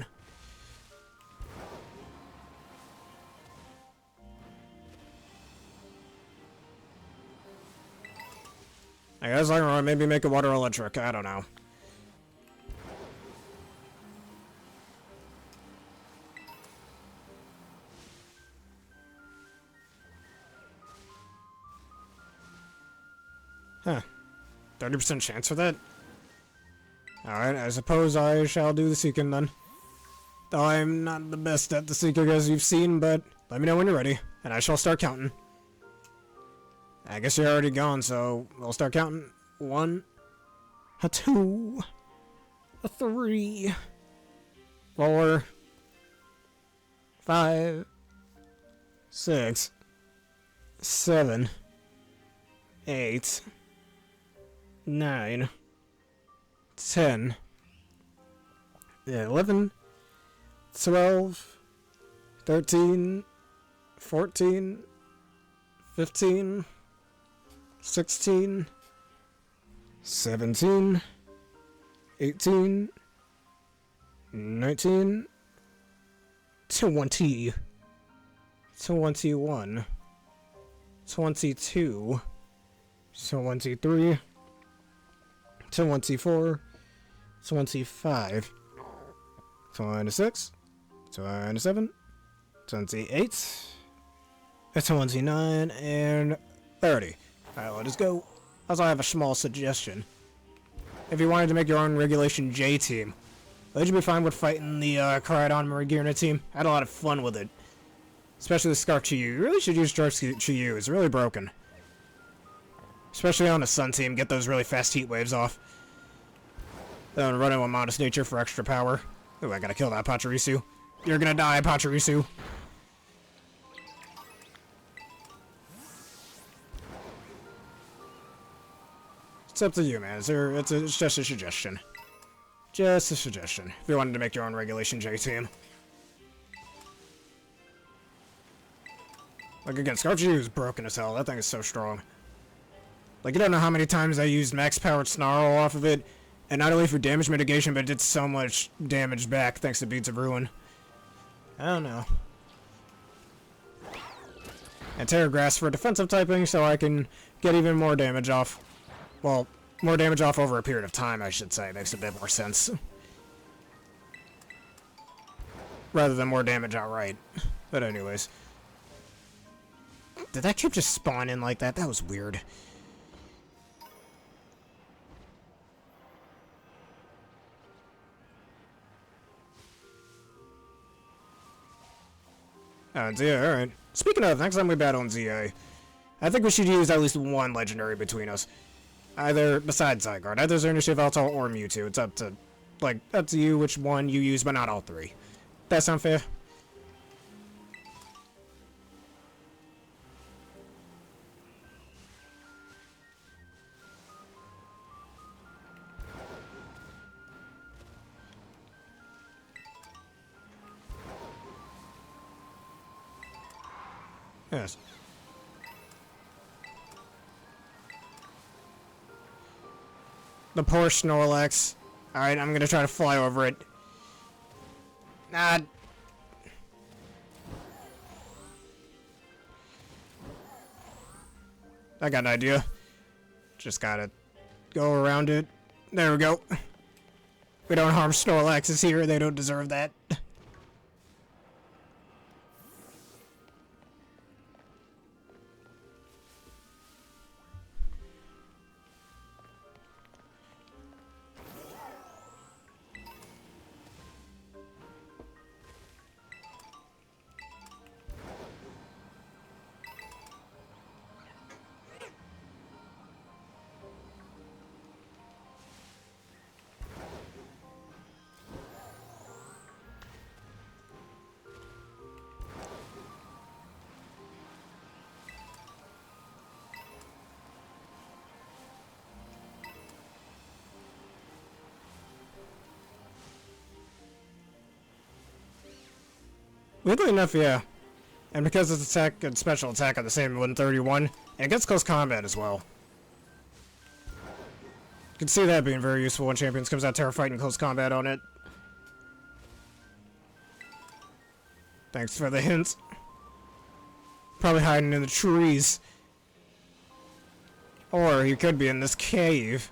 I guess I don't know, maybe make it water electric, I don't know. Huh. 30% chance for that? Alright, I suppose I shall do the Seeking then. Though I'm not the best at the Seeking as you've seen, but let me know when you're ready, and I shall start counting. I guess you're already gone, so we'll start counting. 1, a 2, a 3, 4, 5, 6, 7, 8, 9, 10, 11, 12, 13, 14, 15, 16, 17, 18, 19, 20, 21, 22, 23, 24, 25, 26, 27, 28, 29, and 30. Alright, let us go. Also, I have a small suggestion. If you wanted to make your own Regulation J team, would you be fine with fighting the Caridon Marigirna team? I had a lot of fun with it. Especially the Scarf Chiyu. You really should use Scarf Chiyu. It's really broken. Especially on a Sun team, get those really fast heat waves off. Then run in with Modest Nature for extra power. Ooh, I gotta kill that Pachirisu. You're gonna die, Pachirisu. It's up to you, man. It's just a suggestion. Just a suggestion. If you wanted to make your own Regulation J team. Like, again, Scarf Chiyu is broken as hell. That thing is so strong. Like, you don't know how many times I used max-powered Snarl off of it. And not only for damage mitigation, but it did so much damage back thanks to Beads of Ruin. I don't know. And Terra Grass for defensive typing, so I can get even more damage off. Well, more damage off over a period of time, I should say. Makes a bit more sense. Rather than more damage outright. But anyways. Did that cube just spawn in like that? That was weird. ZA, alright. Speaking of, next time we battle in ZA, I think we should use at least one legendary between us. Either, besides Zygarde, either Xerneas, Yveltal, or Mewtwo. It's up to, like, up to you which one you use, but not all three. That sound fair? Yes. The poor Snorlax. Alright, I'm gonna try to fly over it. Nah. I got an idea. Just gotta go around it. There we go. We don't harm Snorlaxes here, they don't deserve that. Weirdly enough, yeah. And because its attack and special attack are the same 131, and it gets close combat as well. You can see that being very useful when Champions comes out Terra fighting close combat on it. Thanks for the hint. Probably hiding in the trees. Or he could be in this cave.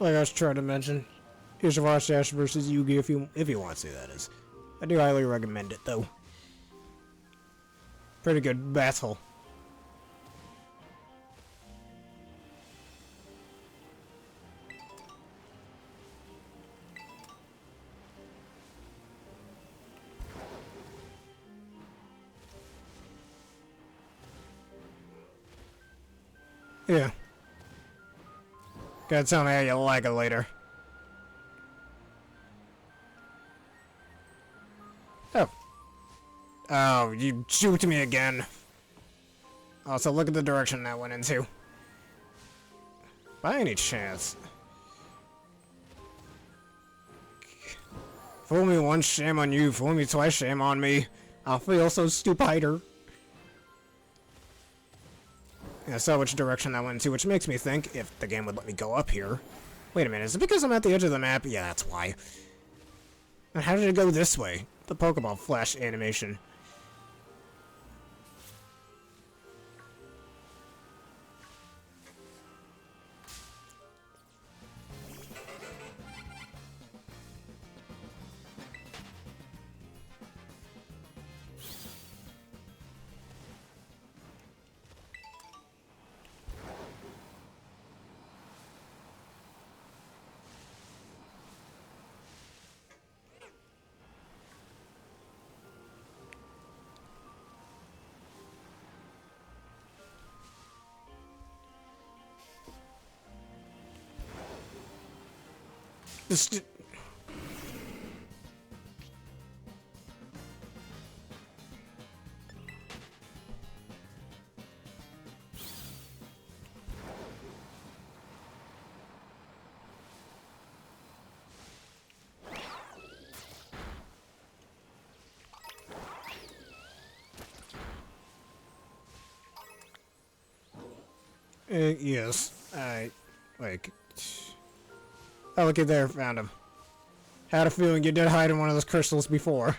Like I was trying to mention, you should watch Ash vs. Yugi if you want to, that is. I do highly recommend it, though. Pretty good battle. Yeah. Gotta tell me how you like it later. Oh. Oh, you shoot me again. Also, look at the direction that went into. By any chance. Fool me once, shame on you. Fool me twice, shame on me. I'll feel so stupider. I saw which direction that went into, which makes me think if the game would let me go up here. Wait a minute, is it because I'm at the edge of the map? Yeah, that's why. And how did it go this way? The Pokeball flash animation. Just... yes. Like... Oh, looky there, found him. Had a feeling you did hide in one of those crystals before.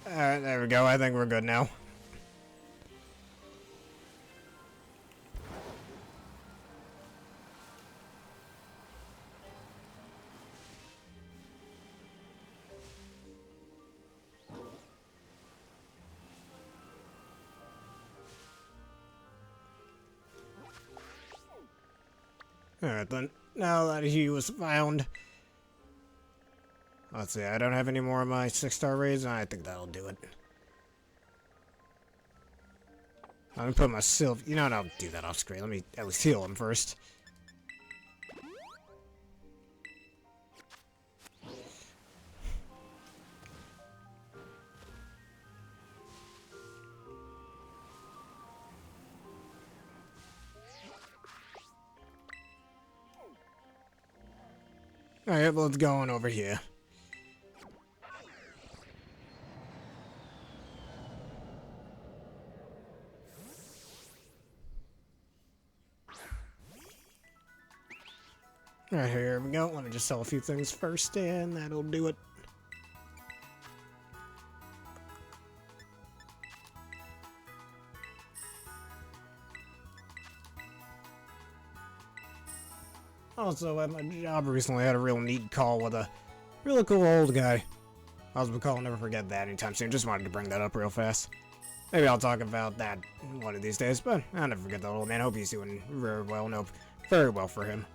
Alright, there we go. I think we're good now. Alright then, now that he was found... Let's see, I don't have any more of my 6-star raids, I think that'll do it. Let me put my silver... You know what, I'll do that off screen. Let me at least heal him first. Alright, let's go on over here. Alright, here we go. Let me just sell a few things first, and that'll do it. Also, at my job recently, I had a real neat call with a really cool old guy. Husband call, I'll never forget that anytime soon. Just wanted to bring that up real fast. Maybe I'll talk about that one of these days, but I'll never forget that old man. Hope he's doing very well. Nope, very well for him.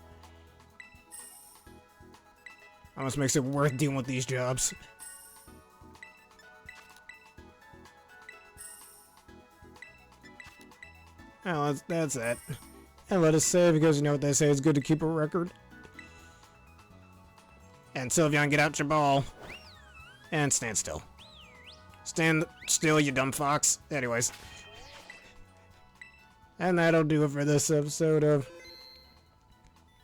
Almost makes it worth dealing with these jobs. Well, that's it. And let us save, because you know what they say, it's good to keep a record. And Sylveon, get out your ball. And stand still. Stand still, you dumb fox. Anyways. And that'll do it for this episode of...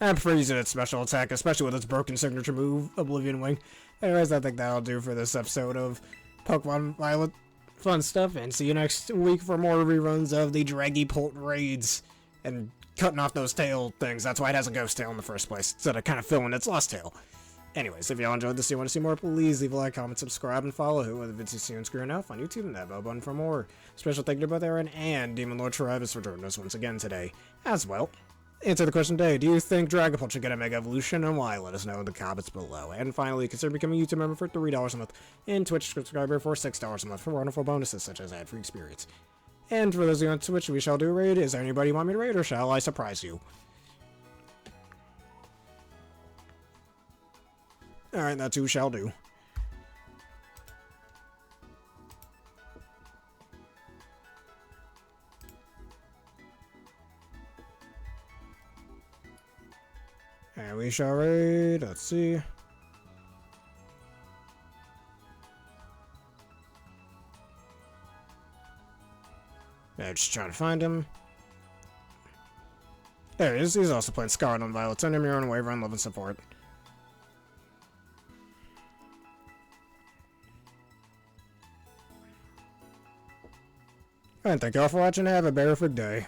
I prefer using its special attack, especially with its broken signature move, Oblivion Wing. Anyways, I think that'll do for this episode of Pokemon Violet fun stuff, and see you next week for more reruns of the Dragapult raids, and cutting off those tail things. That's why it has a ghost tail in the first place, instead of kind of filling its lost tail. Anyways, if y'all enjoyed this and you want to see more, please leave a like, comment, subscribe, and follow who whether it's you and screwing off on YouTube and that bell button for more. Special thank you to both Aaron and Demon Lord Travis for joining us once again today. As well, answer the question today: do you think Dragapult should get a Mega Evolution, and why? Let us know in the comments below. And finally, consider becoming a YouTube member for $3 a month and Twitch subscriber for $6 a month for wonderful bonuses such as ad-free experience. And for those of you on Twitch, we shall do a raid. Is there anybody you want me to raid, or shall I surprise you? Alright, that too shall do. And we shall raid. Let's see. Yeah, just trying to find him. There he is. He's also playing Scarlet on Violet. Send him your own waiver and love and support. And thank you all for watching. Have a terrific day.